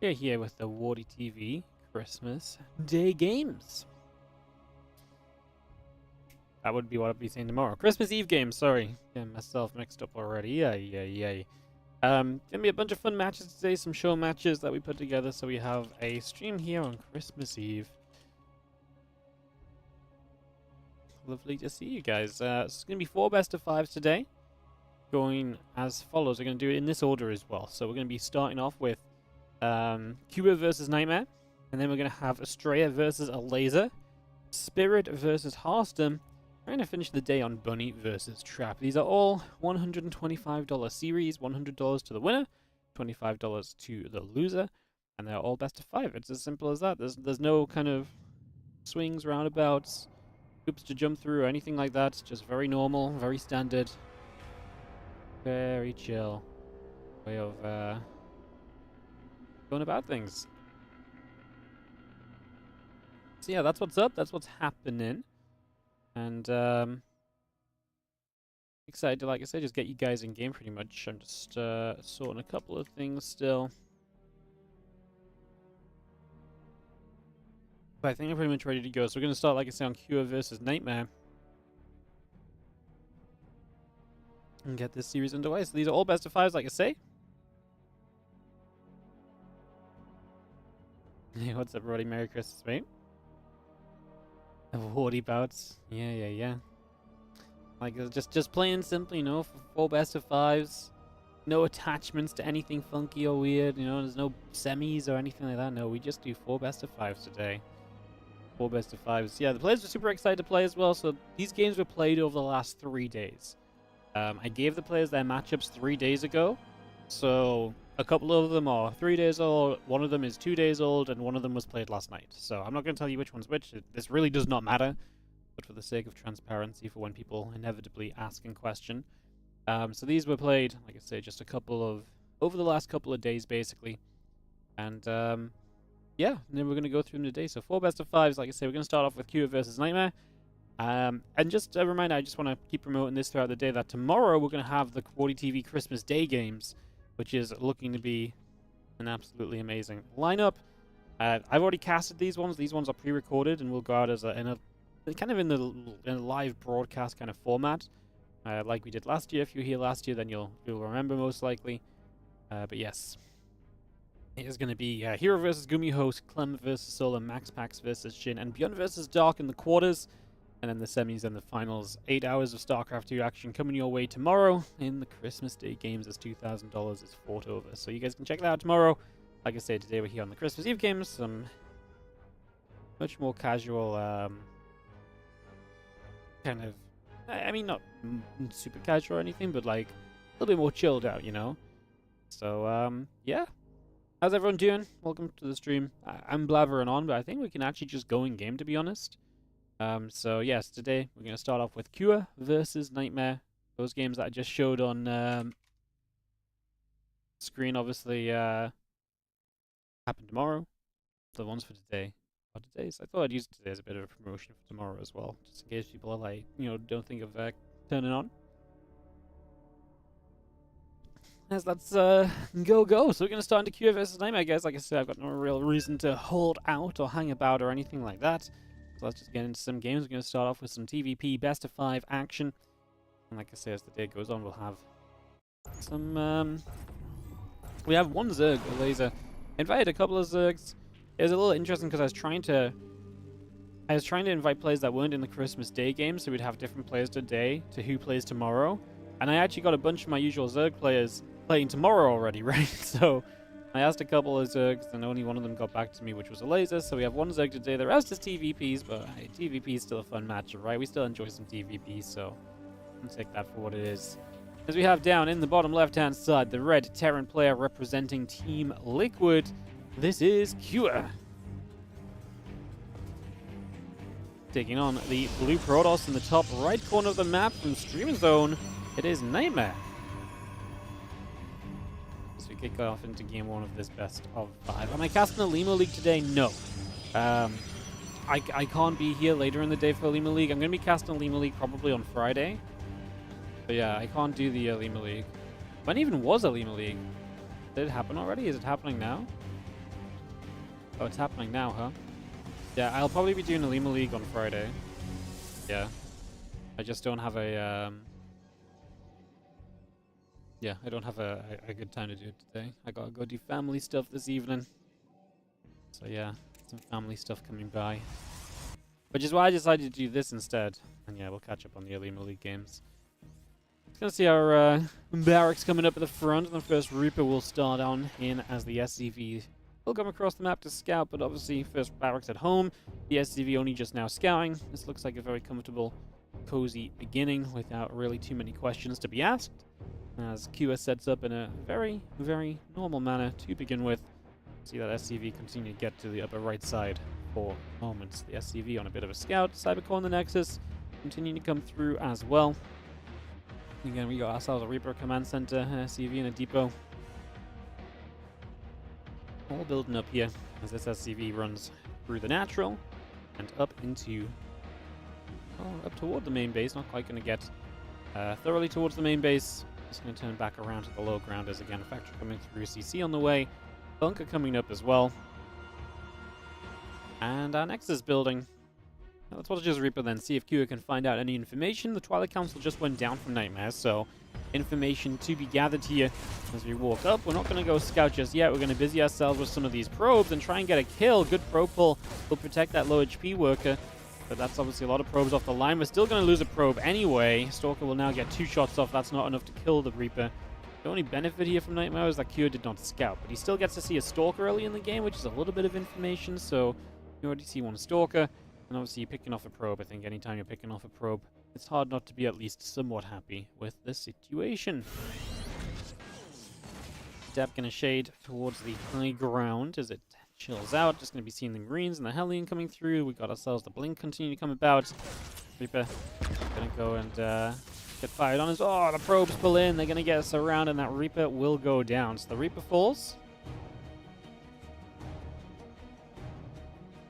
We're here with the WardiTV Christmas Day Games. That would be what I'd be saying tomorrow. Christmas Eve games, sorry. Getting myself mixed up already. Yay. Gonna be a bunch of fun matches today, some show matches that we put together, so we have a stream here on Christmas Eve. Lovely to see you guys. It's gonna be 4 best of 5s today, going as follows. We're gonna do it in this order as well. So we're gonna be starting off with Cuba versus Nightmare, and then we're gonna have ASTREA versus ELAZER, Spirit versus HARSTEM. We're going to finish the day on Bunny versus Trap. These are all $125 series, $100 to the winner, $25 to the loser, and they're all best of 5. It's as simple as that. There's no kind of swings, roundabouts, hoops to jump through, or anything like that. It's just very normal, very standard, very chill way of going about things. So yeah, that's what's up. That's what's happening. And excited to, like I said, just get you guys in game pretty much. I'm just sorting a couple of things still. But I think I'm pretty much ready to go. So we're going to start, like I said, on Cuba versus Nightmare. And get this series underway. So these are all best of 5s, like I say. Hey, what's up, everybody? Merry Christmas, mate. Wardy bouts. Yeah. Like, just plain simple, you know, for 4 best of 5s. No attachments to anything funky or weird, you know, there's no semis or anything like that. No, we just do 4 best of 5s today. 4 best of 5s. Yeah, the players were super excited to play as well, so these games were played over the last 3 days. I gave the players their matchups 3 days ago, so a couple of them are 3 days old, one of them is 2 days old, and one of them was played last night. So I'm not going to tell you which one's which. This really does not matter, but for the sake of transparency, for when people inevitably ask and question. So these were played, like I say, just over the last couple of days, basically. And yeah, and then we're going to go through them today. So 4 best of 5s, like I say, we're going to start off with Cuba versus Nightmare. And just a reminder, I just want to keep promoting this throughout the day, that tomorrow we're going to have the WardiTV Christmas Day games, which is looking to be an absolutely amazing lineup. I've already casted these ones. These ones are pre-recorded and will go out as in a live broadcast kind of format, like we did last year. If you were here last year, then you'll remember most likely. But yes, it is going to be Hero versus Gumi Host, Clem versus Solar, Max Pax versus Shin, and Beyond versus Dark in the quarters. And then the semis and the finals. 8 hours of StarCraft 2 action coming your way tomorrow in the Christmas Day games as $2,000 is fought over. So you guys can check that out tomorrow. Like I said, today we're here on the Christmas Eve games. Some much more casual, kind of, I mean, not super casual or anything, but like a little bit more chilled out, you know? So, yeah. How's everyone doing? Welcome to the stream. I'm blabbering on, but I think we can actually just go in game, to be honest. So yes, today we're going to start off with Cuba versus Nightmare. Those games that I just showed on screen obviously happen tomorrow. The ones for today are today's. I thought I'd use today as a bit of a promotion for tomorrow as well, just in case people are like, you know, don't think of turning on. As let's go. So we're going to start into Cuba versus Nightmare, guys. Like I said, I've got no real reason to hold out or hang about or anything like that. So let's just get into some games. We're going to start off with some TVP best of 5 action. And like I say, as the day goes on, we'll have some... we have one Zerg, a laser. I invited a couple of Zergs. It was a little interesting because I was trying to invite players that weren't in the Christmas Day game, so we'd have different players today to who plays tomorrow. And I actually got a bunch of my usual Zerg players playing tomorrow already, right? So I asked a couple of Zergs, and only one of them got back to me, which was ELAZER. So we have one Zerg today. The rest is TVPs, but hey, TVP is still a fun matchup, right? We still enjoy some TVP, so I'll take that for what it is. As we have down in the bottom left-hand side, the red Terran player representing Team Liquid. This is Cuba. Taking on the blue Protoss in the top right corner of the map from Streamer Zone. It is Nightmare. Kick off into game 1 of this best of 5. Am I casting a Lima League today? No. I can't be here later in the day for a Lima League. I'm going to be casting a Lima League probably on Friday. But yeah, I can't do the Lima League. When even was a Lima League? Did it happen already? Is it happening now? Oh, it's happening now, huh? Yeah, I'll probably be doing a Lima League on Friday. Yeah. I just don't have a, yeah, I don't have a good time to do it today. I gotta go do family stuff this evening. So yeah, some family stuff coming by. Which is why I decided to do this instead. And yeah, we'll catch up on the Lima League games. Just gonna see our barracks coming up at the front, and the first Reaper will start on in as the SCV will come across the map to scout, but obviously first barracks at home. The SCV only just now scouting. This looks like a very comfortable, cozy beginning without really too many questions to be asked, as QS sets up in a very, very normal manner to begin with. See that SCV continue to get to the upper right side for moments. The SCV on a bit of a scout. Cybercore on the Nexus continuing to come through as well. Again, we got ourselves a Reaper Command Center, an SCV, and a depot. All building up here as this SCV runs through the natural and up into, well, up toward the main base. Not quite going to get thoroughly towards the main base. Just going to turn back around to the low grounders again. Factory coming through, CC on the way. Bunker coming up as well. And our Nexus building. Now let's watch this Reaper then, see if Q can find out any information. The Twilight Council just went down from Nightmares, so information to be gathered here as we walk up. We're not going to go scout just yet. We're going to busy ourselves with some of these probes and try and get a kill. Good probe pull will protect that low HP worker, but that's obviously a lot of probes off the line. We're still going to lose a probe anyway. Stalker will now get 2 shots off. That's not enough to kill the Reaper. The only benefit here from Nightmare is that Q did not scout, but he still gets to see a Stalker early in the game, which is a little bit of information, so you already see one Stalker. And obviously you're picking off a probe. I think anytime you're picking off a probe, it's hard not to be at least somewhat happy with the situation. Dep gonna shade towards the high ground as it chills out. Just gonna be seeing the Marines and the Hellion coming through. We got ourselves the Blink continue to come about. Reaper gonna go and get fired on us. Oh, the probes pull in. They're gonna get us around, and that Reaper will go down. So the Reaper falls.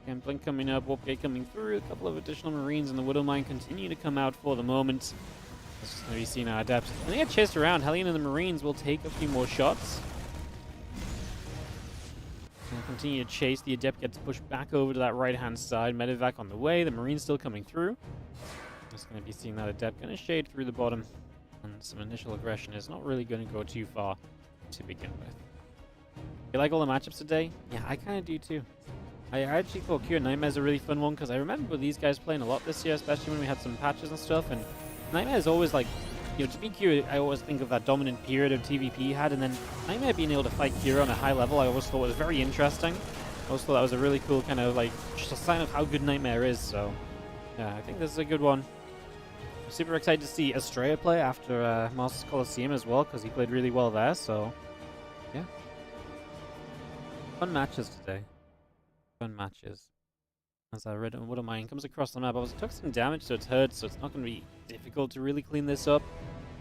And Blink coming up, Warp Gate coming through, a couple of additional Marines, and the Widow Mine continue to come out for the moment. It's just going to be seen our Adepts. When they get chased around, Hellion and the Marines will take a few more shots. And continue to chase. The Adept gets pushed back over to that right-hand side. Medevac on the way. The Marines still coming through. Just going to be seeing that Adept going to shade through the bottom. And some initial aggression is not really going to go too far to begin with. You like all the matchups today? Yeah, I kind of do too. I actually thought Q and Nightmare is a really fun one because I remember these guys playing a lot this year, especially when we had some patches and stuff. And Nightmare is always like, you know, to be Q, I always think of that dominant period of TVP he had, and then Nightmare being able to fight Kira on a high level, I always thought was very interesting. I always thought that was a really cool kind of like just a sign of how good Nightmare is. So yeah, I think this is a good one. I'm super excited to see ASTREA play after Masters Coliseum as well because he played really well there. So yeah, fun matches today. Fun matches. As I read on Widow Mine comes across the map, I took some damage to its hurt, so it's not going to be difficult to really clean this up.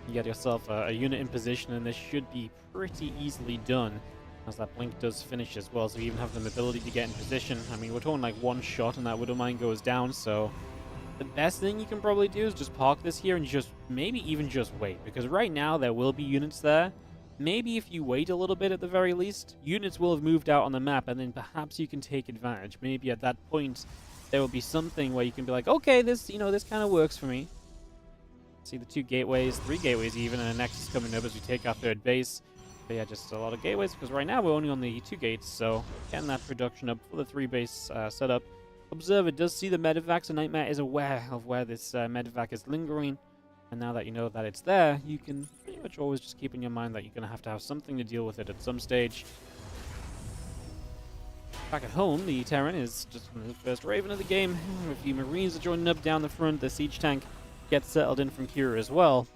You get yourself a unit in position, and this should be pretty easily done, as that Blink does finish as well, so you even have the ability to get in position. I mean, we're talking like one shot and that Widow Mine goes down, so the best thing you can probably do is just park this here and just maybe even just wait, because right now there will be units there. Maybe if you wait a little bit at the very least, units will have moved out on the map, and then perhaps you can take advantage. Maybe at that point, there will be something where you can be like, okay, this, you know, this kind of works for me. See the 2 gateways, 3 gateways even, and a Nexus coming up as we take our 3rd base. But yeah, just a lot of gateways, because right now we're only on the 2 gates, so getting that production up for the 3 base setup. Observer does see the medevac, so Nightmare is aware of where this medevac is lingering. And now that you know that it's there, you can pretty much always just keep in your mind that you're going to have something to deal with it at some stage. Back at home, the Terran is just the first Raven of the game. A few Marines are joining up down the front. The siege tank gets settled in from Kira as well.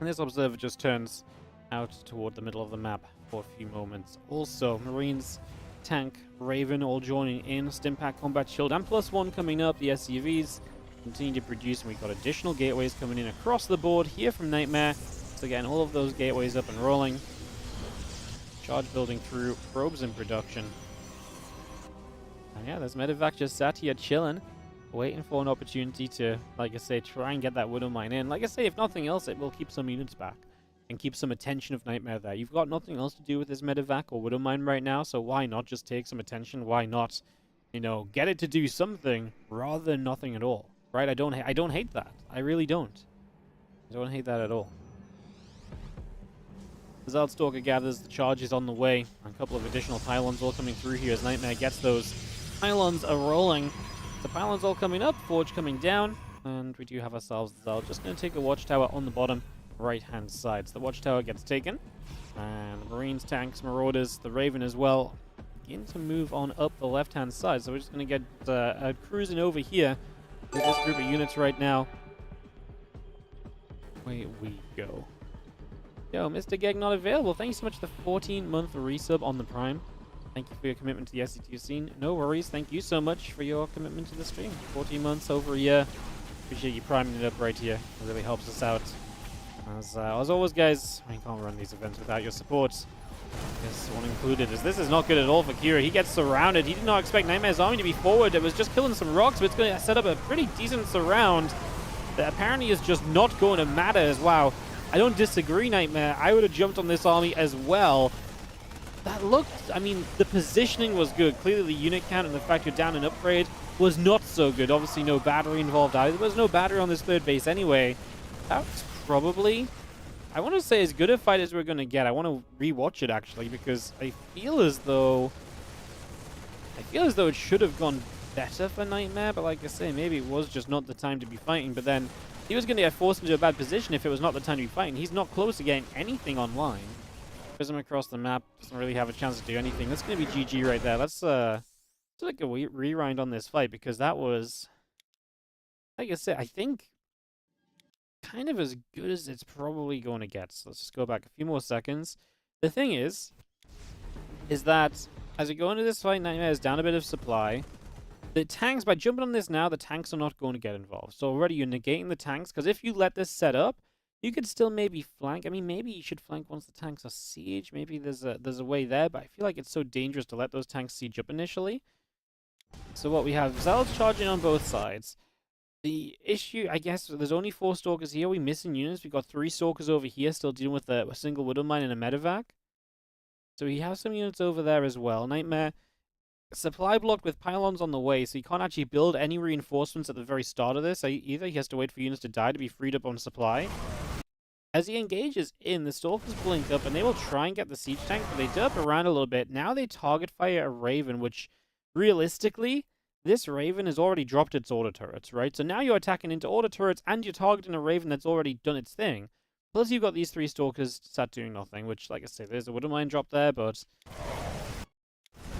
And this Observer just turns out toward the middle of the map for a few moments. Also, Marines, tank, Raven all joining in. Stimpack, Combat Shield, and +1 coming up. The SCVs continue to produce, and we've got additional gateways coming in across the board here from Nightmare. So again, all of those gateways up and rolling. Charge building through, probes in production. And yeah, there's Medevac just sat here chilling, waiting for an opportunity to, like I say, try and get that Widow Mine in. Like I say, if nothing else, it will keep some units back and keep some attention of Nightmare there. You've got nothing else to do with this medevac or Widowmine right now, so why not just take some attention? Why not, you know, get it to do something rather than nothing at all, right? I don't hate that. I really don't. I don't hate that at all. The Zeldstalker gathers, the charge is on the way. A couple of additional pylons all coming through here as Nightmare gets those. Pylons are rolling. The pylons all coming up, Forge coming down, and we do have ourselves the Zeld. Just going to take a watchtower on the bottom right-hand side. So the watchtower gets taken, and the Marines, tanks, Marauders, the Raven as well, begin to move on up the left-hand side. So we're just going to get cruising over here with this group of units right now. Away we go. Yo, Mr. Geg not available. Thank you so much for the 14-month resub on the Prime. Thank you for your commitment to the SC2 scene. No worries. Thank you so much for your commitment to the stream. 14 months, over a year. Appreciate you priming it up right here. It really helps us out. As always, guys, I can't run these events without your support. This one included, as this is not good at all for Kira. He gets surrounded. He did not expect Nightmare's army to be forward. It was just killing some rocks, but it's going to set up a pretty decent surround that apparently is just not going to matter as well. I don't disagree, Nightmare. I would have jumped on this army as well. That looked, I mean, the positioning was good. Clearly the unit count and the fact you're down an upgrade was not so good. Obviously no battery involved either. There was no battery on this third base anyway. That's probably, I want to say, as good a fight as we're going to get. I want to rewatch it actually, because I feel as though it should have gone better for Nightmare, but like I say, maybe it was just not the time to be fighting. But then he was going to get forced into a bad position if it was not the time to be fighting. He's not close to getting anything online. Prism across the map, doesn't really have a chance to do anything. That's going to be GG right there. Let's like a rewind on this fight, because that was, like I said, I think kind of as good as it's probably going to get. So let's just go back a few more seconds. The thing is that as we go into this fight, Nightmare is down a bit of supply. The tanks, by jumping on this now, the tanks are not going to get involved. So already you're negating the tanks, because if you let this set up, you could still maybe flank. I mean, maybe you should flank once the tanks are siege. Maybe there's a way there, but I feel like it's so dangerous to let those tanks siege up initially. So what we have, Zelds charging on both sides. The issue, I guess, there's only 4 Stalkers here. We're missing units. We've got 3 Stalkers over here still dealing with a single Widowmine and a medevac. So we have some units over there as well. Nightmare, supply blocked with pylons on the way, so he can't actually build any reinforcements at the very start of this. Either he has to wait for units to die to be freed up on supply. As he engages in, the Stalkers blink up, and they will try and get the siege tank, but they derp around a little bit. Now they target fire a Raven, which, realistically, this Raven has already dropped its auto turrets, right? So now you're attacking into auto turrets, and you're targeting a Raven that's already done its thing. Plus you've got these 3 Stalkers sat doing nothing, which, like I say, there's a Widowmine drop there, but...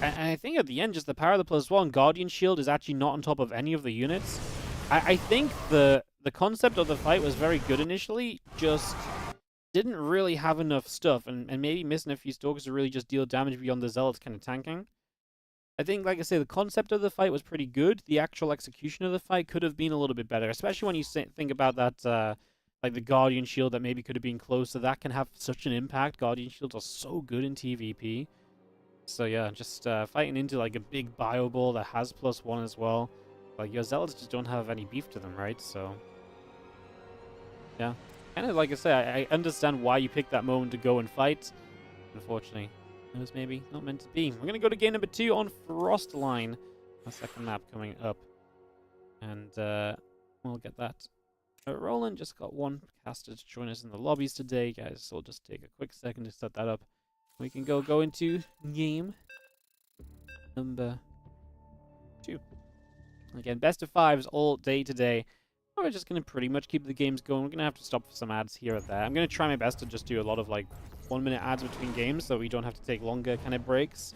And I think at the end, just the power of the +1 Guardian Shield is actually not on top of any of the units. I think the concept of the fight was very good initially, just didn't really have enough stuff, and maybe missing a few Stalkers to really just deal damage beyond the Zealots kind of tanking. I think, like I say, the concept of the fight was pretty good. The actual execution of the fight could have been a little bit better, especially when you think about that, like the Guardian Shield that maybe could have been closer. That can have such an impact. Guardian Shields are so good in TVP. So yeah, just fighting into like a big bio ball that has +1 as well. Like your Zealots just don't have any beef to them, right? So yeah, kind of like I say, I understand why you picked that moment to go and fight. Unfortunately, it was maybe not meant to be. We're gonna go to game number 2 on Frostline, our second map coming up, and we'll get that rolling. Just got one caster to join us in the lobbies today, guys. So we'll just take a quick second to set that up. We can go into game number 2. Again, best of 5s all day today. We're just going to pretty much keep the games going. We're going to have to stop for some ads here or there. I'm going to try my best to just do a lot of like 1-minute ads between games so we don't have to take longer kind of breaks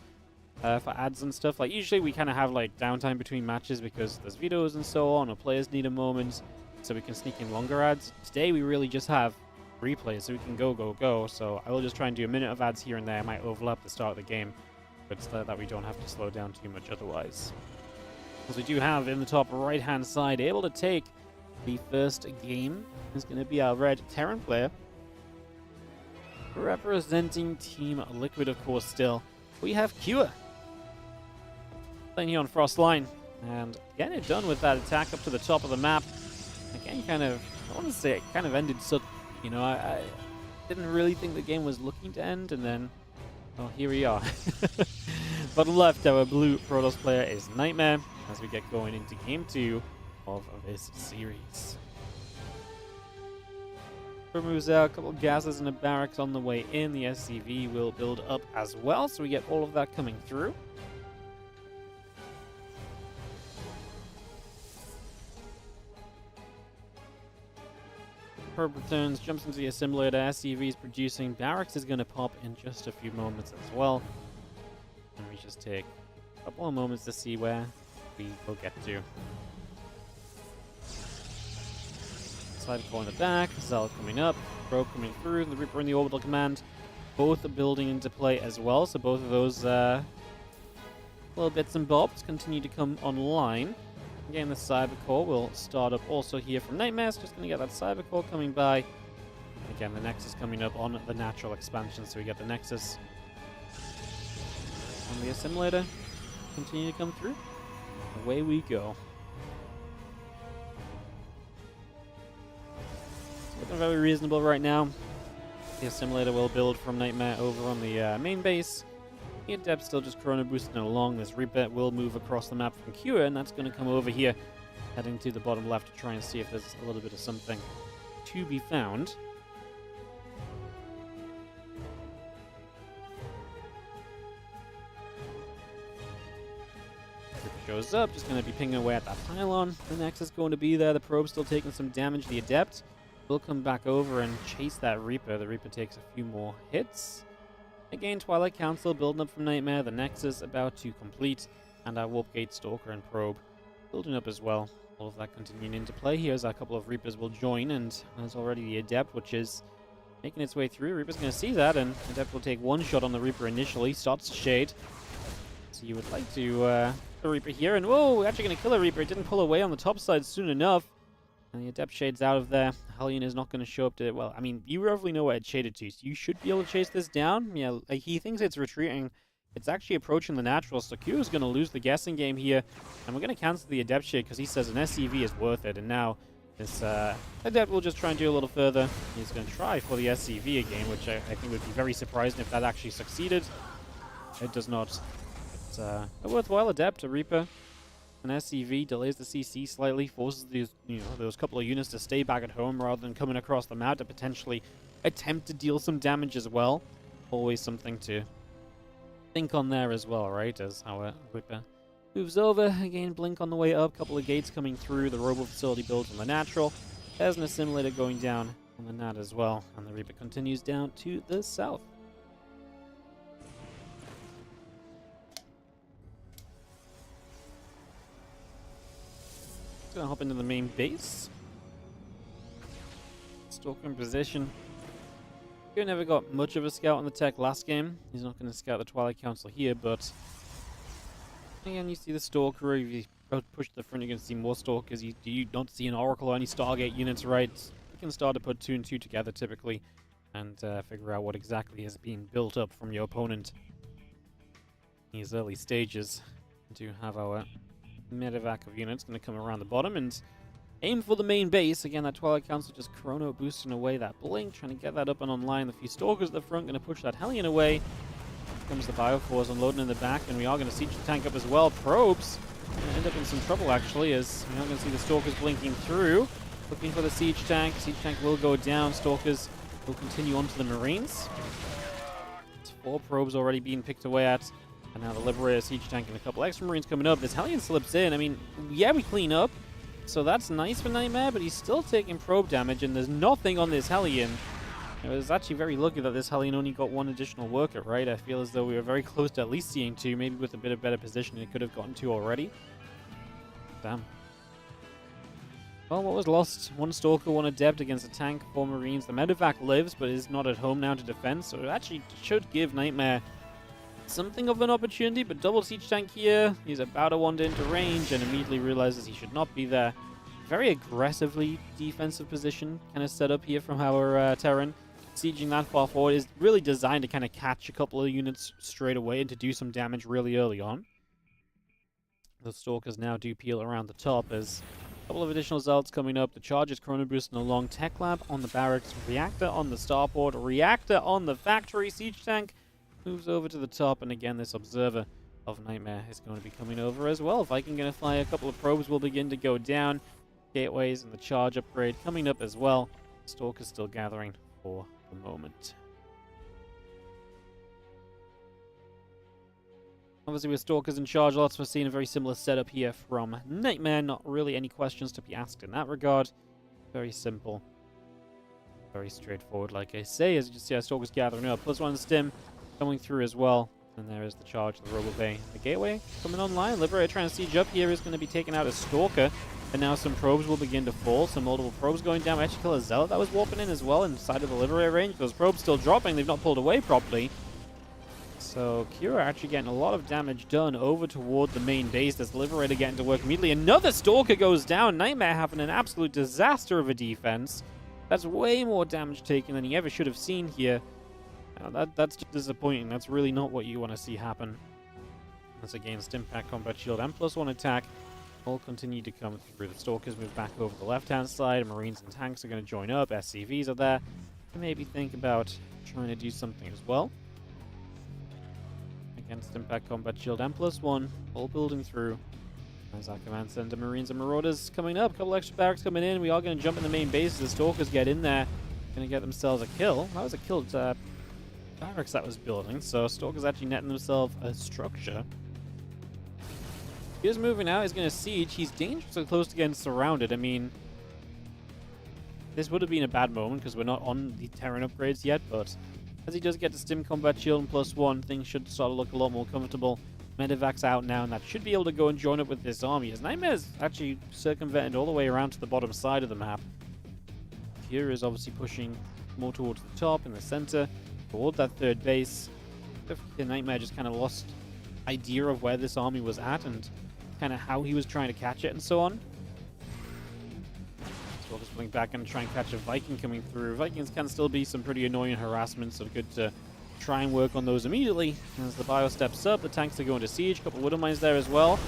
for ads and stuff. Like usually we kind of have like downtime between matches because there's videos and so on, or players need a moment, so we can sneak in longer ads. Today we really just have replays, so we can go. So I will just try and do a minute of ads here and there. I might overlap the start of the game, but so that we don't have to slow down too much otherwise. As we do have in the top right hand side, able to take the first game is going to be our red Terran player, representing Team Liquid, of course. Still, we have Cure playing here on Frostline, and getting it done with that attack up to the top of the map. Again, kind of, I want to say it kind of ended so. You know, didn't really think the game was looking to end, and then, well, here we are. Bottom left, our blue Protoss player is Nightmare as we get going into game 2 of this series. Moves out, a couple of gases and a barracks on the way in. The SCV will build up as well, so we get all of that coming through. Probe returns, jumps into the assimilator. SCV is producing. Barracks is going to pop in just a few moments as well. And we just take a couple of moments to see where we will get to. Core in the back, Zal coming up, Probe coming through, the Reaper in the orbital command, both are building into play as well, so both of those little bits and bobs continue to come online. Again, the Cyber Core will start up also here from Nightmares, just going to get that Cyber Core coming by. Again, the Nexus coming up on the natural expansion, so we get the Nexus and the assimilator continue to come through. Away we go. Looking very reasonable right now. The assimilator will build from Nightmare over on the main base. The Adept still just chrono boosting along. This Reaper will move across the map from Cure, and that's going to come over here, heading to the bottom left to try and see if there's a little bit of something to be found. Reaper shows up, just going to be pinging away at that pylon. The Nexus is going to be there. The Probe's still taking some damage. The Adept will come back over and chase that Reaper. The Reaper takes a few more hits. Again, Twilight Council building up from Nightmare. The Nexus about to complete. And our Warp Gate, Stalker, and Probe building up as well. All of that continuing into play. Here's a couple of Reapers will join, and there's already the Adept, which is making its way through. Reaper's going to see that, and Adept will take one shot on the Reaper initially. Starts to shade. So you would like to the Reaper here, and whoa, we're actually going to kill a Reaper. It didn't pull away on the top side soon enough. And the Adept shades out of there. Hellion is not going to show up to... Well, I mean, you roughly know where it shaded to, so you should be able to chase this down. Yeah, like, he thinks it's retreating. It's actually approaching the natural, so Q is going to lose the guessing game here. And we're going to cancel the Adept shade because he says an SCV is worth it. And now this Adept will just try and do a little further. He's going to try for the SCV again, which I think would be very surprising if that actually succeeded. It does not. It's a worthwhile Adept, a Reaper. An SCV delays the CC slightly, forces these, those couple of units to stay back at home rather than coming across the map to potentially attempt to deal some damage as well. Always something to think on there as well, right? As our Reaper moves over. Again, blink on the way up. Couple of gates coming through. The Robo Facility builds on the natural. There's an assimilator going down on the nat as well. And the Reaper continues down to the south. Gonna hop into the main base. Stalker in position. He never got much of a scout on the tech last game. He's not going to scout the Twilight Council here, but again, you see the Stalker. If you push to the front, you're going to see more Stalkers. You don't see an Oracle or any Stargate units, right? You can start to put 2 and 2 together typically and figure out what exactly is being built up from your opponent in these early stages. To have our medevac of units going to come around the bottom and aim for the main base. Again, that Twilight Council just chrono boosting away that blink, trying to get that up and online. The few Stalkers at the front going to push that Hellion away. Here comes the Bioforce unloading in the back, and we are going to siege the tank up as well. Probes going to end up in some trouble, actually, as we are going to see the Stalkers blinking through. Looking for the siege tank. Siege tank will go down. Stalkers will continue on to the Marines. It's 4 probes already being picked away at. And now the Liberator siege tank and a couple extra Marines coming up. This Hellion slips in. I mean, yeah, we clean up. So that's nice for Nightmare, but he's still taking probe damage, and there's nothing on this Hellion. It was actually very lucky that this Hellion only got 1 additional worker, right? I feel as though we were very close to at least seeing 2. Maybe with a bit of better position, it could have gotten 2 already. Damn. Well, what was lost? 1 Stalker, 1 Adept against a tank, 4 Marines. The Medevac lives, but is not at home now to defend, so it actually should give Nightmare something of an opportunity, but double siege tank here. He's about to wander into range and immediately realizes he should not be there. Very aggressively defensive position kind of set up here from our Terran. Sieging that far forward is really designed to kind of catch a couple of units straight away and to do some damage really early on. The Stalkers now do peel around the top as Couple of additional Zealots coming up. The charge is Chrono Boost and a long Tech Lab on the barracks. Reactor on the starport. Reactor on the factory. Siege Tank moves over to the top. And again, this Observer of Nightmare is going to be coming over as well. Viking going to fly. A couple of probes will begin to go down. Gateways and the charge upgrade coming up as well. Stalker's still gathering for the moment. Obviously, with Stalkers in charge, lots we're seeing a very similar setup here from Nightmare. Not really any questions to be asked in that regard. Very simple. Very straightforward, like I say. As you can see, our Stalkers gathering up. +1 stim coming through as well. And there is the charge, the Robo Bay. The Gateway coming online. Liberator trying to siege up here is going to be taking out a Stalker. And now some probes will begin to fall. Some multiple probes going down. We actually kill a Zealot that was warping in as well inside of the Liberator range. Those probes still dropping. They've not pulled away properly. So Kira actually getting a lot of damage done over toward the main base. There's Liberator getting to work immediately. Another Stalker goes down. Nightmare having an absolute disaster of a defense. That's way more damage taken than he ever should have seen here. That's just disappointing. That's really not what you want to see happen. Once again, Stimpack, Combat Shield, and +1 attack all continue to come through. The Stalkers move back over the left-hand side. Marines and tanks are going to join up. SCVs are there. Maybe think about trying to do something as well. Against Impact, Combat Shield, and +1, all building through. As our command center, Marines and Marauders coming up. A couple extra barracks coming in. We are going to jump in the main base. The Stalkers get in there. Going to get themselves a kill. That was a kill barracks that was building. So Stalkers actually netting themselves a structure. He is moving out. He's going to siege. He's dangerously close to getting surrounded. I mean, this would have been a bad moment because we're not on the Terran upgrades yet, but as he does get to Stim Combat Shield and +1, things should start to look a lot more comfortable. Medevac's out now, and that should be able to go and join up with this army, as Nightmare's actually circumvented all the way around to the bottom side of the map. Kira is obviously pushing more towards the top, in the center, toward that third base. The Nightmare just kind of lost idea of where this army was at, and kind of how he was trying to catch it and so on. So we'll just fling back and try and catch a Viking coming through. Vikings can still be some pretty annoying harassment, so good to try and work on those immediately. As the bio steps up, the tanks are going to siege. A couple Widow Mines there as well.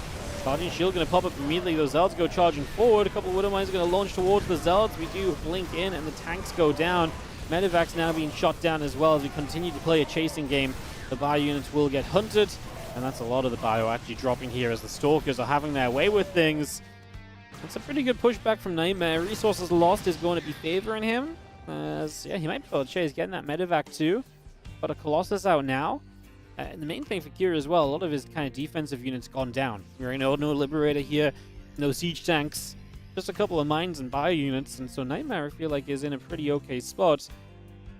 Charging Shield going to pop up immediately. Those Zealots go charging forward. A couple Widow Mines are going to launch towards the Zealots. We do blink in and the tanks go down. Medevac's now being shot down as well as we continue to play a chasing game. The bio units will get hunted. And that's a lot of the bio actually dropping here as the Stalkers are having their way with things. It's a pretty good pushback from Nightmare. Resources lost is going to be favoring him. As, yeah, he might be able to chase getting that Medevac too. Got a Colossus out now. And the main thing for Kira as well, a lot of his kind of defensive units gone down. We're no Liberator here, no Siege Tanks, just a couple of Mines and Bio units. And so Nightmare, I feel like, is in a pretty okay spot.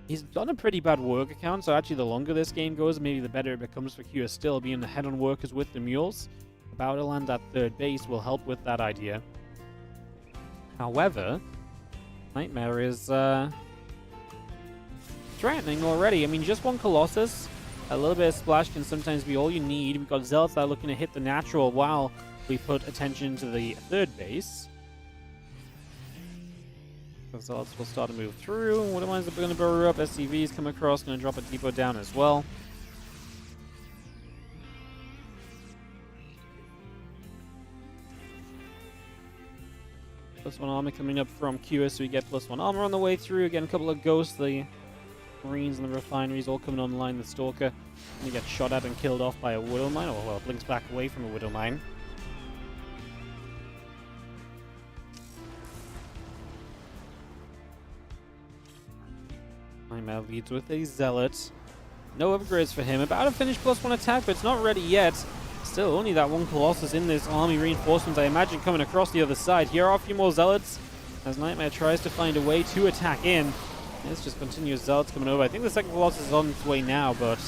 He's done a pretty bad work account, so actually the longer this game goes, maybe the better it becomes for Kira still. Being the head-on workers with the Mules, about to land that third base will help with that idea. However, Nightmare is threatening already. I mean, just one Colossus, a little bit of splash can sometimes be all you need. We've got Zealots that are looking to hit the natural while we put attention to the third base. The Zealots will start to move through. What am I going to burrow up? SCVs come across, going to drop a depot down as well. +1 armor coming up from Kira, so we get +1 armor on the way through. Again, a couple of ghosts, the Marines and the refineries all coming online. The Stalker going to get shot at and killed off by a Widow Mine. Oh, well, blinks back away from a Widow Mine. Nightmare leads with a Zealot. No upgrades for him. About to finish +1 attack, but it's not ready yet. Still only that one Colossus in this army. Reinforcements, I imagine, coming across the other side. Here are a few more Zealots as Nightmare tries to find a way to attack in. It's just continuous Zealots coming over. I think the second Colossus is on its way now, but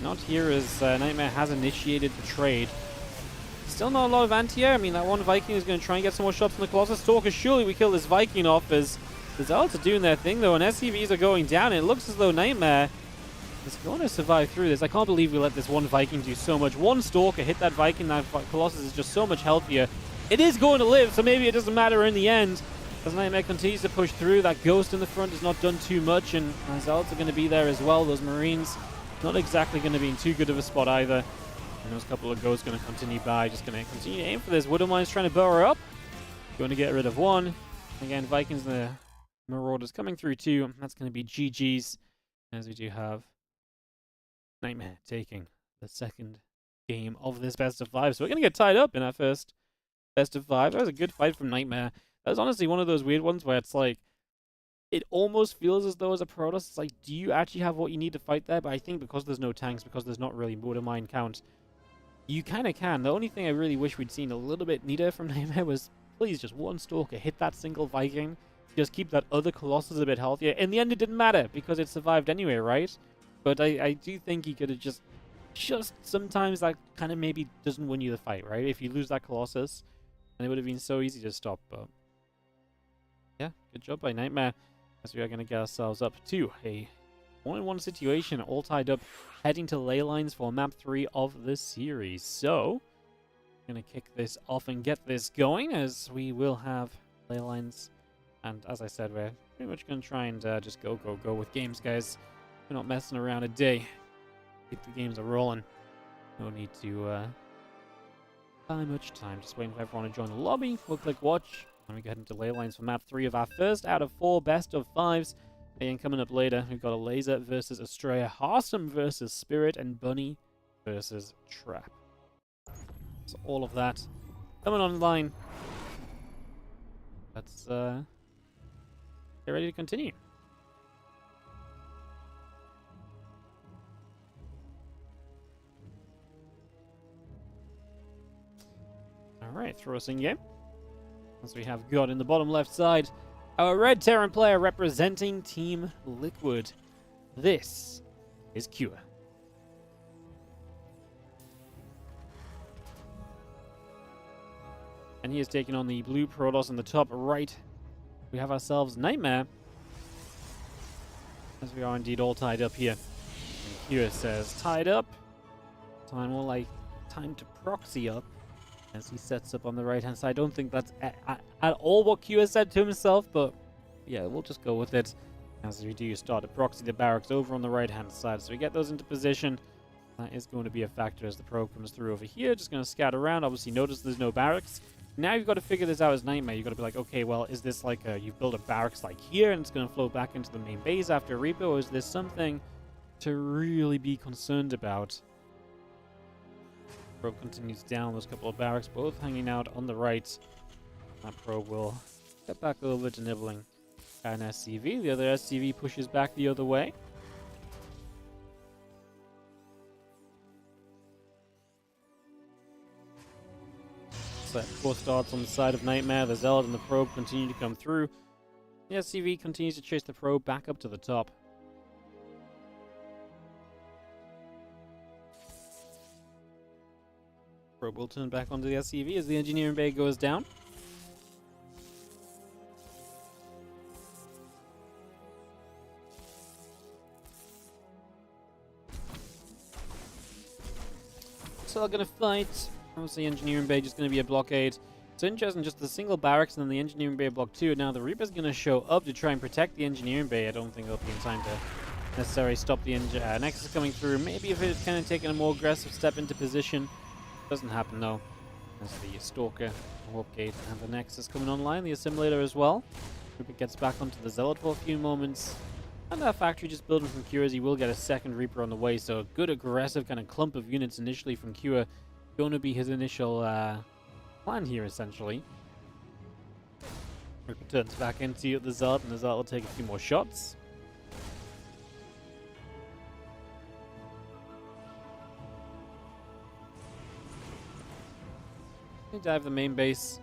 not here as Nightmare has initiated the trade. Still not a lot of anti-air. I mean, that one Viking is going to try and get some more shots from the Colossus. Stalker, surely we kill this Viking off as the Zealots are doing their thing, though, and SCVs are going down. It looks as though Nightmare is going to survive through this. I can't believe we let this one Viking do so much. One Stalker hit that Viking. That Colossus is just so much healthier. It is going to live, so maybe it doesn't matter in the end. As Nightmare continues to push through, that Ghost in the front has not done too much, and Zealots are going to be there as well. Those Marines not exactly going to be in too good of a spot either. And those couple of Ghosts going to continue by, just going to continue to aim for this. Widow Mine's trying to burrow up. Going to get rid of one. Again, Vikings and the Marauders coming through too. That's going to be GG's, as we do have Nightmare taking the second game of this best of 5. So we're going to get tied up in our first best of 5. That was a good fight from Nightmare. That was honestly one of those weird ones where it's like, it almost feels as though as a Protoss, it's like, do you actually have what you need to fight there? But I think because there's no tanks, because there's not really mortar mine count, you kind of can. The only thing I really wish we'd seen a little bit neater from Nightmare was, please, just one Stalker, hit that single Viking, just keep that other Colossus a bit healthier. In the end, it didn't matter, because it survived anyway, right? But I do think he could have just sometimes that kind of maybe doesn't win you the fight, right? If you lose that Colossus, and it would have been so easy to stop, but yeah, good job by Nightmare. As we are going to get ourselves up to a 1-on-1 situation, all tied up, heading to ley lines for map 3 of the series. So, going to kick this off and get this going, as we will have ley lines. And as I said, we're pretty much going to try and just go with games, guys. We're not messing around a day. Keep the games are rolling. No need to buy much time. Just waiting for everyone to join the lobby. We'll click watch. And we get into ley lines for map 3 of our first out of 4 best of 5s. And coming up later, we've got ELAZER versus ASTREA, HARSTEM versus Spirit, and Bunny versus Trap. So all of that coming online. Let's get ready to continue. Alright, throw us in game. As we have got in the bottom left side, our red Terran player representing Team Liquid. This is Cure. And he is taking on the blue Protoss on the top right. We have ourselves Nightmare. As we are indeed all tied up here. And Cure says, tied up. Time more like time to proxy up. As he sets up on the right-hand side. I don't think that's at all what Q said to himself, but yeah, we'll just go with it. As we do start to proxy the barracks over on the right-hand side. So we get those into position. That is going to be a factor as the probe comes through over here. Just going to scatter around. Obviously, notice there's no barracks. Now you've got to figure this out as Nightmare. You've got to be like, okay, well, is this like you've built a barracks like here and it's going to flow back into the main base after Reaper, or is this something to really be concerned about? Probe continues down those couple of barracks, both hanging out on the right. That probe will get back over to nibbling an SCV. The other SCV pushes back the other way. So that 4 starts on the side of Nightmare. The Zealot and the probe continue to come through. The SCV continues to chase the probe back up to the top. Probe will turn back onto the SCV as the engineering bay goes down. So they're going to fight. Obviously, engineering bay just going to be a blockade. It's interesting, just the single barracks and then the engineering bay block 2. Now the Reaper's going to show up to try and protect the engineering bay. I don't think they'll be in time to necessarily stop the Nexus coming through. Maybe if it's kind of taking a more aggressive step into position. Doesn't happen though. As the Stalker, Warp Gate, and the Nexus coming online, the Assimilator as well. Reaper gets back onto the Zealot for a few moments. And that factory just building from Cure, as he will get a second Reaper on the way. So a good aggressive kind of clump of units initially from Cure. Going to be his initial plan here essentially. Reaper turns back into the Zealot, and the Zealot will take a few more shots. Dive the main base.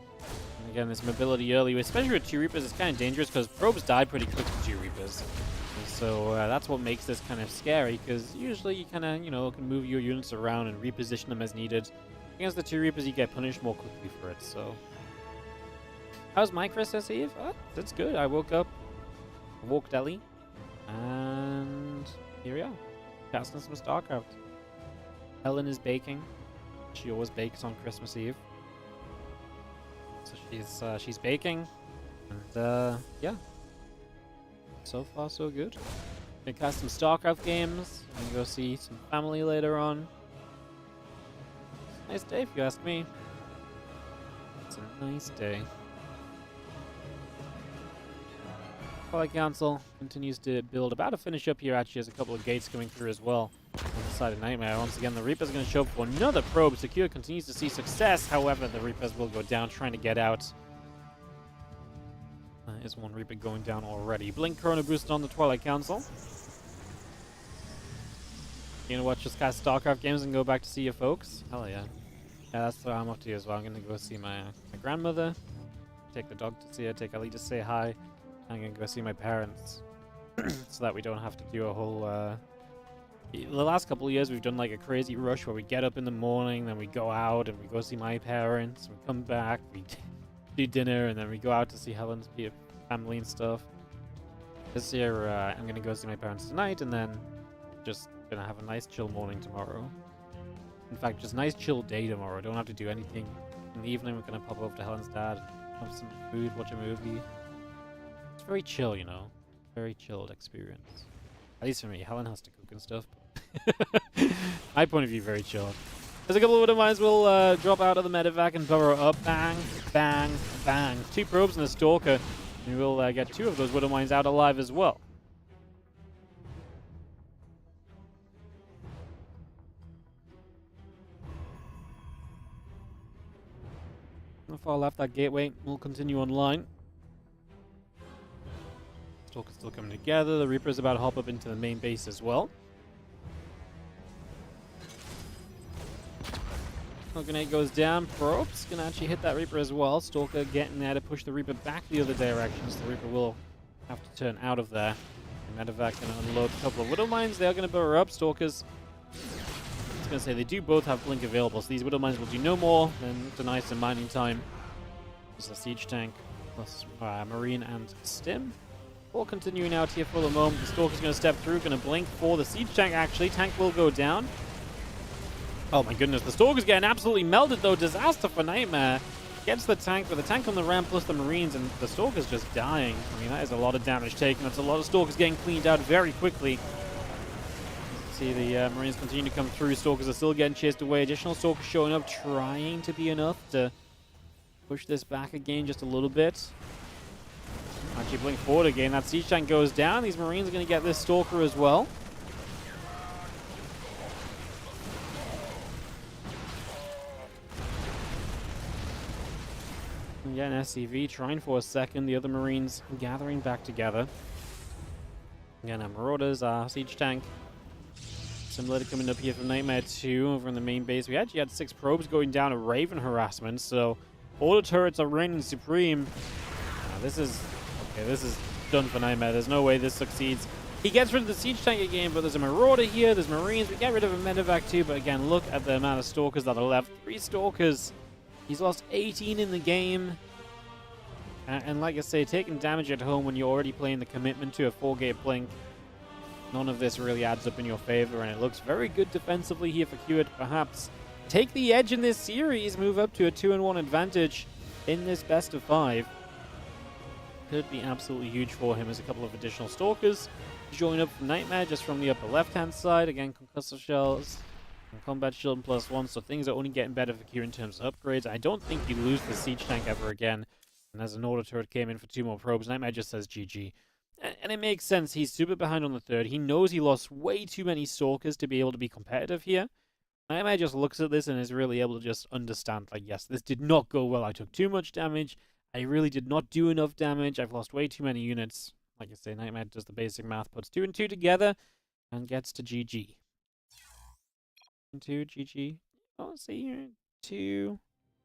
And again, this mobility early, especially with 2 Reapers, is kind of dangerous because probes die pretty quick to 2 Reapers. And so that's what makes this kind of scary, because usually you kind of, can move your units around and reposition them as needed. Against the 2 Reapers, you get punished more quickly for it, so. How's my Christmas Eve? Oh, that's good. I woke up, walked Ellie, and here we are. Casting some StarCraft. Helen is baking. She always bakes on Christmas Eve. So she's baking, and yeah, so far so good. Gonna cast some StarCraft games and go see some family later on. Nice day if you ask me. It's a nice day. Twilight Council continues to build. About to finish up here, actually, has a couple of gates coming through as well on the side of Nightmare. Once again, the Reaper's going to show up for another probe. Secure continues to see success. However, the Reapers will go down, trying to get out. Is one Reaper going down already. Blink Chrono Boost on the Twilight Council. You know what? Just cast StarCraft games and go back to see your folks? Hell yeah. Yeah, that's what I'm up to as well. I'm going to go see my grandmother. Take the dog to see her. Take Ali to say hi. I'm going to go see my parents. So that we don't have to do a whole... The last couple of years we've done like a crazy rush where we get up in the morning, then we go out and we go see my parents. We come back, we do dinner, and then we go out to see Helen's family and stuff. This year I'm going to go see my parents tonight, and then just going to have a nice chill morning tomorrow. In fact, just nice chill day tomorrow. Don't have to do anything. In the evening we're going to pop over to Helen's dad and have some food, watch a movie. It's very chill, you know. Very chilled experience. At least for me. Helen has to cook and stuff. My point of view, very chilled. There's a couple of Widow Mines will drop out of the medevac and burrow up. Bang, bang, bang. 2 probes and a Stalker. And we'll get 2 of those Widow Mines out alive as well. On the far left, that gateway will continue online. Stalker's still coming together. The Reaper's about to hop up into the main base as well. Grenade goes down. Probes gonna actually hit that Reaper as well. Stalker getting there to push the Reaper back the other direction, so the Reaper will have to turn out of there. And Medevac gonna unload a couple of Widow Mines. They are gonna burrow up. Stalkers, I was gonna say, they do both have Blink available, so these Widow Mines will do no more than deny some mining time. There's a Siege Tank plus Marine and Stim. All continuing out here for the moment. The Stalker's gonna step through, gonna blink for the Siege Tank actually. Tank will go down. Oh my goodness, the Stalker's getting absolutely melted though. Disaster for Nightmare. Gets the tank, but the tank on the ramp plus the Marines, and the Stalker's just dying. I mean, that is a lot of damage taken. That's a lot of Stalkers getting cleaned out very quickly. See the Marines continue to come through. Stalkers are still getting chased away. Additional Stalkers showing up, trying to be enough to push this back again just a little bit. Actually blink forward again. That Siege Tank goes down. These Marines are going to get this Stalker as well. Yeah, an SCV trying for a second. The other Marines gathering back together. Again, our Marauders, our Siege Tank. Similar to coming up here from Nightmare 2 over in the main base. We actually had 6 probes going down a Raven harassment, so all the turrets are reigning supreme. This is done for Nightmare. There's no way this succeeds. He gets rid of the Siege Tank again, but there's a Marauder here, there's Marines. We get rid of a Medevac too, but again, look at the amount of Stalkers that are left. 3 Stalkers. He's lost 18 in the game. And like I say, taking damage at home when you're already playing the commitment to a 4-gate blink, none of this really adds up in your favor, and it looks very good defensively here for Hewitt. Perhaps take the edge in this series, move up to a 2-1 advantage in this best of 5. Could be absolutely huge for him as a couple of additional Stalkers join up from Nightmare just from the upper left-hand side. Again, Concussor Shells and Combat Shield and +1, so things are only getting better for Q in terms of upgrades. I don't think you lose the Siege Tank ever again. And as an order turret came in for 2 more probes, Nightmare just says GG. And it makes sense. He's super behind on the 3rd. He knows he lost way too many Stalkers to be able to be competitive here. Nightmare just looks at this and is really able to just understand, like, yes, this did not go well. I took too much damage. I really did not do enough damage. I've lost way too many units. Like I say, Nightmare does the basic math, puts 2 and 2 together, and gets to GG. 2, GG. Oh, see here, 2.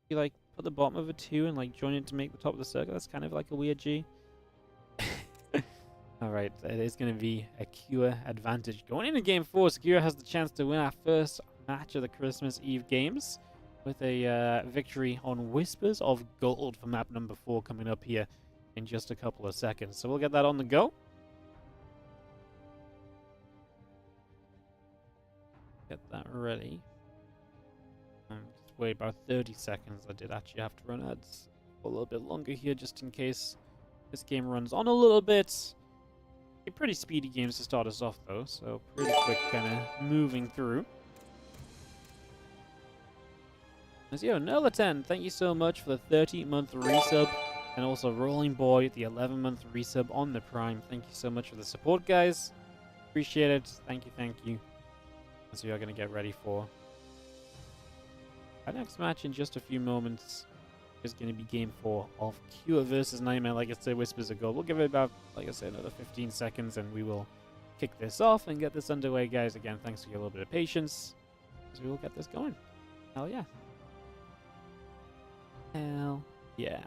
You, like, put the bottom of a 2 and, like, join it to make the top of the circle. That's kind of like a weird G. Alright, it is going to be a Secure advantage. Going into Game 4, Secure has the chance to win our first match of the Christmas Eve games with a victory on Whispers of Gold for map number 4 coming up here in just a couple of seconds. So we'll get that on the go. Get that ready. Just wait about 30 seconds. I did actually have to run ads for a little bit longer here just in case this game runs on a little bit. Pretty speedy games to start us off though, so pretty quick kind of moving through. As yo, Nerla10, thank you so much for the 30-month resub. And also Rolling Boy, the 11-month resub on the Prime. Thank you so much for the support, guys. Appreciate it. Thank you, thank you. As we are going to get ready for our next match in just a few moments. Is going to be game 4 of Cure versus Nightmare. Like I said, Whispers of Gold. We'll give it about, like I said, another 15 seconds and we will kick this off and get this underway, guys. Again, thanks for your little bit of patience as we will get this going. Hell yeah. Hell yeah.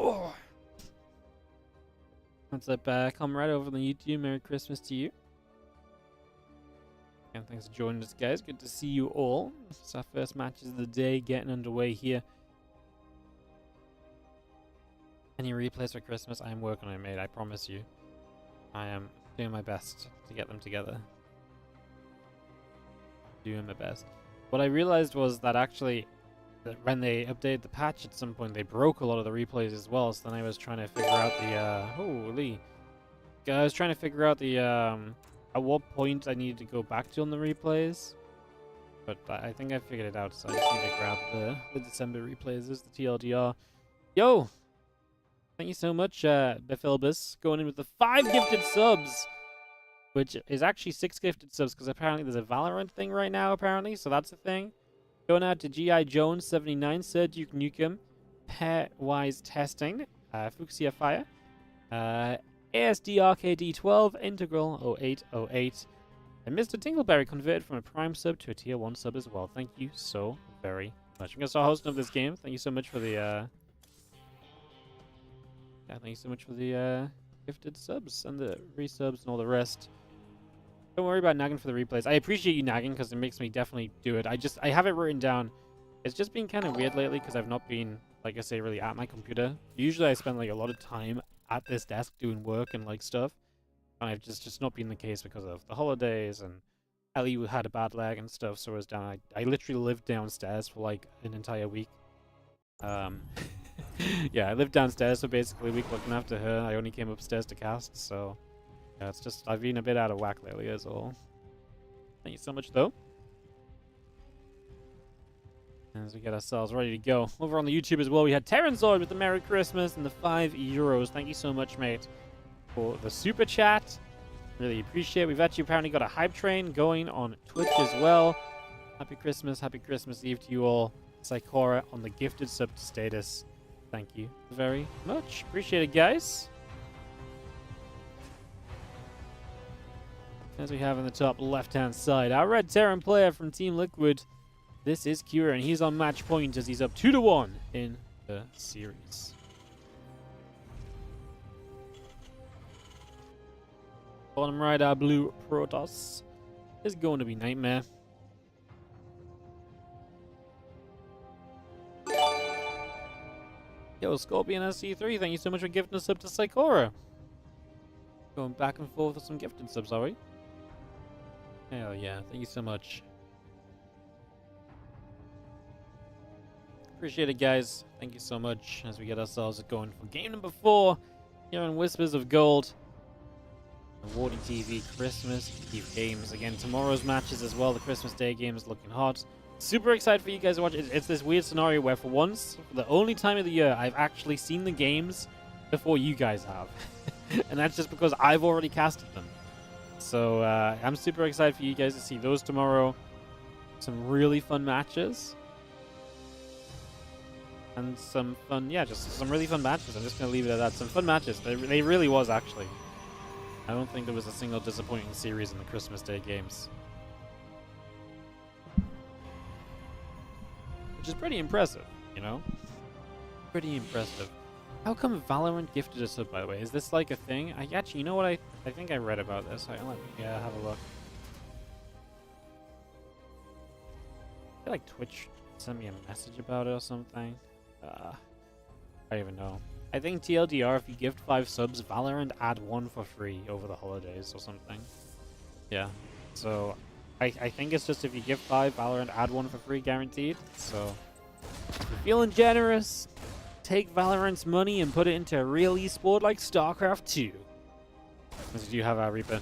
Oh. What's up, comrade over on the YouTube? Merry Christmas to you. And thanks for joining us, guys. Good to see you all. It's our first matches of the day getting underway here. Any replays for Christmas? I am working on it, mate. I promise you. I am doing my best to get them together. Doing my best. What I realized was that actually, that when they updated the patch at some point, they broke a lot of the replays as well. So then I was trying to figure out the holy. I was trying to figure out the at what point I needed to go back to on the replays. But I think I figured it out. So I just need to grab the December replays. This is the TLDR. Yo, thank you so much, Befilbus, going in with the 5 gifted subs, which is actually 6 gifted subs because apparently there's a Valorant thing right now. Apparently, so that's a thing. Going out to G.I. Jones 79, Sir Duke Nukem, Pairwise Testing, Fuchsia Fire, ASD RKD 12, Integral 0808, and Mr. Tingleberry converted from a Prime sub to a Tier 1 sub as well. Thank you so very much. I'm going to start hosting up this game. Thank you so much for the thank you so much for the gifted subs and the resubs and all the rest. Don't worry about nagging for the replays. I appreciate you nagging because it makes me definitely do it. I have it written down. It's just been kind of weird lately because I've not been, like I say, really at my computer. Usually I spend like a lot of time at this desk doing work and like stuff. And I've just not been the case because of the holidays and Ellie had a bad leg and stuff, so I was down. I literally lived downstairs for like an entire week. Yeah, I lived downstairs for basically a week looking after her. I only came upstairs to cast, so yeah, it's just I've been a bit out of whack lately is all. Thank you so much though. As we get ourselves ready to go. Over on the YouTube as well, we had Terranzord with the Merry Christmas and the €5. Thank you so much, mate, for the super chat. Really appreciate it. We've actually apparently got a hype train going on Twitch as well. Happy Christmas Eve to you all. Psychora on the gifted sub status. Thank you very much. Appreciate it, guys. As we have in the top left-hand side, our Red Terran player from Team Liquid. This is Cure, and he's on match point as he's up 2-1 in the series. Bottom right, our blue Protoss is going to be Nightmare. Yo, Scorpion SC3, thank you so much for gifting us up to Psychora. Going back and forth with some gifted subs, are we? Hell yeah, thank you so much. Appreciate it, guys. Thank you so much as we get ourselves going for game number 4 here on Whispers of Gold. The WardiTV Christmas Eve games. Again, tomorrow's matches as well. The Christmas Day game is looking hot. Super excited for you guys to watch. It's this weird scenario where for once, for the only time of the year, I've actually seen the games before you guys have. And that's just because I've already casted them. So I'm super excited for you guys to see those tomorrow. Some really fun matches. And some fun, yeah, just some really fun matches. I'm just going to leave it at that. Some fun matches. They really was, actually. I don't think there was a single disappointing series in the Christmas Day games. Which is pretty impressive, you know? Pretty impressive. How come Valorant gifted us up, by the way? Is this like a thing? Actually, you know what? I think I read about this. Let me have a look. I feel like Twitch sent me a message about it or something. I don't even know. I think TLDR, if you gift 5 subs, Valorant add 1 for free over the holidays or something. Yeah. So, I think it's just if you give 5, Valorant add 1 for free guaranteed. So, if you're feeling generous, take Valorant's money and put it into a real esport like StarCraft 2. As we do have our Reaper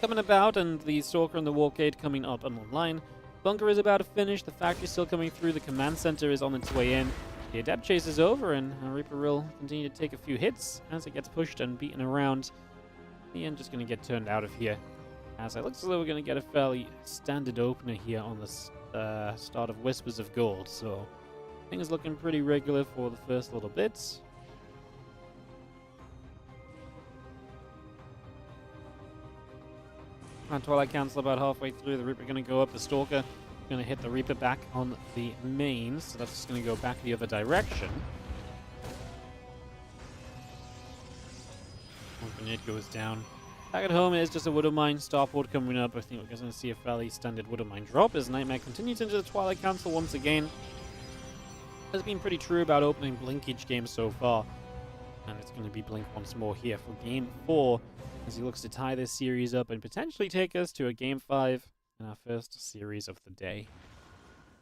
coming about, and the Stalker and the Warcade coming up and online. Bunker is about to finish, the factory is still coming through, the command center is on its way in. The Adept chase is over, and our Reaper will continue to take a few hits as it gets pushed and beaten around. In the end, just going to get turned out of here. As it looks as though we're going to get a fairly standard opener here on the start of Whispers of Gold. So, things looking pretty regular for the first little bits. And Twilight Council about halfway through. The Reaper going to go up. The Stalker going to hit the Reaper back on the main. So that's just going to go back the other direction. One grenade goes down. Back at home, it is just a Widowmine starport coming up. I think we're going to see a fairly standard Widowmine drop as Nightmare continues into the Twilight Council once again. Has been pretty true about opening Blink each game so far. And it's going to be Blink once more here for Game 4 as he looks to tie this series up and potentially take us to a Game 5 in our first series of the day.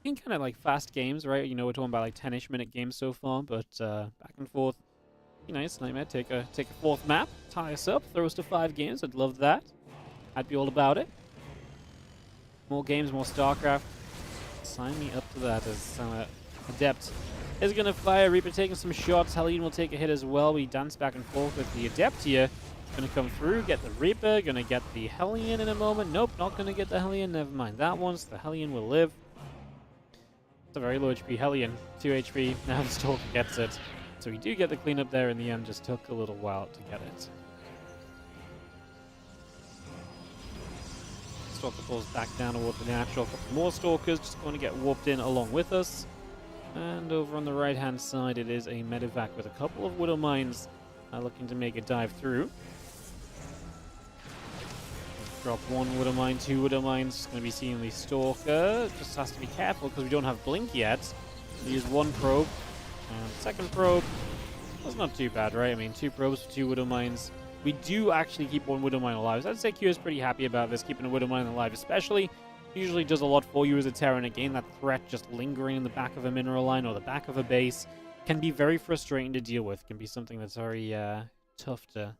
Been kind of like fast games, right? You know, we're talking about like 10-ish minute games so far, but back and forth. Be nice, Nightmare. Take a fourth map, tie us up, throw us to 5 games. I'd love that. I'd be all about it. More games, more StarCraft. Sign me up to that as Adept is going to fire. Reaper taking some shots. Hellion will take a hit as well. We dance back and forth with the Adept here. Going to come through, get the Reaper. Going to get the Hellion in a moment. Nope, not going to get the Hellion. Never mind that one. So the Hellion will live. It's a very low HP Hellion. 2 HP. Now the Stalker gets it. So we do get the cleanup there in the end. Just took a little while to get it. Stalker falls back down towards the natural. A couple more Stalkers just going to get warped in along with us. And over on the right-hand side, it is a Medivac with a couple of Widow Mines looking to make a dive through. Drop one Widow Mine, 2 Widow Mines. Going to be seeing the Stalker. Just has to be careful because we don't have Blink yet. We use 1 probe. And second probe. That's not too bad, right? I mean, 2 probes for 2 Widow Mines. We do actually keep 1 Widow Mine alive. So I'd say Q is pretty happy about this, keeping a Widow Mine alive, especially. Usually does a lot for you as a Terran. Again, that threat just lingering in the back of a mineral line or the back of a base can be very frustrating to deal with. Can be something that's very tough to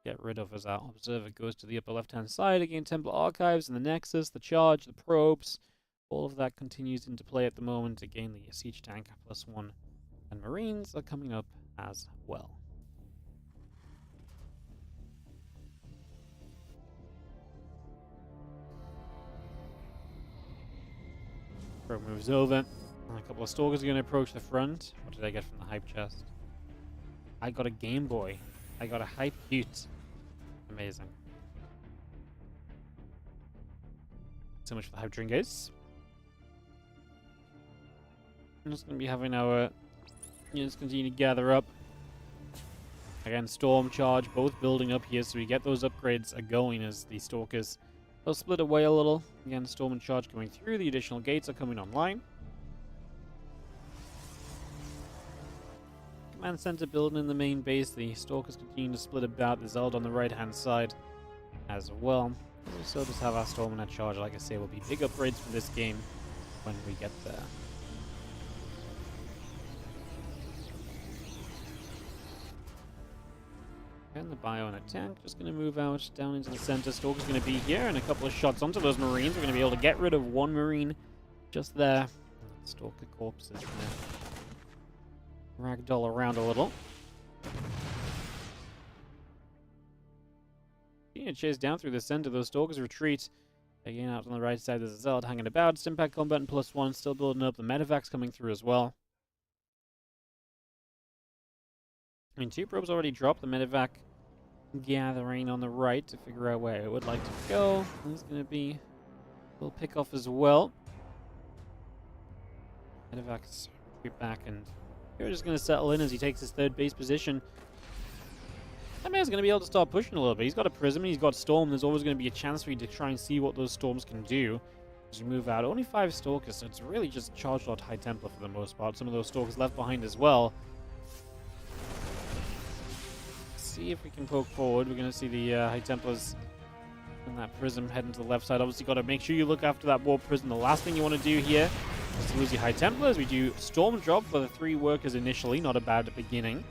get rid of as our Observer goes to the upper left-hand side. Again, Temple Archives and the Nexus, the Charge, the Probes. All of that continues into play at the moment. Again, the Siege Tank +1 and Marines are coming up as well. Probe moves over. And a couple of Stalkers are going to approach the front. What did I get from the hype chest? I got a Game Boy. I got a hype cute. Amazing. So much for the hype drink, guys. I'm just going to be having our units continue to gather up. Again, Storm, Charge, both building up here, so we get those upgrades going as the Stalkers will split away a little. Again, Storm and Charge coming through. The additional gates are coming online. Command Center building in the main base. The Stalkers continue to split about. The Zeld on the right-hand side as well. We also just have our Storm and our Charge. Like I say, will be big upgrades for this game when we get there. And the Bio and a tank just going to move out down into the center. Stalker's going to be here, and a couple of shots onto those Marines. We're going to be able to get rid of 1 Marine just there. Stalker corpse is going to ragdoll around a little. Chase down through the center. Those Stalkers retreat. Again, out on the right side, there's a Zealot hanging about. Stimpack combat and +1 still building up. The Medevac's coming through as well. I mean, 2 probes already dropped. The Medevac gathering on the right to figure out where it would like to go. There's going to be a little pick off as well. Medevac's retreat back, and here we're just going to settle in as he takes his 3rd base position. That man's going to be able to start pushing a little bit. He's got a Prism, and he's got Storm. There's always going to be a chance for you to try and see what those Storms can do as you move out. Only 5 Stalkers, so it's really just Charge Lord High Templar for the most part. Some of those Stalkers left behind as well. See if we can poke forward. We're going to see the High Templars and that Prism heading to the left side. Obviously, got to make sure you look after that Warp Prism. The last thing you want to do here Just lose the High Templars. We do Storm Drop for the 3 workers initially. Not a bad beginning.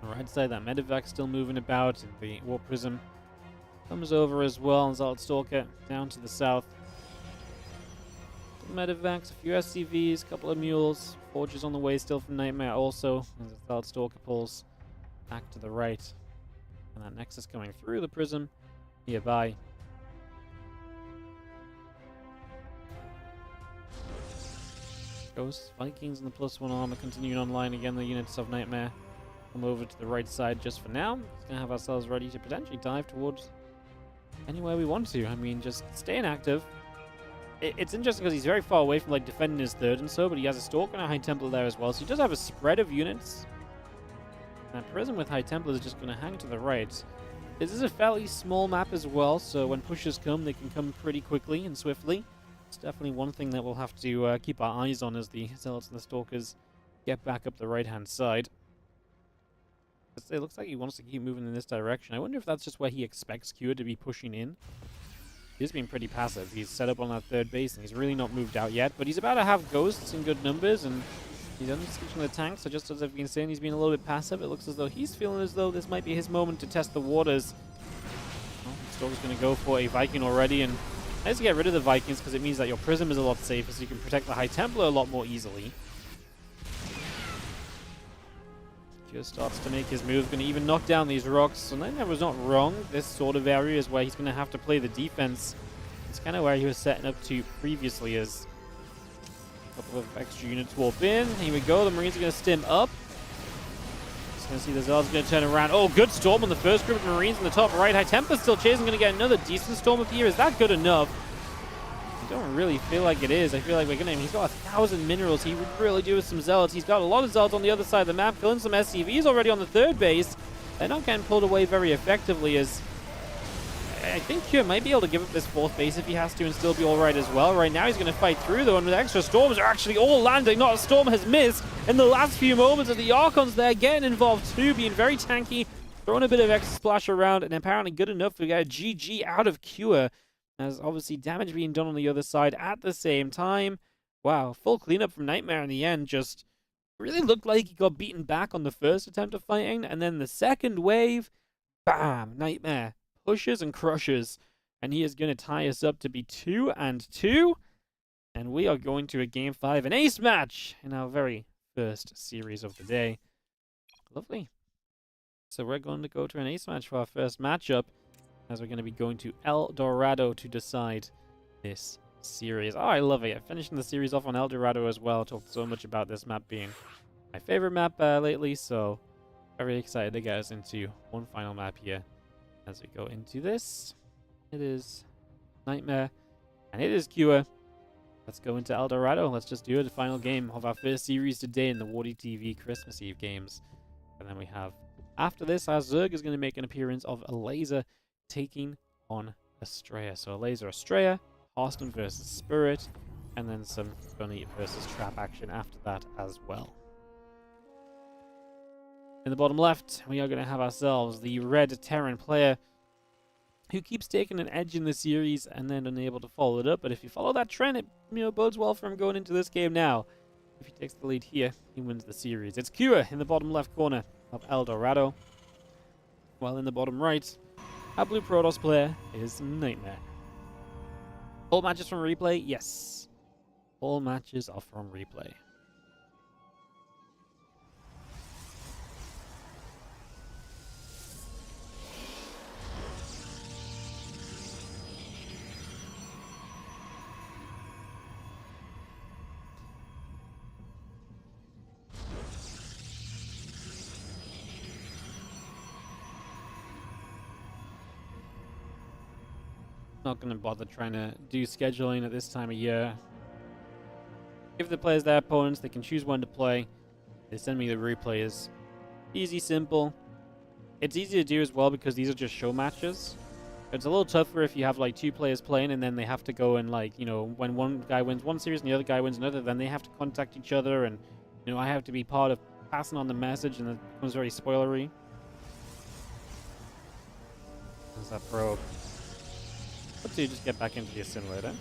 On the right side, that Medevac still moving about. And the War Prism comes over as well. And Zealot Stalker down to the south. Medevacs, a few SCVs, a couple of mules. Forges on the way still from Nightmare also. As the Zealot Stalker pulls back to the right. And that Nexus coming through the prism nearby. Ghosts, Vikings, and the +1 armor continuing online again. The units of Nightmare come over to the right side just for now. Just gonna have ourselves ready to potentially dive towards anywhere we want to. I mean, just staying active. It's interesting because he's very far away from like defending his third and so, but he has a Stalker and a High Templar there as well. So he does have a spread of units. And Prism with High Templar is just going to hang to the right. This is a fairly small map as well, so when pushes come, they can come pretty quickly and swiftly. It's definitely one thing that we'll have to keep our eyes on as the Zealots and the Stalkers get back up the right-hand side. It looks like he wants to keep moving in this direction. I wonder if that's just where he expects Cure to be pushing in. He's been pretty passive. He's set up on that third base, and he's really not moved out yet. But he's about to have Ghosts in good numbers, and he's unleashing the tanks. So just as I've been saying, he's been a little bit passive. It looks as though he's feeling as though this might be his moment to test the waters. Well, Stalker's going to go for a Viking already, and nice to get rid of the Vikings because it means that your Prism is a lot safer, so you can protect the High Templar a lot more easily. Just starts to make his move, going to even knock down these rocks. So Nightmare was not wrong. This sort of area is where he's going to have to play the defense. It's kind of where he was setting up to previously as a couple of extra units warp in. Here we go. The Marines are going to stim up. Just going to see the Zealots going to turn around. Oh, good storm on the first group of Marines in the top right. High Templar still chasing. Going to get another decent storm up here. Is that good enough? I don't really feel like it is. I feel like we're gonna. He's got 1,000 minerals. He would really do with some Zealots. He's got a lot of Zealots on the other side of the map, killing some SCVs already on the third base. They're not getting pulled away very effectively, as I think Cure might be able to give up this fourth base if he has to and still be alright as well. Right now he's going to fight through though, and the extra storms are actually all landing. Not a storm has missed in the last few moments of the Archons there getting involved too, being very tanky, throwing a bit of extra splash around, and apparently good enough to get a GG out of Cure. As obviously damage being done on the other side at the same time. Wow, full cleanup from Nightmare in the end. Just really looked like he got beaten back on the first attempt of fighting. And then the second wave, bam, Nightmare pushes and crushes. And he is going to tie us up to be 2-2. And we are going to a Game 5, an ace match in our very first series of the day. Lovely. So we're going to go to an ace match for our first matchup, as we're going to be going to El Dorado to decide this series. Oh, I love it. I'm finishing the series off on El Dorado as well. Talked so much about this map being my favorite map lately, so very excited to get us into one final map here as we go into this. It is Nightmare, and it is Cure. Let's go into El Dorado. Let's just do the final game of our first series today in the WardiTV Christmas Eve games. And then we have, after this, our Zerg is going to make an appearance of ELAZER taking on ASTREA. So ELAZER, ASTREA, HARSTEM versus Spirit, and then some Bunny versus Trap action after that as well. In the bottom left, we are going to have ourselves the red Terran player who keeps taking an edge in the series and then unable to follow it up. But if you follow that trend, it bodes well for him going into this game now. If he takes the lead here, he wins the series. It's Cure in the bottom left corner of El Dorado, while in the bottom right, our blue Protoss player is Nightmare. All matches from replay? Yes. All matches are from replay. Not going to bother trying to do scheduling at this time of year. Give the players their opponents, they can choose when to play. They send me the replays. Easy, simple. It's easy to do as well because these are just show matches. It's a little tougher if you have like 2 players playing and then they have to go and like, you know, when one guy wins one series and the other guy wins another, then they have to contact each other, and, you know, I have to be part of passing on the message, and it becomes very spoilery. There's that probe. Let's do just get back into the assimilator.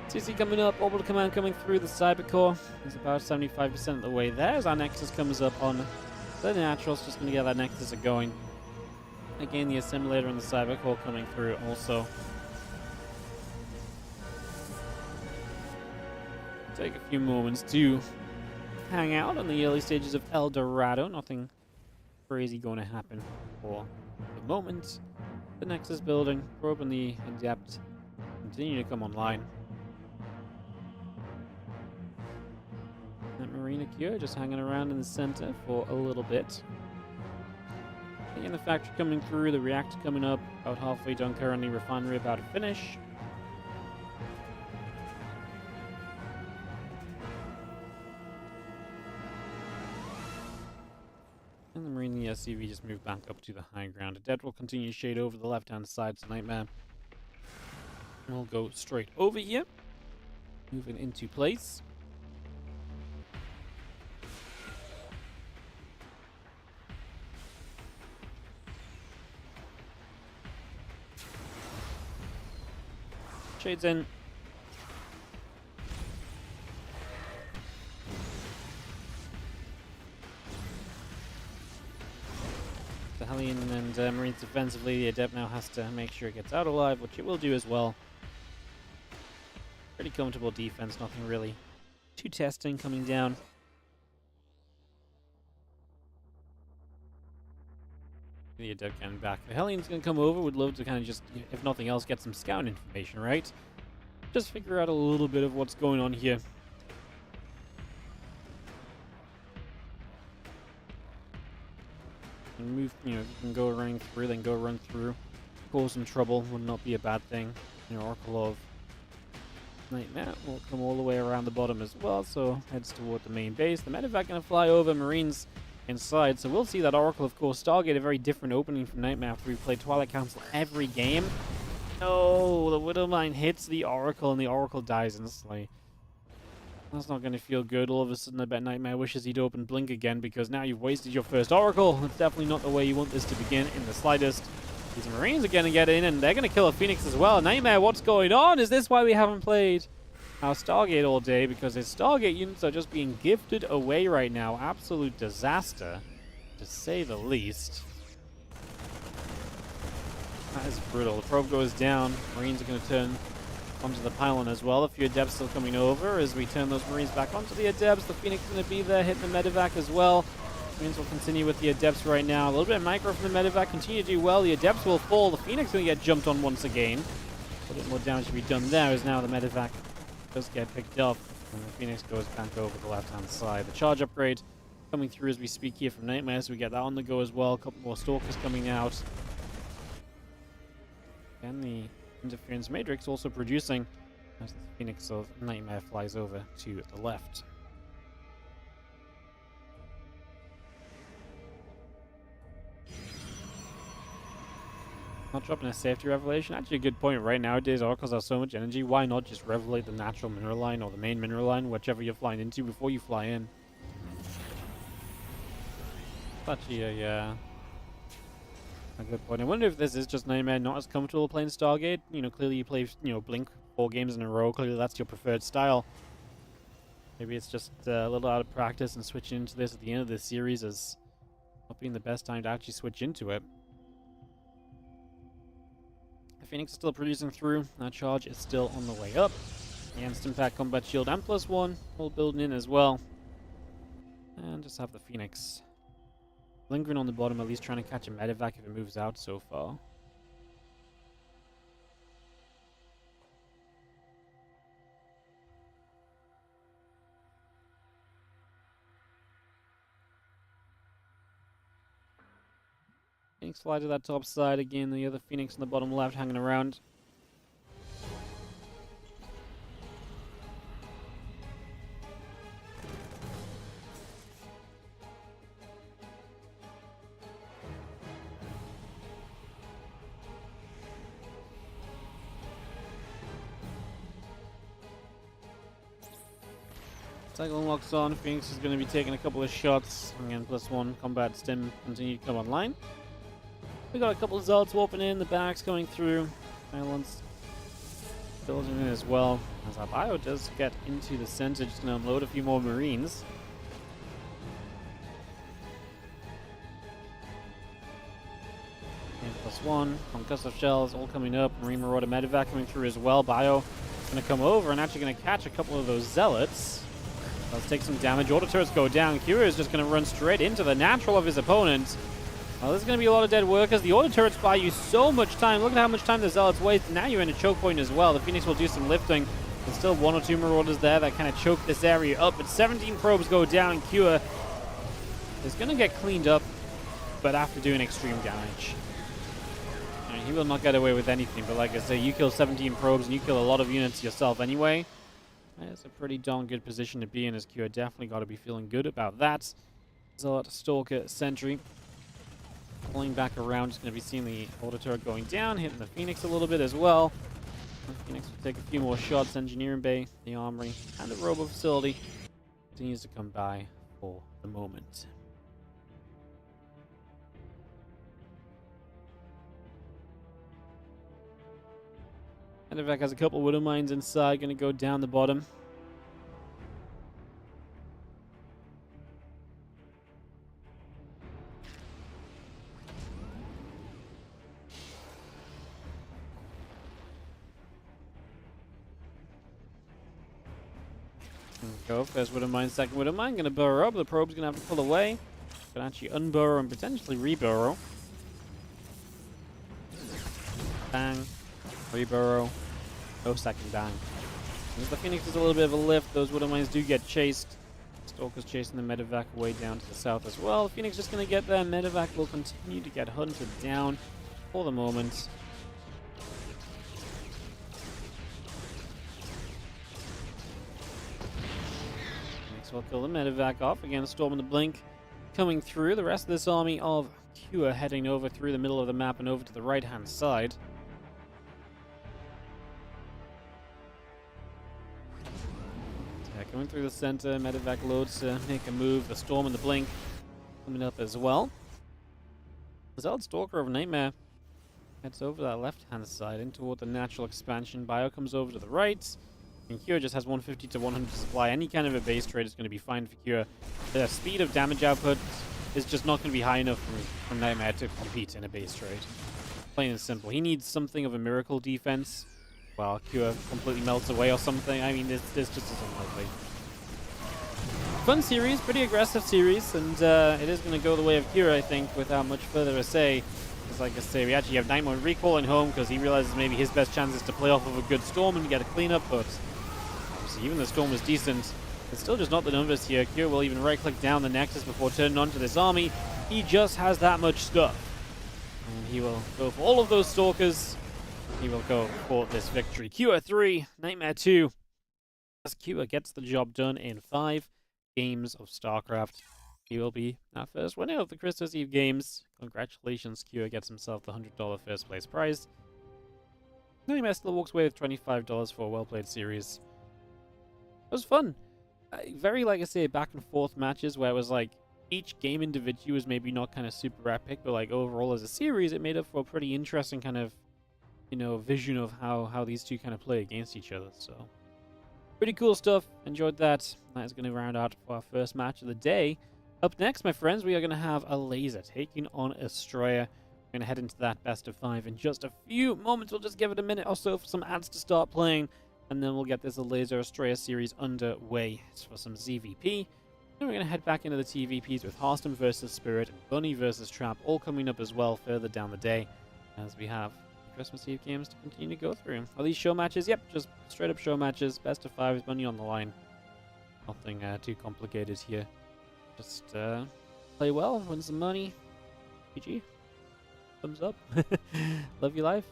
CC coming up, orbital command coming through the cybercore. He's about 75% of the way there as our Nexus comes up on the Naturals, just going to get that Nexus going. Again, the assimilator and the cybercore coming through also. Take a few moments to hang out on the early stages of El Dorado. Nothing crazy going to happen for the moment. The Nexus building, probe and the Adept continue to come online. That Marina Cure just hanging around in the center for a little bit. Again, the factory coming through, the reactor coming up, about halfway done currently, refinery about to finish. And the Marine and the SCV just move back up to the high ground. Adept will continue to shade over the left-hand side to Nightmare. And we'll go straight over here. Moving into place. Shades in. The Hellion and Marines defensively. The Adept now has to make sure it gets out alive, which it will do as well. Pretty comfortable defense, nothing really too testing coming down. The Adept getting back. The Hellion's going to come over. Would love to kind of just, if nothing else, get some scout information, right? Just figure out a little bit of what's going on here. And move, you know, you can go running through, then go run through. Cause some trouble would not be a bad thing. You know, Oracle of Nightmare will come all the way around the bottom as well, so heads toward the main base. The medevac going to fly over, Marines inside, so we'll see that Oracle, of course. Stargate, a very different opening from Nightmare after we played Twilight Council every game. No, the Widowmine hits the Oracle and the Oracle dies instantly. That's not going to feel good. All of a sudden, I bet Nightmare wishes he'd open Blink again, because now you've wasted your first Oracle. That's definitely not the way you want this to begin in the slightest. These Marines are going to get in, and they're going to kill a Phoenix as well. Nightmare, what's going on? Is this why we haven't played our Stargate all day? Because his Stargate units are just being gifted away right now. Absolute disaster, to say the least. That is brutal. The probe goes down. Marines are going to turn onto the pylon as well. A few Adepts still coming over as we turn those Marines back onto the Adepts. The Phoenix is going to be there, hitting the medevac as well. Marines will continue with the Adepts right now. A little bit of micro from the medevac. Continue to do well. The Adepts will fall. The Phoenix is going to get jumped on once again. A little bit more damage to be done there as now the medevac does get picked up. And the Phoenix goes back over the left-hand side. The charge upgrade coming through as we speak here from Nightmare, so we get that on the go as well. A couple more Stalkers coming out. And the Interference Matrix also producing as the Phoenix of Nightmare flies over to the left. Not dropping a safety revelation. Actually a good point. Right nowadays, Oracles have so much energy. Why not just revelate the natural mineral line or the main mineral line, whichever you're flying into, before you fly in? Actually a good point. I wonder if this is just Nightmare not as comfortable playing Stargate. You know, clearly you play, you know, Blink 4 games in a row. Clearly that's your preferred style. Maybe it's just a little out of practice, and switching into this at the end of this series is not being the best time to actually switch into it. The Phoenix is still producing through. That charge is still on the way up. The Instant Pack Combat Shield and +1 all building in as well. And just have the Phoenix lingering on the bottom, at least trying to catch a medevac if it moves out so far. Phoenix fly to that top side again. The other Phoenix on the bottom left hanging around. Cycle unlocks on. Phoenix is going to be taking a couple of shots. Again, +1 combat stim continue to come online. We got a couple of Zealots warping in. The barracks coming through. Silence building in as well. As our bio does get into the center, just going to unload a few more Marines. And +1. Concussive shells all coming up. Marine Marauder Medevac coming through as well. Bio going to come over and actually going to catch a couple of those Zealots. Let's take some damage. Auto turrets go down. Kira is just going to run straight into the natural of his opponent. Well, there's going to be a lot of dead workers. The auto turrets buy you so much time. Look at how much time the Zealots waste. Now you're in a choke point as well. The Phoenix will do some lifting. There's still 1 or 2 Marauders there that kind of choke this area up. But 17 probes go down. Kira is going to get cleaned up, but after doing extreme damage. I mean, he will not get away with anything. But like I say, you kill 17 probes and you kill a lot of units yourself anyway. That's a pretty darn good position to be in, as Kira definitely got to be feeling good about that. Zealot, Stalker, Sentry. Pulling back around, just going to be seeing the auto turret going down, hitting the Phoenix a little bit as well. The Phoenix will take a few more shots. Engineering Bay, the Armory, and the Robo Facility continues to come by for the moment. And Medevac has a couple Widow Mines inside, going to go down the bottom. Go. First Widow Mine, second Widow Mine. Going to burrow up. The probe's going to have to pull away. Can actually unburrow and potentially reburrow. Bang. Reburrow. No second bang. As the Phoenix is a little bit of a lift, those Widow Mines do get chased. Stalker's chasing the Medevac way down to the south as well. The Phoenix just going to get there. Medevac will continue to get hunted down for the moment. We'll kill the Medevac off. Again, Storm and the Blink coming through. The rest of this army of Kua heading over through the middle of the map and over to the right-hand side. Yeah, coming through the center. Medevac loads to make a move. The Storm and the Blink coming up as well. The Zealot Stalker of Nightmare heads over that left-hand side in toward the natural expansion. Bio comes over to the right. And Kira just has 150 to 100 supply. Any kind of a base trade is going to be fine for Kira. The speed of damage output is just not going to be high enough from Nightmare to compete in a base trade. Plain and simple. He needs something of a miracle defense while Kira completely melts away or something. I mean, this just isn't likely. Fun series, pretty aggressive series, and it is going to go the way of Kira, I think, without much further to say. Because like I say, we actually have Nightmare recalling home because he realizes maybe his best chance is to play off of a good Storm and get a cleanup, but even the Storm was decent. It's still just not the numbers here. Kira will even right-click down the Nexus before turning on to this army. He just has that much stuff. And he will go for all of those Stalkers. He will go for this victory. Kira 3, Nightmare 2. As Kira gets the job done in 5 games of StarCraft. He will be our first winner of the Christmas Eve games. Congratulations, Kira gets himself the $100 first place prize. Nightmare still walks away with $25 for a well-played series. It was fun. Very, like I say, back and forth matches where it was like each game individually was maybe not kind of super epic, but like overall as a series, it made up for a pretty interesting kind of, you know, vision of how these two kind of play against each other. So pretty cool stuff. Enjoyed that. That is going to round out for our first match of the day. Up next, my friends, we are going to have ELAZER taking on ASTREA. We're going to head into that best of 5 in just a few moments. We'll just give it a minute or so for some ads to start playing. And then we'll get this ELAZER ASTREA series underway for some ZVP. Then we're going to head back into the TVPs with HARSTEM versus Spirit and Bunny versus Trap, all coming up as well further down the day, as we have Christmas Eve games to continue to go through. Are these show matches? Yep, just straight up show matches. Best of 5 is Bunny on the line. Nothing too complicated here. Just play well, win some money. GG. Thumbs up. Love your life.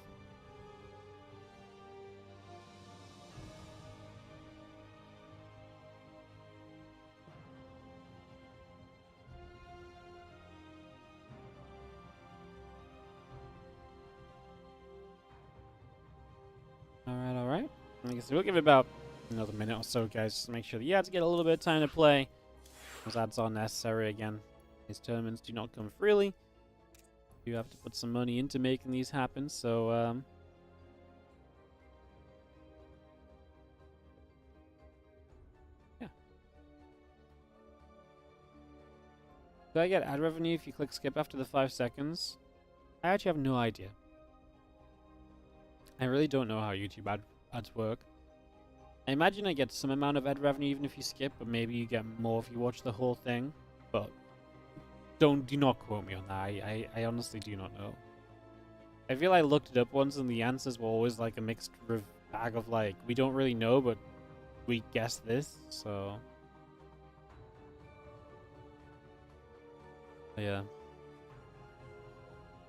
Alright. I guess we'll give it about another minute or so, guys, just to make sure that you have to get a little bit of time to play. Those ads are necessary again. These tournaments do not come freely. You have to put some money into making these happen, so yeah. Do I get ad revenue if you click skip after the 5 seconds? I actually have no idea. I really don't know how YouTube ads work. I imagine I get some amount of ad revenue even if you skip, but maybe you get more if you watch the whole thing. But do not quote me on that. I honestly do not know. I feel I looked it up once and the answers were always like a mixed bag of like, we don't really know, but we guess this, so yeah.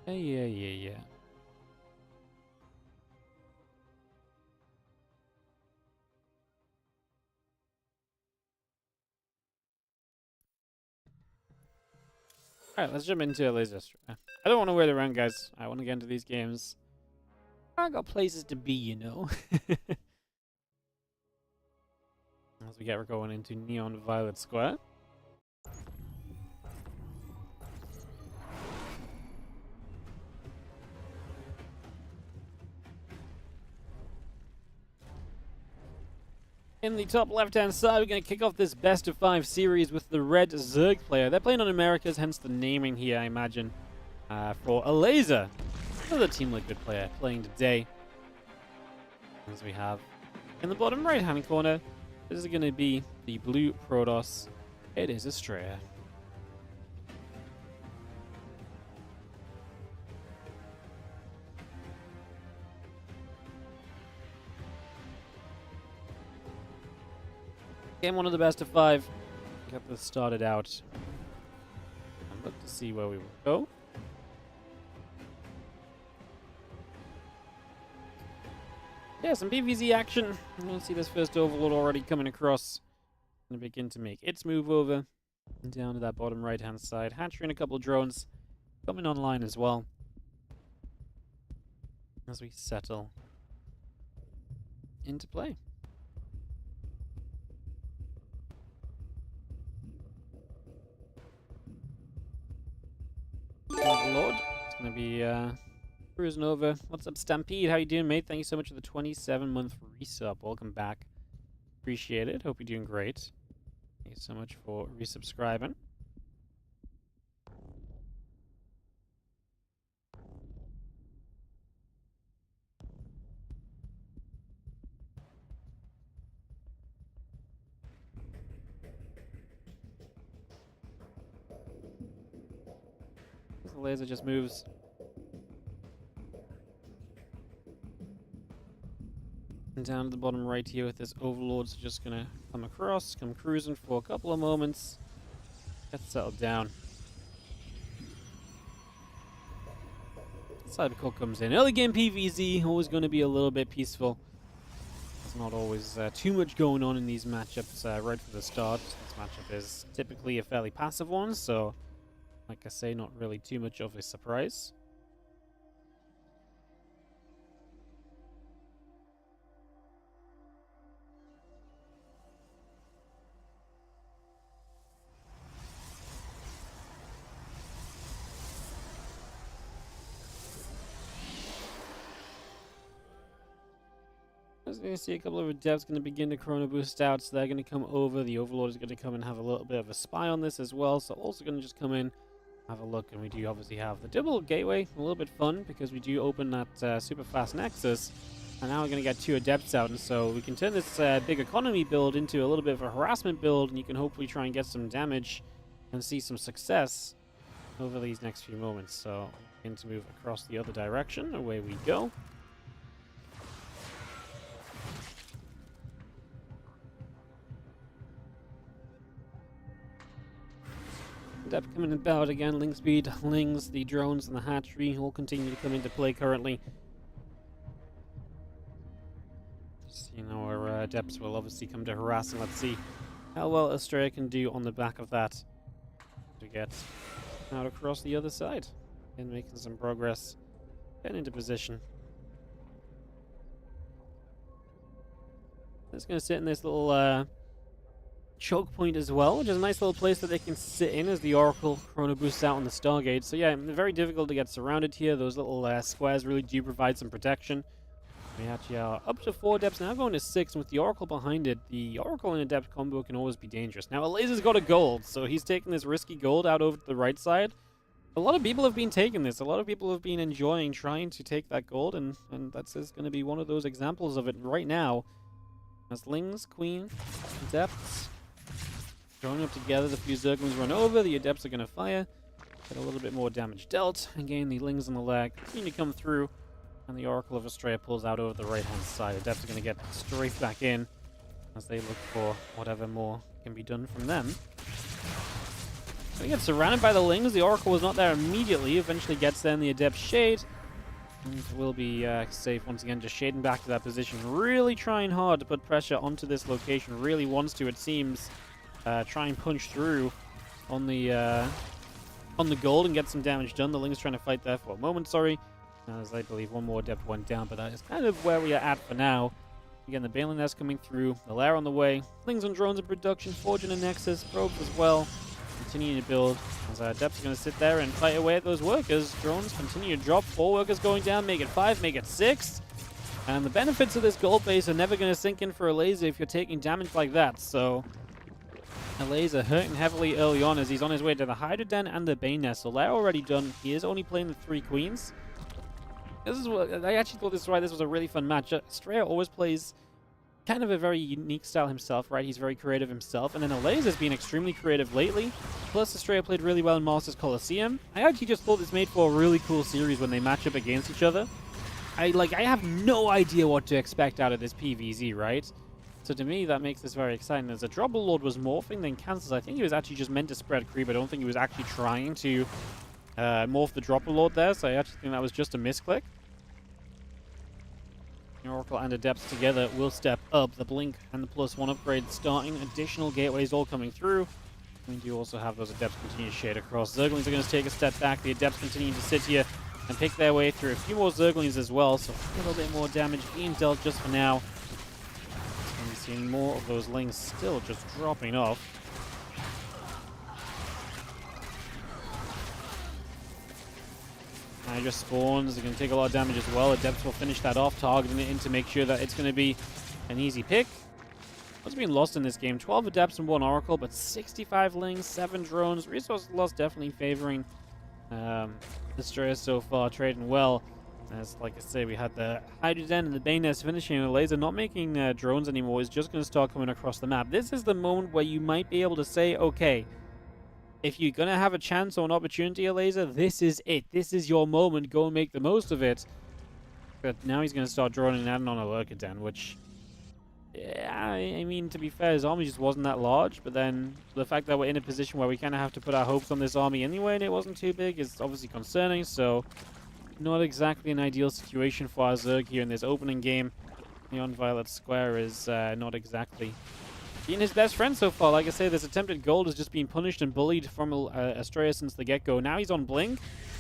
Yeah. Alright, let's jump into ELAZER. I don't want to wait around, guys. I want to get into these games. I got places to be, you know. As we're going into Neon Violet Square. In the top left-hand side, we're going to kick off this best-of-5 series with the Red Zerg player. They're playing on Americas, hence the naming here, I imagine, for ELAZER. Another Team Liquid player playing today. As we have in the bottom right-hand corner, this is going to be the blue Protoss. It is ASTREA. Game 1 of the best of 5. Get this started out. And look to see where we will go. Yeah, some PvZ action. You can see this first Overlord already coming across. Gonna begin to make its move over. And down to that bottom right hand side. Hatchery and a couple of drones coming online as well. As we settle into play. Overlord. It's gonna be cruising over. What's up, Stampede? How you doing, mate? Thank you so much for the 27-month resub. Welcome back. Appreciate it. Hope you're doing great. Thank you so much for resubscribing. The laser just moves. And down to the bottom right here with this Overlord's just gonna come across, come cruising for a couple of moments. Get settled down. Cybercore comes in. Early game PvZ, always going to be a little bit peaceful. There's not always too much going on in these matchups right from the start. This matchup is typically a fairly passive one, so like I say, not really too much of a surprise. As you see, a couple of devs going to begin to chrono boost out, so they're going to come over. The Overlord is going to come and have a little bit of a spy on this as well, so also going to just come in, have a look, and we do obviously have the double gateway, a little bit fun, because we do open that super fast Nexus, and now we're going to get 2 Adepts out, and so we can turn this big economy build into a little bit of a harassment build, and you can hopefully try and get some damage and see some success over these next few moments. So, begin to move across the other direction, away we go. Adept coming about again, Ling Speed, Lings, the drones, and the hatchery all continue to come into play currently. Just, you know, our Adepts will obviously come to harass, and let's see how well ASTREA can do on the back of that to get out across the other side. And making some progress, getting into position. It's going to sit in this little choke point as well, which is a nice little place that they can sit in as the Oracle Chrono boosts out on the Stargate. So yeah, very difficult to get surrounded here. Those little squares really do provide some protection. We actually are up to 4 Adepts, now going to 6, and with the Oracle behind it, the Oracle and Adept combo can always be dangerous. Now, ELAZER's got a gold, so he's taking this risky gold out over to the right side. A lot of people have been taking this. A lot of people have been enjoying trying to take that gold, and that's going to be one of those examples of it right now. As Lings, Queen, Adepts, joining up together, the few Zerglings run over, the Adepts are going to fire, get a little bit more damage dealt. Again, the Lings on the leg continue to come through. And the Oracle of ASTREA pulls out over the right-hand side. Adepts are going to get straight back in as they look for whatever more can be done from them. So he gets surrounded by the Lings. The Oracle was not there immediately. Eventually gets there in the Adept shade. And will be safe once again, just shading back to that position. Really trying hard to put pressure onto this location. Really wants to, it seems, try and punch through on the gold and get some damage done. The Lings trying to fight there for a moment, as I believe one more Adept went down, but that is kind of where we are at for now. Again, the Baneling Nest coming through, the Lair on the way, Lings and drones in production, forging a Nexus, probes as well, continuing to build. As our Adepts are going to sit there and fight away at those workers. Drones continue to drop, 4 workers going down, make it 5, make it 6. And the benefits of this gold base are never going to sink in for ELAZER if you're taking damage like that, so ELAZER hurting heavily early on as he's on his way to the Hydra Den and the Bane Nest. So Lair already done, he is only playing the 3 Queens. This is what I actually thought this was a really fun match. ASTREA always plays kind of a very unique style himself, right? He's very creative himself, and then ELAZER's been extremely creative lately. Plus, ASTREA played really well in Masters Coliseum. I actually just thought this made for a really cool series when they match up against each other. I have no idea what to expect out of this PvZ, right? So to me, that makes this very exciting. As a Dropper Lord was morphing, then cancels. I think he was actually just meant to spread creep. I don't think he was actually trying to morph the Dropper Lord there, so I actually think that was just a misclick. Oracle and Adepts together will step up. The Blink and the +1 upgrade starting. Additional gateways all coming through. We do also have those Adepts continue to shade across. Zerglings are going to take a step back. The Adepts continue to sit here and pick their way through. A few more Zerglings as well, so a little bit more damage being dealt just for now. And we're seeing more of those Lings still just dropping off. Hydra spawns, they're going to take a lot of damage as well. Adepts will finish that off, targeting it in to make sure that it's going to be an easy pick. What's been lost in this game? 12 Adepts and 1 Oracle, but 65 Lings, 7 drones. Resource loss definitely favoring ASTREA so far, trading well. As, like I say, we had the Hydra Den and the Bane Nest finishing, and ELAZER not making drones anymore. Is just going to start coming across the map. This is the moment where you might be able to say, okay, if you're going to have a chance or an opportunity, ELAZER, this is it. This is your moment. Go and make the most of it. But now he's going to start drawing and adding on a Lurker Den, which, yeah, I mean, to be fair, his army just wasn't that large. But then the fact that we're in a position where we kind of have to put our hopes on this army anyway and it wasn't too big is obviously concerning. So not exactly an ideal situation for our Zerg here in this opening game. Neon Violet Square is not exactly being his best friend so far. Like I say, this attempted gold has just been punished and bullied from ASTREA since the get-go. Now he's on Blink,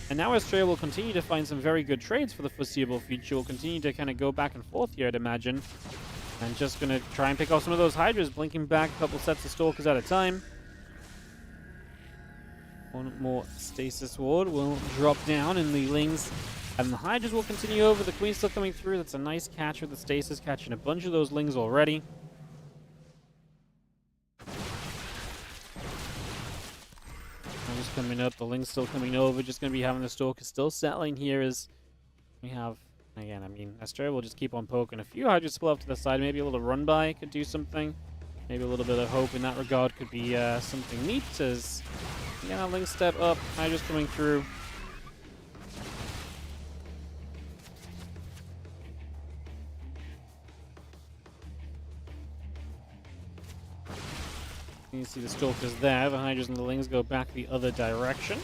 and now ASTREA will continue to find some very good trades for the foreseeable future. We'll continue to kind of go back and forth here, I'd imagine. And just going to try and pick off some of those Hydras, blinking back a couple sets of Stalkers at a time. One more Stasis Ward will drop down, and the Lings and the Hydras will continue over. The Queen's still coming through. That's a nice catch with the Stasis, catching a bunch of those Lings already. Just coming up, the Ling's still coming over, just going to be having the Stalker still settling here as we have, again, I mean, ASTREA will just keep on poking. A few Hydras spill up to the side, maybe a little run-by could do something. Maybe a little bit of hope in that regard could be something neat as, yeah, Ling's step up, Hydra's coming through. You see the Stalkers there, the Hydras and the Lings go back the other direction.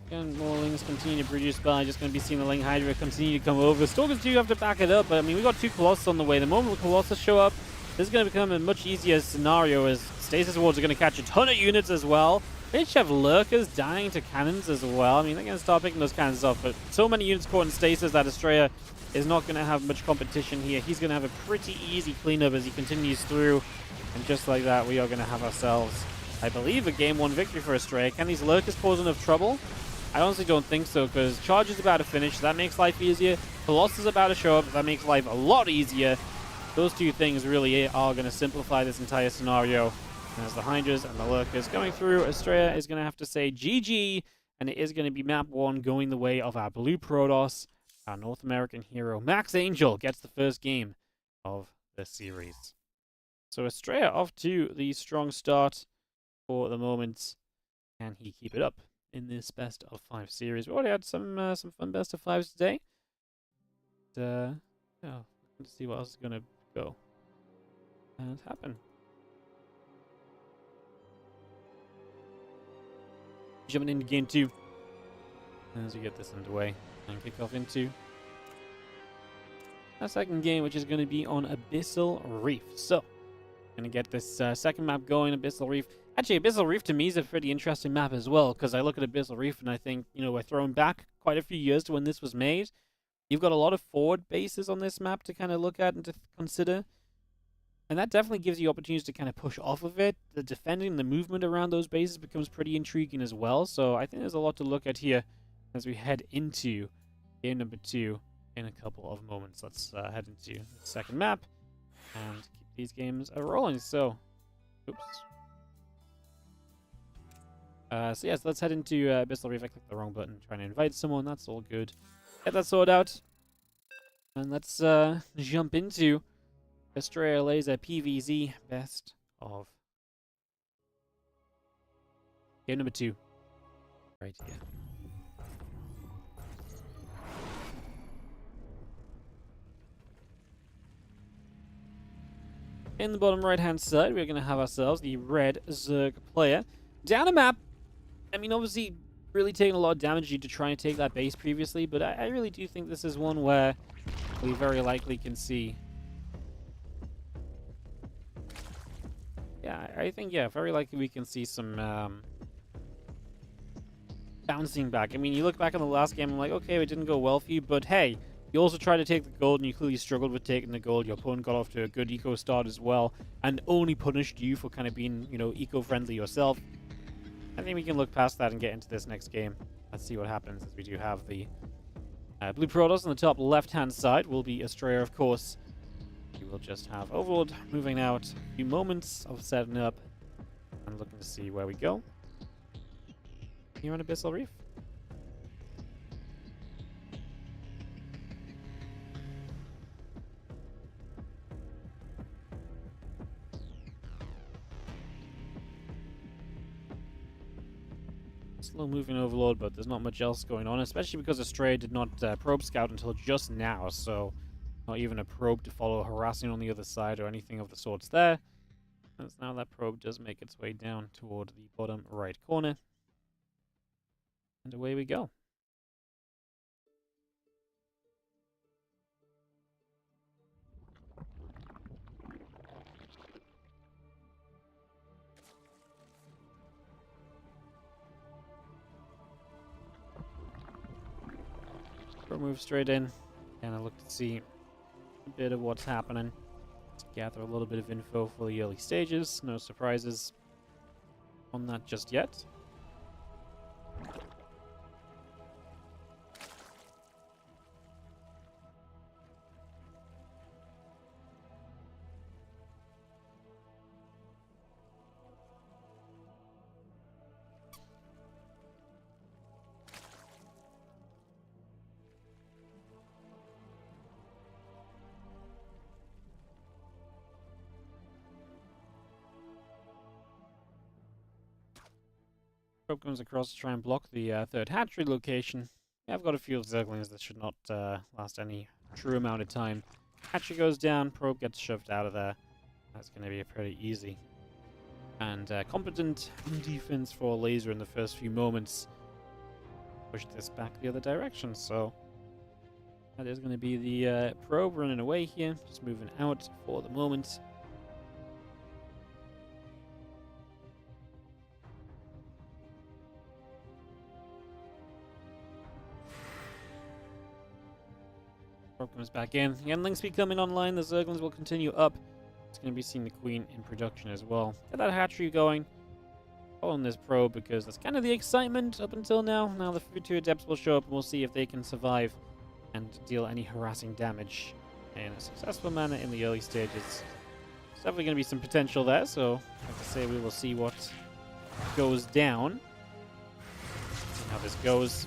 Again, more Lings continue to produce by, just going to be seeing the Ling Hydra continue to come over. The Stalkers do have to back it up, but I mean, we got 2 Colossus on the way. The moment the Colossus show up, this is going to become a much easier scenario as Stasis wards are going to catch a ton of units as well. They have lurkers dying to cannons as well. I mean, they're going to start picking those cannons off, but so many units caught in stasis that ASTREA is not going to have much competition here. He's going to have a pretty easy cleanup as he continues through. And just like that, we are going to have ourselves, I believe, a game 1 victory for ASTREA. Can these lurkers cause enough trouble? I honestly don't think so, because Charge is about to finish. That makes life easier. Colossus is about to show up. That makes life a lot easier. Those two things really are going to simplify this entire scenario. And as the Hydras and the Lurkers going through, ASTREA is going to have to say GG, and it is going to be map 1 going the way of our Blue Protoss. Our North American hero, Max Angel, gets the first game of the series. So ASTREA off to the strong start for the moment. Can he keep it up in this best of 5 series? We already had some fun best of 5s today. Yeah, let's see what else is going to go and happen. Jumping into game 2 as we get this underway and kick off into our second game, which is going to be on Abyssal Reef. So, going to get this second map going, Abyssal Reef. Actually, Abyssal Reef to me is a pretty interesting map as well, because I look at Abyssal Reef and I think, you know, we're throwing back quite a few years to when this was made. You've got a lot of forward bases on this map to kind of look at and to consider. And that definitely gives you opportunities to kind of push off of it. The defending, the movement around those bases becomes pretty intriguing as well. So I think there's a lot to look at here as we head into game number 2 in a couple of moments. Let's head into the second map and keep these games rolling. So, oops. So yes, let's head into Abyssal Reef. I clicked the wrong button trying to invite someone. That's all good. Get that sorted out. And let's jump into ASTREA ELAZER PVZ best of game number 2. Right here. In the bottom right hand side, we're going to have ourselves the red Zerg player. Down a map. I mean, obviously, really taking a lot of damage to try and take that base previously, but I really do think this is one where we very likely can see. Yeah, I think, yeah, very likely we can see some bouncing back. I mean, you look back on the last game, I'm like, okay, it didn't go well for you, but hey, you also tried to take the gold, and you clearly struggled with taking the gold. Your opponent got off to a good eco start as well, and only punished you for kind of being, you know, eco-friendly yourself. I think we can look past that and get into this next game. Let's see what happens, as we do have the Blue Protoss on the top left-hand side. Will be ASTREA, of course. We will just have Overlord moving out. A few moments of setting up and looking to see where we go here on Abyssal Reef. Slow moving Overlord, but there's not much else going on, especially because ASTREA did not probe scout until just now, so not even a probe to follow harassing on the other side or anything of the sorts there. As now that probe does make its way down toward the bottom right corner. And away we go. Probe move straight in, and I look to see a bit of what's happening. To gather a little bit of info for the early stages. No surprises on that just yet. Probe comes across to try and block the third hatchery location. Yeah, I've got a few of Zerglings that should not last any true amount of time. Hatchery goes down, probe gets shoved out of there. That's going to be pretty easy. And competent defense for ELAZER in the first few moments. Push this back the other direction, so that is going to be the probe running away here. Just moving out for the moment. Orb comes back in. Again, Link Speed coming online. The Zerglings will continue up. It's going to be seeing the Queen in production as well. Get that hatchery going. On this probe, because that's kind of the excitement up until now. Now the two Adepts will show up and we'll see if they can survive and deal any harassing damage in a successful manner in the early stages. There's definitely going to be some potential there, so like I say, we will see what goes down. See how this goes.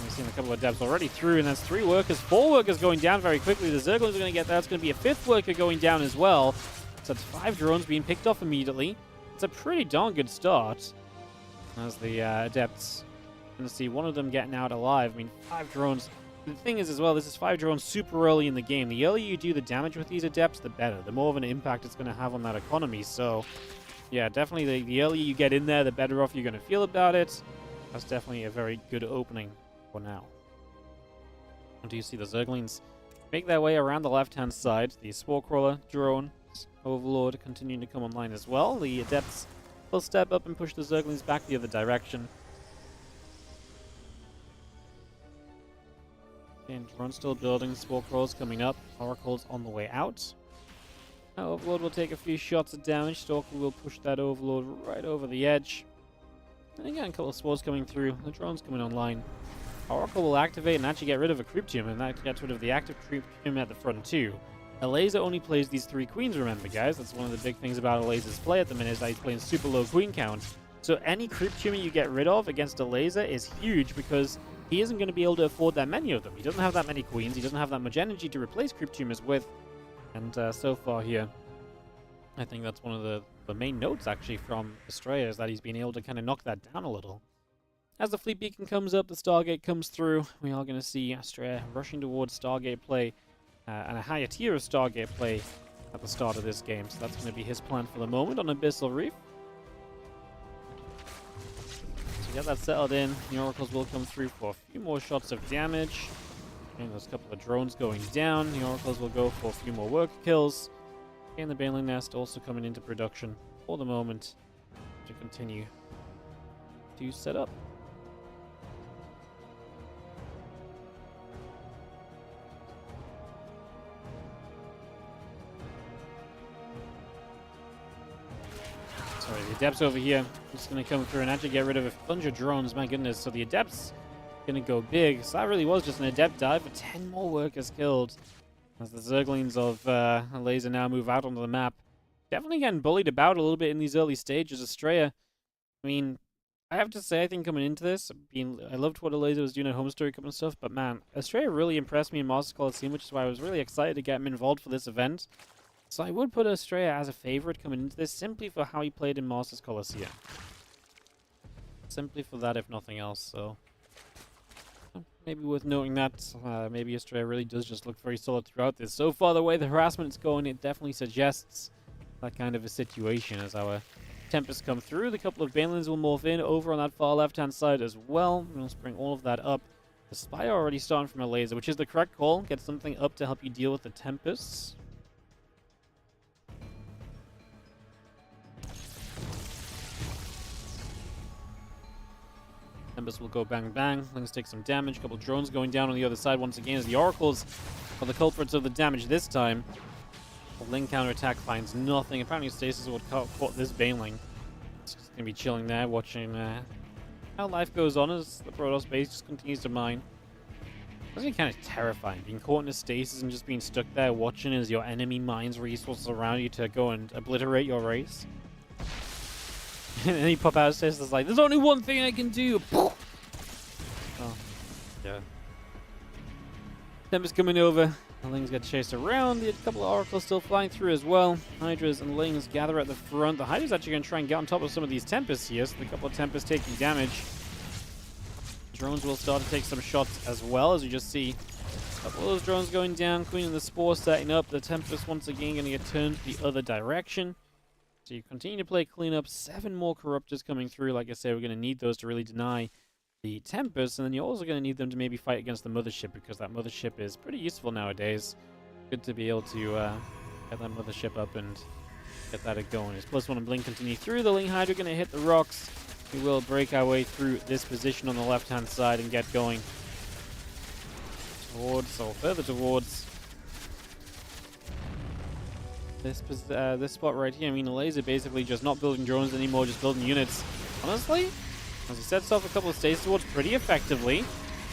We've seen a couple of Adepts already through, and that's 3 workers, 4 workers going down very quickly. The Zerglings are going to get that. It's going to be a 5th worker going down as well. So it's 5 drones being picked off immediately. It's a pretty darn good start. As the Adepts going to see one of them getting out alive. I mean, 5 drones. The thing is as well, this is 5 drones super early in the game. The earlier you do the damage with these Adepts, the better. The more of an impact it's going to have on that economy. So, yeah, definitely the earlier you get in there, the better off you're going to feel about it. That's definitely a very good opening for now. And do you see the Zerglings make their way around the left-hand side? The Spore Crawler drone, Overlord continuing to come online as well. The Adepts will step up and push the Zerglings back the other direction. And drone still building, Spore Crawlers coming up, Oracle's on the way out. Now Overlord will take a few shots of damage, Stalker will push that Overlord right over the edge. And again, a couple of spores coming through, the drone's coming online. Oracle will activate and actually get rid of a Cryptium, and that gets rid of the active Cryptium at the front too. ELAZER only plays these 3 queens, remember guys. That's one of the big things about ELAZER's play at the minute, is that he's playing super low queen count. So any Cryptium you get rid of against ELAZER is huge, because he isn't going to be able to afford that many of them. He doesn't have that many queens, he doesn't have that much energy to replace Cryptiums with. And so far here, I think that's one of the main notes actually from ASTREA, is that he's been able to kind of knock that down a little. As the Fleet Beacon comes up, the Stargate comes through. We are going to see ASTREA rushing towards Stargate play and a higher tier of Stargate play at the start of this game. So that's going to be his plan for the moment on Abyssal Reef. So get that settled in. The Oracles will come through for a few more shots of damage. And there's a couple of drones going down. The Oracles will go for a few more worker kills. And the Baneling Nest also coming into production for the moment to continue to set up. Sorry, the Adepts over here just going to come through and actually get rid of a bunch of drones. My goodness, so the Adepts going to go big. So that really was just an Adept dive, but 10 more workers killed. As the Zerglings of ELAZER now move out onto the map. Definitely getting bullied about a little bit in these early stages. ASTREA, I mean, I have to say, I think coming into this, I loved what ELAZER was doing at Home Story Cup and stuff, but man, ASTREA really impressed me in Masters Coliseum, which is why I was really excited to get him involved for this event. So I would put ASTREA as a favorite coming into this, simply for how he played in Masters Coliseum. Simply for that, if nothing else, so maybe worth noting that. Maybe ASTREA really does just look very solid throughout this. So far, the way the harassment is going, it definitely suggests that kind of a situation as our Tempests come through. The couple of Banelings will morph in over on that far left-hand side as well. We'll bring all of that up. The Spire already starting from ELAZER, which is the correct call. Get something up to help you deal with the Tempests. Tempest will go bang bang. Lings take some damage. A couple drones going down on the other side once again as the Oracles are the culprits of the damage this time. The Ling counterattack finds nothing. Apparently Stasis would caught this Baneling. It's just going to be chilling there, watching how life goes on as the Protoss base just continues to mine. It's actually kind of terrifying, being caught in a stasis and just being stuck there watching as your enemy mines resources around you to go and obliterate your race. And then he pop out of stasis like, there's only one thing I can do! Oh, yeah. Tempest coming over. The Lings get chased around. A couple of Oracles still flying through as well. Hydras and Lings gather at the front. The Hydra's actually going to try and get on top of some of these Tempests here. So a couple of Tempests taking damage. Drones will start to take some shots as well, as you just see a couple of those drones going down. Queen and the Spore setting up. The Tempest once again going to get turned the other direction. So you continue to play cleanup. 7 more Corruptors coming through. Like I said, we're going to need those to really deny the Tempest, and then you're also going to need them to maybe fight against the Mothership, because that Mothership is pretty useful nowadays. Good to be able to get that Mothership up and get that going. As +1 and Blink continue through. The Ling Hydra going to hit the rocks. We will break our way through this position on the left-hand side and get going. towards, or further towards this spot right here. I mean, ELAZER basically just not building drones anymore, just building units. Honestly, as he sets off a couple of stasis wards pretty effectively,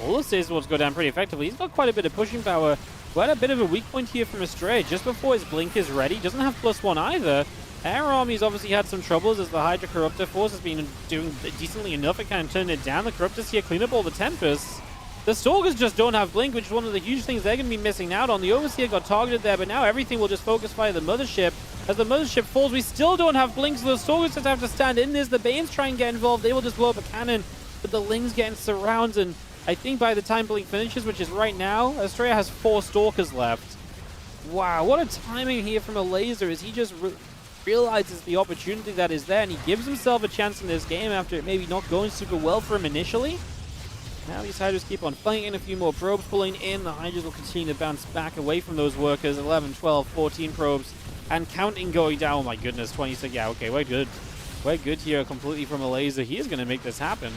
all the stasis wards go down pretty effectively. He's got quite a bit of pushing power. We're at a bit of a weak point here from ASTREA. Just before his blink is ready, doesn't have +1 either. Harom, he's obviously had some troubles as the Hydra Corruptor Force has been doing decently enough. It kind of turned it down. The Corruptors here clean up all the Tempests. The Stalkers just don't have Blink, which is one of the huge things they're going to be missing out on. The Overseer got targeted there, but now everything will just focus via the Mothership. As the Mothership falls, we still don't have Blink, so the Stalkers just have to stand in this. The Banes try and get involved. They will just blow up a cannon, but the Lings getting surrounded. And I think by the time Blink finishes, which is right now, ASTREA has 4 Stalkers left. Wow, what a timing here from ELAZER as he just realizes the opportunity that is there, and he gives himself a chance in this game after it maybe not going super well for him initially. Now these Hydras keep on fighting, a few more probes pulling in. The Hydras will continue to bounce back away from those workers. 11, 12, 14 probes, and counting going down. Oh my goodness, 26. Yeah, okay, we're good. We're good here completely from ELAZER. He is going to make this happen.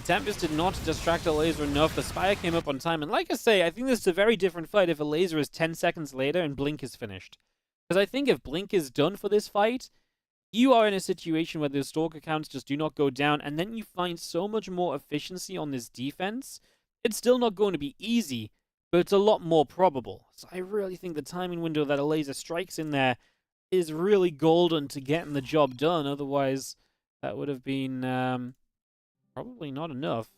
Tempest did not distract ELAZER enough. The Spire came up on time, and like I say, I think this is a very different fight if ELAZER is 10 seconds later and Blink is finished. Because I think if Blink is done for this fight, you are in a situation where the Stalker counts just do not go down, and then you find so much more efficiency on this defense. It's still not going to be easy, but it's a lot more probable. So I really think the timing window that ELAZER strikes in there is really golden to getting the job done. Otherwise, that would have been probably not enough.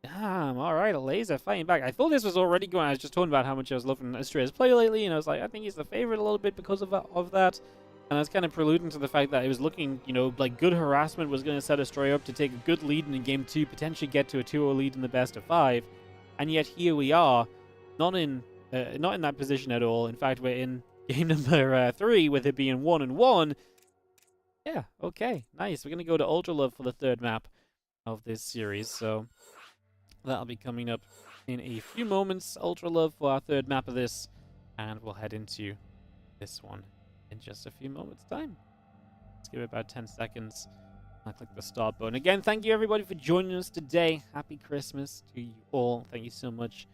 Damn, alright, ELAZER fighting back. I thought this was already going. I was just talking about how much I was loving ASTREA's play lately, and I was like, I think he's the favorite a little bit because of that. And I was kind of preluding to the fact that it was looking, you know, like good harassment was going to set ASTREA up to take a good lead in Game 2, potentially get to a 2-0 lead in the best of 5. And yet here we are, not in that position at all. In fact, we're in game number 3, with it being 1-1. Yeah, okay, nice. We're going to go to Ultra Love for the 3rd map of this series, so that'll be coming up in a few moments. Ultra Love for our 3rd map of this, and we'll head into this one in just a few moments' time. Let's give it about 10 seconds. I'll click the start button. Again, thank you everybody for joining us today. Happy Christmas to you all. Thank you so much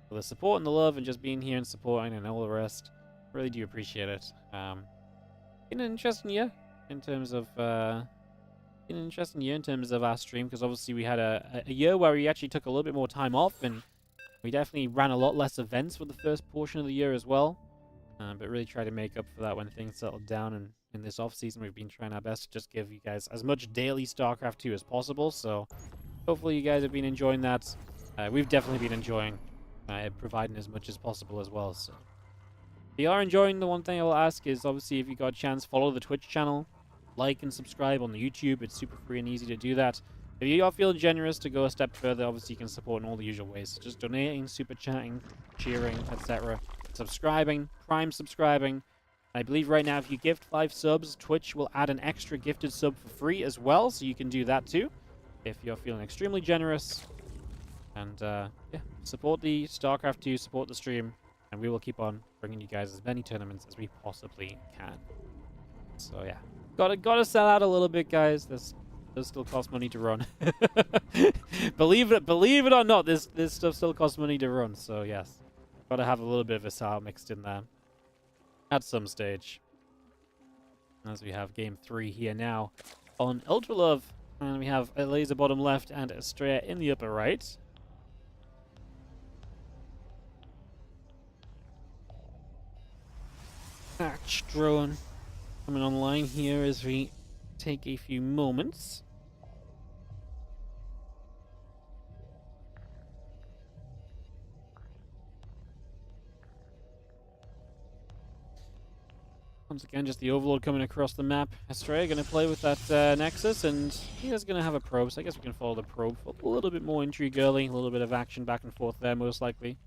for the support and the love and just being here and supporting and all the rest. Really do appreciate it. Been an interesting year in terms of our stream, because obviously we had a year where we actually took a little bit more time off, and we definitely ran a lot less events for the first portion of the year as well. But really try to make up for that when things settled down. And in this off-season, we've been trying our best to just give you guys as much daily StarCraft 2 as possible. So hopefully you guys have been enjoying that. We've definitely been enjoying providing as much as possible as well. So if you are enjoying, the one thing I will ask is, obviously, if you got a chance, follow the Twitch channel. Like and subscribe on the YouTube. It's super free and easy to do that. If you are feeling generous to go a step further, obviously you can support in all the usual ways. Just donating, super chatting, cheering, etc. Subscribing, prime subscribing. I believe right now if you gift 5 subs, Twitch will add an extra gifted sub for free as well, so you can do that too if you're feeling extremely generous. And yeah, support the StarCraft 2, support the stream, and we will keep on bringing you guys as many tournaments as we possibly can. So yeah, gotta sell out a little bit, guys. This does still cost money to run. believe it or not, this stuff still costs money to run. So yes, gotta have a little bit of a sour mixed in there at some stage. As we have game 3 here now on Ultra Love, and we have ELAZER bottom left and ASTREA in the upper right. Hatch drone coming online here as we take a few moments. Once again, just the Overlord coming across the map. ASTREA going to play with that Nexus, and he is going to have a probe, so I guess we can follow the probe for a little bit more intrigue early, a little bit of action back and forth there, most likely.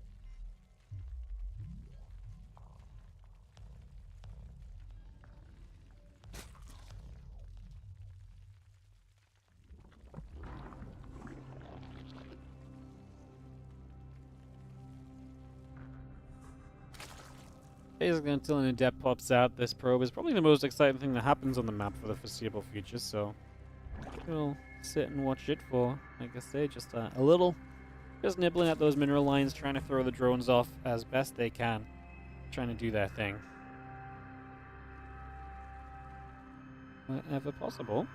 Basically, until an adept pops out, this probe is probably the most exciting thing that happens on the map for the foreseeable future, so we'll sit and watch it for, like I say, just a little Just nibbling at those mineral lines, trying to throw the drones off as best they can. Trying to do their thing. Whenever possible.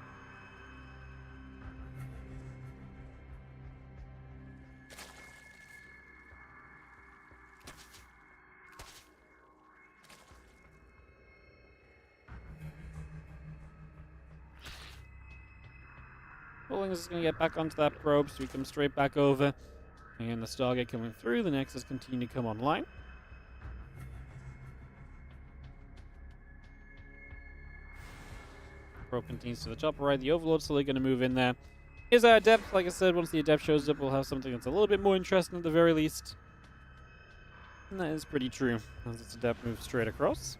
Bowling is going to get back onto that probe, so we come straight back over. And the Stargate coming through. The Nexus continue to come online. Probe continues to the top right. The Overlord's slowly going to move in there. Here's our Adept. Like I said, once the Adept shows up, we'll have something that's a little bit more interesting at the very least. And that is pretty true, as this Adept moves straight across.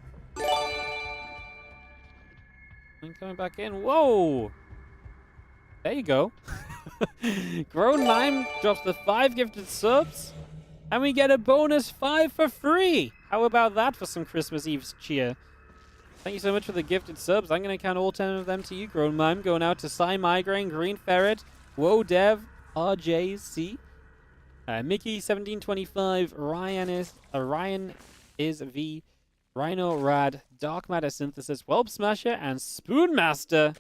And coming back in. Whoa! There you go. Grown Mime drops the 5 gifted subs, and we get a bonus 5 for free. How about that for some Christmas Eve cheer? Thank you so much for the gifted subs. I'm going to count all 10 of them to you, Grown Mime. Going out to Psy Migraine, Green Ferret, Whoa Dev, RJC, Mickey 1725, Ryan is V, Rhino Rad, Dark Matter Synthesis, Whelp Smasher, and Spoonmaster.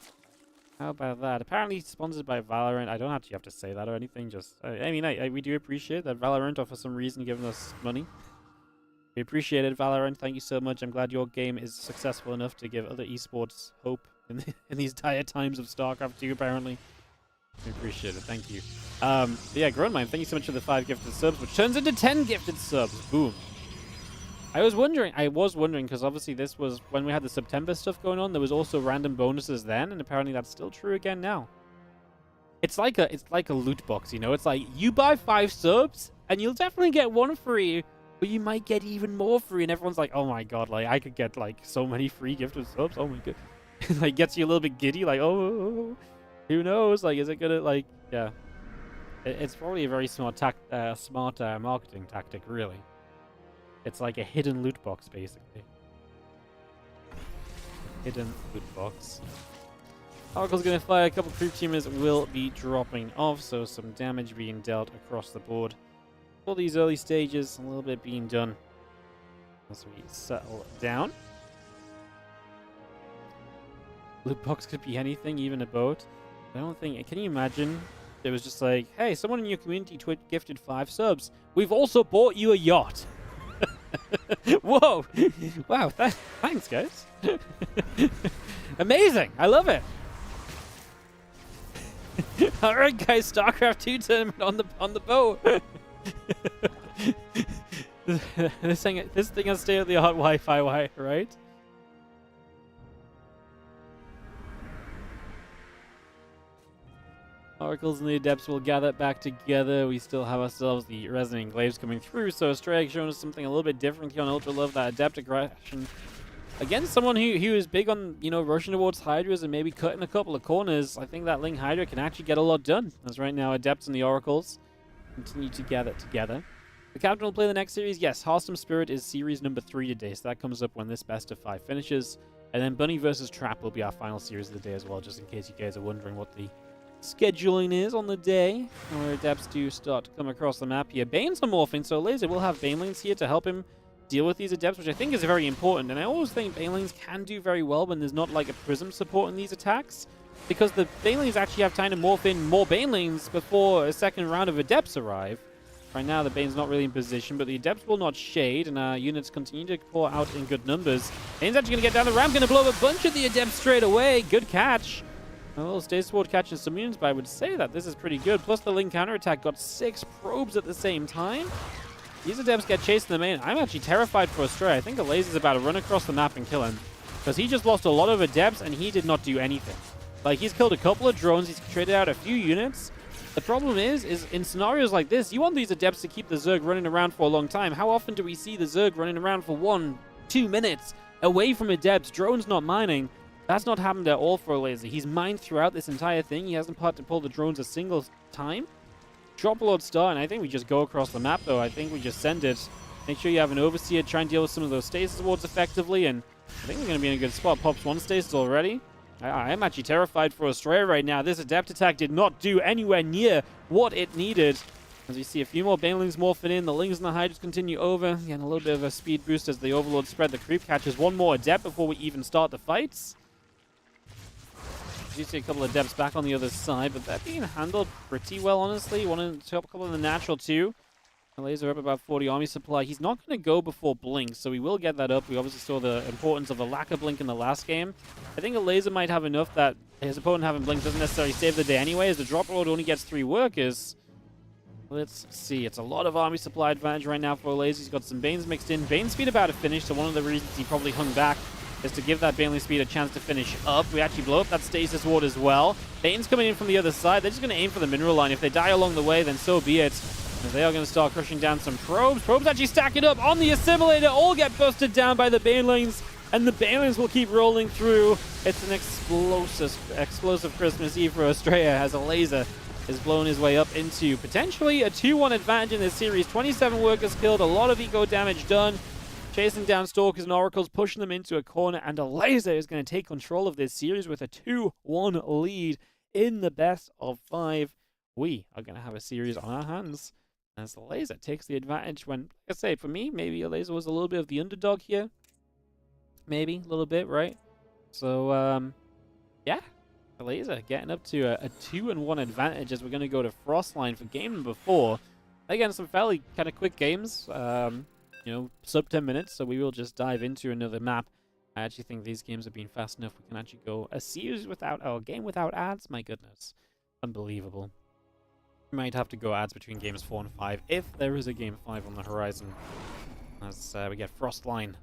How about that? Apparently sponsored by Valorant. I don't actually have to say that or anything. Just, I mean, we do appreciate that Valorant are for some reason giving us money. We appreciate it, Valorant. Thank you so much. I'm glad your game is successful enough to give other esports hope in these dire times of StarCraft 2, apparently. We appreciate it. Thank you. But yeah, Grownmine, thank you so much for the 5 gifted subs, which turns into 10 gifted subs. Boom. I was wondering, because obviously this was when we had the September stuff going on. There was also random bonuses then, and apparently that's still true again now. It's like a loot box, you know? It's like, you buy 5 subs, and you'll definitely get 1 free, but you might get even more free, and everyone's like, oh my god, like, I could get, like, so many free gifted subs, oh my god. Like, gets you a little bit giddy, like, oh, who knows? Like, is it gonna, like, yeah. It's probably a very smart marketing tactic, really. It's like a hidden loot box, basically. Hidden loot box. Oracle's going to fire. A couple creep teamers will be dropping off, so some damage being dealt across the board. All these early stages, a little bit being done as we settle down. Loot box could be anything, even a boat. I don't think... Can you imagine? It was just like, hey, someone in your community gifted 5 subs. We've also bought you a yacht. Whoa! Wow, thanks, guys. Amazing! I love it. All right, guys, StarCraft 2 tournament on the boat. this thing has state-of-the-art Wi-Fi, right? Oracles and the Adepts will gather back together. We still have ourselves the Resonant Glaives coming through, so ASTREA showing us something a little bit different here on Ultra Love, that Adept aggression against someone who is big on, you know, rushing towards Hydras and maybe cutting a couple of corners. I think that Ling Hydra can actually get a lot done, as right now Adepts and the Oracles continue to gather together. The captain will play the next series. Yes, HARSTEM Spirit is series number 3 today, so that comes up when this best of 5 finishes. And then Bunny versus Trap will be our final series of the day as well, just in case you guys are wondering what the scheduling is on the day, where Adepts do start to come across the map here. Bane's are morphing, so Laser will have Banelings here to help him deal with these Adepts, which I think is very important. And I always think Banelings can do very well when there's not like a Prism support in these attacks, because the Banelings actually have time to morph in more Banelings before a second round of Adepts arrive. Right now, the Bane's not really in position, but the Adepts will not shade, and our units continue to pour out in good numbers. Bane's actually going to get down the ramp, going to blow up a bunch of the Adepts straight away. Good catch. A little Stay Sword catching some units, but I would say that this is pretty good. Plus, the Ling counterattack got 6 probes at the same time. These Adepts get chased in the main. I'm actually terrified for ASTREA. I think the Laser's about to run across the map and kill him, because he just lost a lot of Adepts, and he did not do anything. Like, he's killed a couple of drones. He's traded out a few units. The problem is in scenarios like this, you want these Adepts to keep the Zerg running around for a long time. How often do we see the Zerg running around for 1-2 minutes away from Adepts, drones not mining? That's not happened at all for a Laser. He's mined throughout this entire thing. He hasn't had to pull the drones a single time. Drop a Lord Star, and I think we just go across the map, though. I think we just send it. Make sure you have an Overseer. Try and deal with some of those stasis wards effectively, and I think we're going to be in a good spot. Pops 1 stasis already. I am actually terrified for ASTREA right now. This Adept attack did not do anywhere near what it needed. As we see a few more banelings morphing in, the Lings and the Hydras continue over. Again, a little bit of a speed boost as the Overlord spread the creep. Catches one more Adept before we even start the fights. You see a couple of Adepts back on the other side, but they're being handled pretty well, honestly. One in a couple in the natural, too. ELAZER up about 40 army supply. He's not going to go before Blink, so we will get that up. We obviously saw the importance of a lack of Blink in the last game. I think ELAZER might have enough that his opponent having Blink doesn't necessarily save the day anyway, as the drop road only gets 3 workers. Let's see. It's a lot of army supply advantage right now for ELAZER. He's got some Banes mixed in. Bane's speed about to finish, so one of the reasons he probably hung back is to give that Baneling speed a chance to finish up. We actually blow up that Stasis Ward as well. Bane's coming in from the other side. They're just going to aim for the mineral line. If they die along the way, then so be it. As they are going to start crushing down some probes. Probes actually stacking up on the assimilator. All get busted down by the Banelings. And the Banelings will keep rolling through. It's an explosive Christmas Eve for ASTREA as ELAZER is blowing his way up into potentially a 2-1 advantage in this series. 27 workers killed, a lot of eco damage done. Chasing down Stalkers and Oracles, pushing them into a corner, and ELAZER is going to take control of this series with a 2-1 lead in the best of 5. We are going to have a series on our hands as ELAZER takes the advantage when, like I say, for me, maybe ELAZER was a little bit of the underdog here. Maybe, a little bit, right? So, yeah. ELAZER getting up to a 2-1 advantage as we're going to go to Frostline for game number 4. Again, some fairly kind of quick games. You know, sub 10 minutes, so we will just dive into another map. I actually think these games have been fast enough. We can actually go a series without, a game without ads. My goodness. Unbelievable. We might have to go ads between games 4 and 5 if there is a game 5 on the horizon. As we get Frostline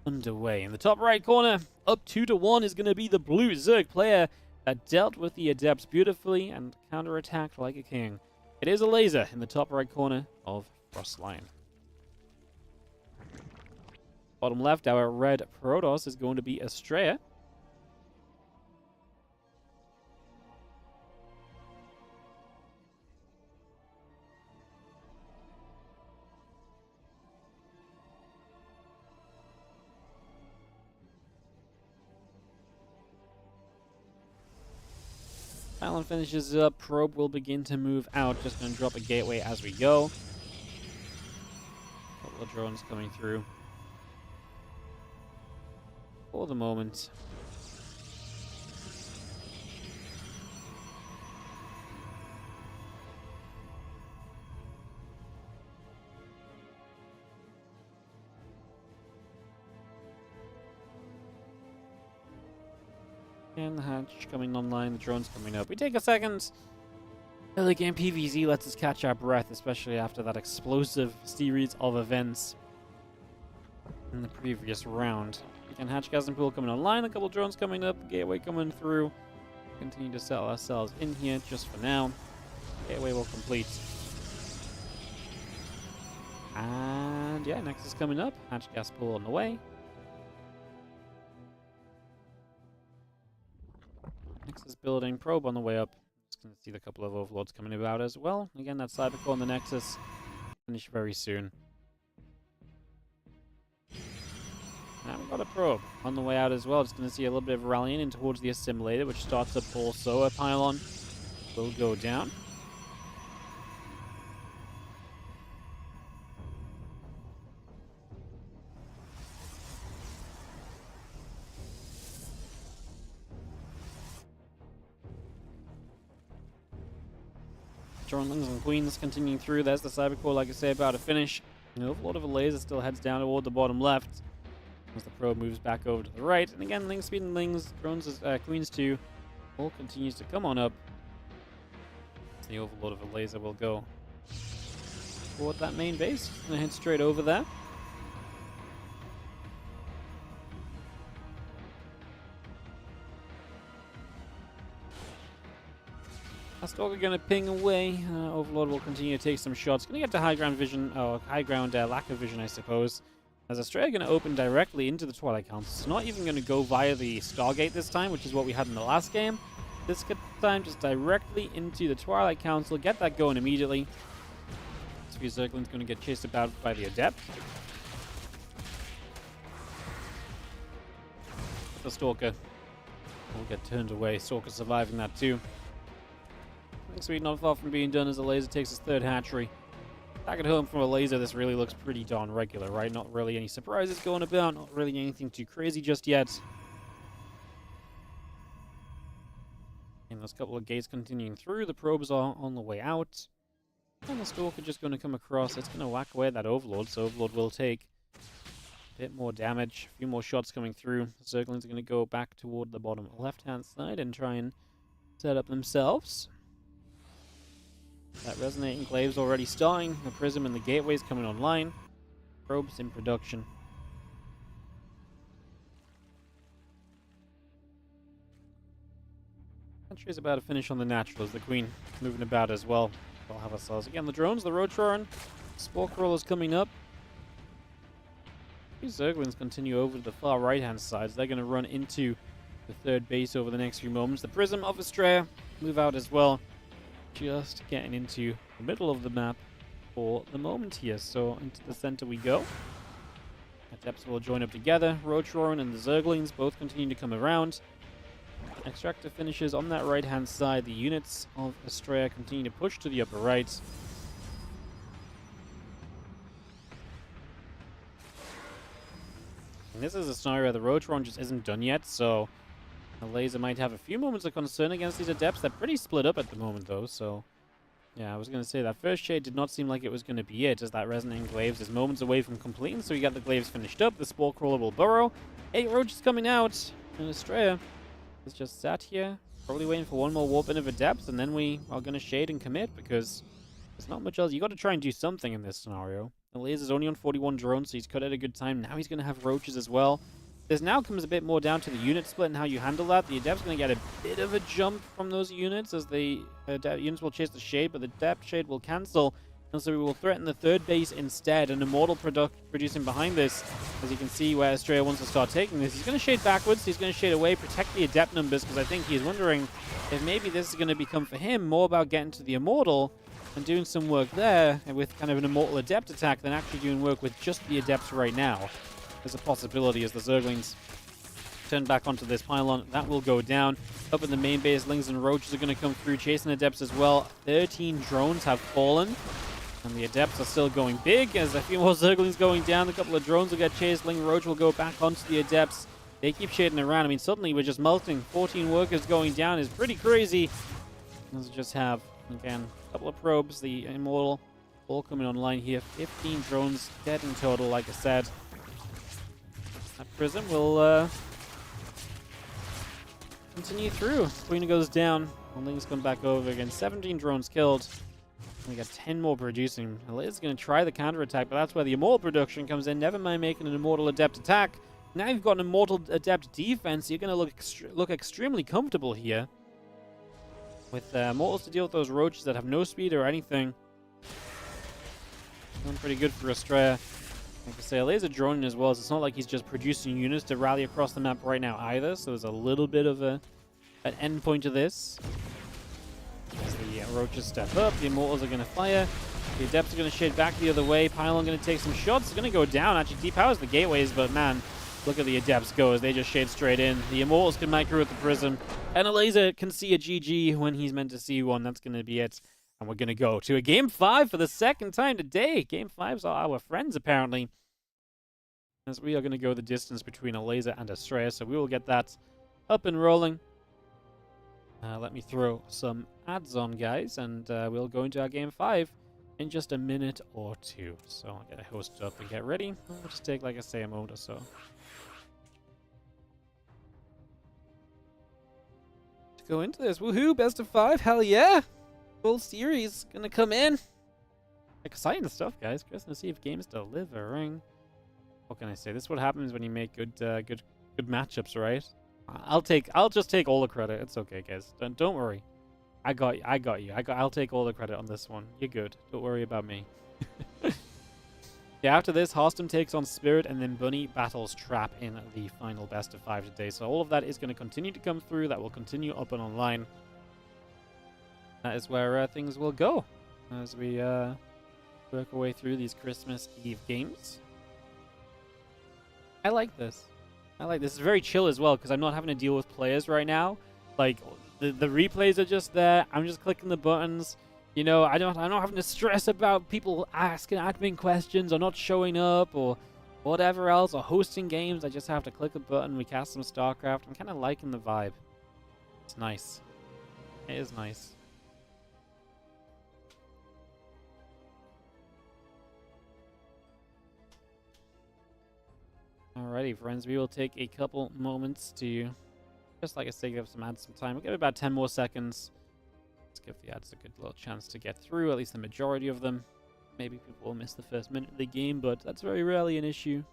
underway. In the top right corner, up 2-1 is going to be the blue Zerg player that dealt with the Adepts beautifully and counterattacked like a king. It is ELAZER in the top right corner of Frostline. Bottom left, our red Protoss is going to be ASTREA. Talon finishes up. Probe will begin to move out. Just going to drop a gateway as we go. A couple of drones coming through. For the moment. And the hatch coming online, the drone's coming up. We take a second. Early game PvZ lets us catch our breath, especially after that explosive series of events in the previous round. Again, hatch gas and pool coming online, a couple drones coming up, gateway coming through. Continue to settle ourselves in here just for now. Gateway will complete. And yeah, Nexus coming up, hatch gas pool on the way. Nexus building, probe on the way up. Just going to see the couple of overlords coming about as well. Again, that Cybercore on the Nexus. Finish very soon. Now we've got a probe on the way out as well. Just going to see a little bit of rallying in towards the assimilator, which starts up also. A pylon will go down. Dronelings and Queens continuing through. There's the Cybercore, like I say, about to finish. The Overlord of ELAZER still heads down toward the bottom left as the probe moves back over to the right. And again, Link Speed and Lings, Drones, Queens 2, all continues to come on up. The Overlord of ELAZER will go toward that main base. Gonna head straight over there. Stalker going to ping away. Overlord will continue to take some shots. Going to get to high ground vision, or high ground lack of vision, I suppose. As ASTREA going to open directly into the Twilight Council. It's not even going to go via the Stargate this time, which is what we had in the last game. This time, just directly into the Twilight Council. Get that going immediately. This Zergling's going to get chased about by the Adept. The Stalker will get turned away. Stalker surviving that too. Speed not far from being done as ELAZER takes his third hatchery. Back at home from a laser, this really looks pretty darn regular, right? Not really any surprises going about, not really anything too crazy just yet. And those couple of gates continuing through, the probes are on the way out. And the Stalker just going to come across, it's going to whack away at that Overlord, so Overlord will take a bit more damage, a few more shots coming through. The Zerglings are going to go back toward the bottom left-hand side and try and set up themselves. That Resonating Glaive's already starting, the Prism and the Gateway's coming online. Probes in production. Entry's about to finish on the Naturals, the Queen moving about as well. We'll have ourselves again the drones, the Roadrunner, Spore Crawlers coming up. These Zerglings continue over to the far right-hand side, so they're going to run into the third base over the next few moments. The Prism of ASTREA move out as well, just getting into the middle of the map for the moment here. So into the center we go. Adepts will join up together. Roadrunner and the Zerglings both continue to come around. Extractor finishes on that right-hand side. The units of ASTREA continue to push to the upper right. And this is a scenario where the Roadrunner just isn't done yet, so the laser might have a few moments of concern against these Adepts. They're pretty split up at the moment, though, so yeah, I was going to say that first shade did not seem like it was going to be it, as that Resonating Glaives is moments away from completing, so you got the Glaives finished up. The Spore Crawler will burrow. 8 Roaches coming out, and ASTREA is just sat here, probably waiting for one more warp in of Adepts, and then we are going to shade and commit, because there's not much else. You got to try and do something in this scenario. The laser's only on 41 drones, so he's cut at a good time. Now he's going to have Roaches as well. This now comes a bit more down to the unit split and how you handle that. The Adept's going to get a bit of a jump from those units, as the units will chase the shade, but the Adept shade will cancel. And so we will threaten the third base instead. An Immortal producing behind this, as you can see where ASTREA wants to start taking this. He's going to shade backwards, he's going to shade away, protect the Adept numbers, because I think he's wondering if maybe this is going to become for him more about getting to the Immortal and doing some work there with kind of an Immortal Adept attack than actually doing work with just the Adepts right now. There's a possibility as the Zerglings turn back onto this pylon. That will go down. Up in the main base, Lings and Roaches are going to come through, chasing Adepts as well. 13 drones have fallen, and the Adepts are still going big, as a few more Zerglings going down. A couple of drones will get chased. Ling and Roach will go back onto the Adepts. They keep shading around. I mean, suddenly we're just melting. 14 workers going down is pretty crazy. Let's just have, again, a couple of probes. The Immortal all coming online here. 15 drones dead in total, like I said. That Prism will continue through. Queen goes down. Lings come back over again. 17 drones killed. We got 10 more producing. Laser's going to try the counterattack, but that's where the Immortal production comes in. Never mind making an Immortal Adept attack. Now you've got an Immortal Adept defense. You're going to look extremely comfortable here. With Immortals to deal with those Roaches that have no speed or anything. Doing pretty good for ASTREA. Like I say, Laser droning as well, so it's not like he's just producing units to rally across the map right now either, so there's a little bit of an end point to this. As the Roaches step up, the Immortals are going to fire, the Adepts are going to shade back the other way, Pylon going to take some shots, it's going to go down, actually depowers the gateways, but man, look at the Adepts go as they just shade straight in. The Immortals can micro with the Prism, and a Laser can see a GG when he's meant to see one. That's going to be it. And we're going to go to a Game 5 for the second time today. Game 5s are our friends, apparently. As we are going to go the distance between a Laser and ASTREA, so we will get that up and rolling. Let me throw some ads on, guys, and we'll go into our Game 5 in just a minute or two. So I'll get it hosted up and get ready. It'll just take, like I say, a moment or so. To go into this, woohoo, best of 5, hell yeah! Full series gonna come in. Exciting stuff, guys. Curious to see if games delivering. What can I say? This is what happens when you make good matchups, right? I'll just take all the credit. It's okay, guys. Don't worry. I got you. I'll take all the credit on this one. You're good. Don't worry about me. Yeah, after this, HARSTEM takes on Spirit, and then Bunny battles Trap in the final best of 5 today. So all of that is going to continue to come through. That will continue up and online. That is where things will go as we work our way through these Christmas Eve games. I like this. It's very chill as well, because I'm not having to deal with players right now. Like, the replays are just there. I'm just clicking the buttons. You know, I'm not having to stress about people asking admin questions or not showing up or whatever else or hosting games. I just have to click a button. We cast some StarCraft. I'm kind of liking the vibe. It's nice. It is nice. Alrighty, friends. We will take a couple moments to, just like I say, give some ads some time. We'll give it about 10 more seconds. Let's give the ads a good little chance to get through, at least the majority of them. Maybe people will miss the first minute of the game, but that's very rarely an issue.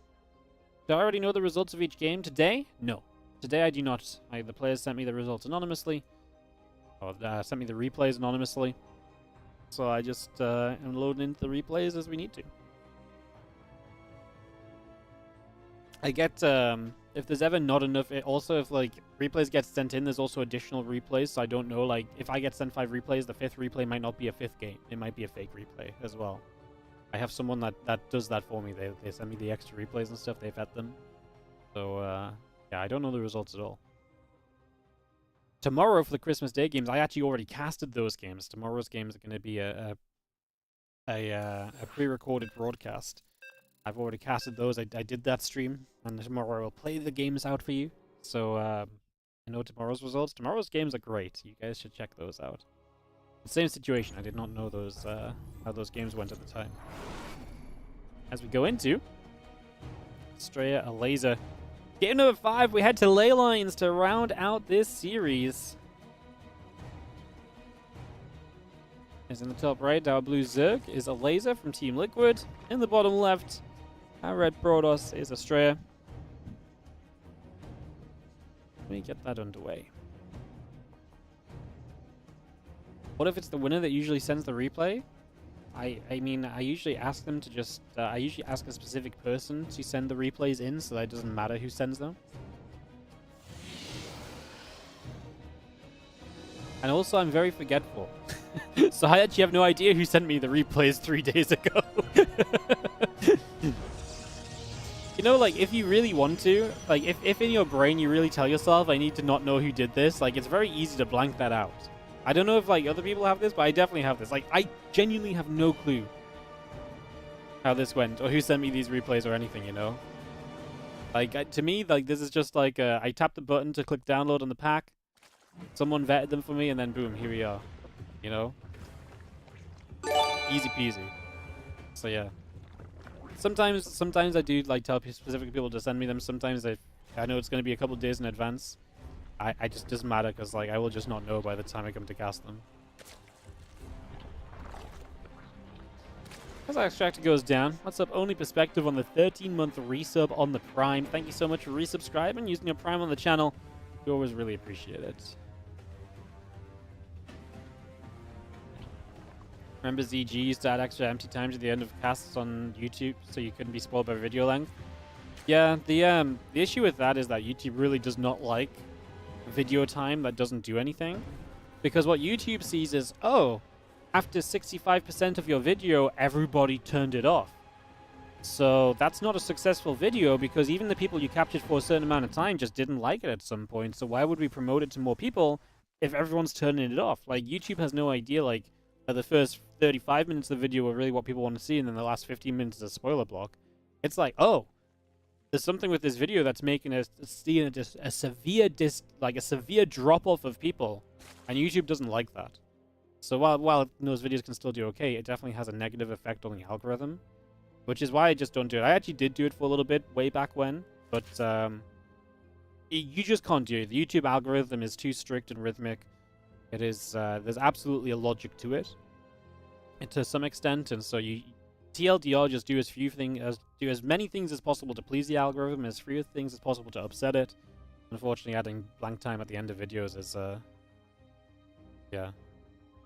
Do I already know the results of each game today? No. Today I do not. The players sent me the results anonymously. Or sent me the replays anonymously. So I just am loading into the replays as we need to. I get, if there's ever not enough, also if, like, replays get sent in, there's also additional replays, so I don't know, like, if I get sent 5 replays, the 5th replay might not be a 5th game. It might be a fake replay as well. I have someone that does that for me. They send me the extra replays and stuff, they vet them. So, yeah, I don't know the results at all. Tomorrow for the Christmas Day games, I actually already casted those games. Tomorrow's games are going to be a pre-recorded broadcast. I've already casted those. I did that stream, and tomorrow I will play the games out for you. So, I know tomorrow's results. Tomorrow's games are great. You guys should check those out. Same situation. I did not know those how those games went at the time. As we go into ASTREA, ELAZER. Game number 5, we head to Ley Lines to round out this series. As in the top right, our blue Zerg is ELAZER from Team Liquid. In the bottom left, our red Protoss is ASTREA. Let me get that underway. What if it's the winner that usually sends the replay? I mean, I usually ask them to just... I usually ask a specific person to send the replays in, so that it doesn't matter who sends them. And also, I'm very forgetful. So I actually have no idea who sent me the replays 3 days ago. You know, like, if you really want to, like, if in your brain you really tell yourself, I need to not know who did this, like, it's very easy to blank that out. I don't know if, like, other people have this, but I definitely have this. Like, I genuinely have no clue how this went, or who sent me these replays or anything, you know? Like, to me, like, this is just like, I tapped the button to click download on the pack, someone vetted them for me, and then boom, here we are. You know? Easy peasy. So, yeah. Sometimes I do, like, tell specific people to send me them. Sometimes I know it's going to be a couple days in advance. I just doesn't matter because, like, I will just not know by the time I come to cast them. As our extractor goes down, what's up? Only perspective on the 13-month resub on the Prime. Thank you so much for resubscribing, using your Prime on the channel. We always really appreciate it. Remember ZG used to add extra empty times at the end of casts on YouTube so you couldn't be spoiled by video length? Yeah, the issue with that is that YouTube really does not like video time that doesn't do anything. Because what YouTube sees is, oh, after 65% of your video, everybody turned it off. So that's not a successful video because even the people you captured for a certain amount of time just didn't like it at some point. So why would we promote it to more people if everyone's turning it off? Like, YouTube has no idea, like, the first 35 minutes of the video are really what people want to see, and then the last 15 minutes is a spoiler block. It's like, oh, there's something with this video that's making us see a severe drop-off of people, and YouTube doesn't like that. So while those videos can still do okay, it definitely has a negative effect on the algorithm, which is why I just don't do it. I actually did do it for a little bit way back when, but you just can't do it. The YouTube algorithm is too strict and rhythmic. It is, there's absolutely a logic to it, and to some extent, and so TLDR just do as many things as possible to please the algorithm, as few things as possible to upset it. Unfortunately, adding blank time at the end of videos is, yeah,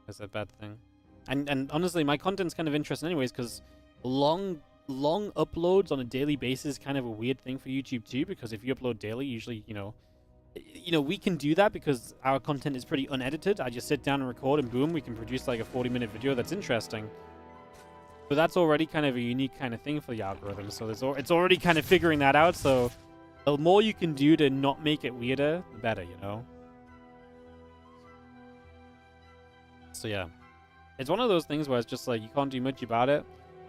is a bad thing. And honestly, my content's kind of interesting anyways, because long uploads on a daily basis is kind of a weird thing for YouTube too, because if you upload daily, usually, you know, we can do that because our content is pretty unedited. I just sit down and record and boom, we can produce like a 40-minute video that's interesting. But that's already kind of a unique kind of thing for the algorithm. So it's already kind of figuring that out. So the more you can do to not make it weirder, the better, you know? So yeah. It's one of those things where it's just like you can't do much about it.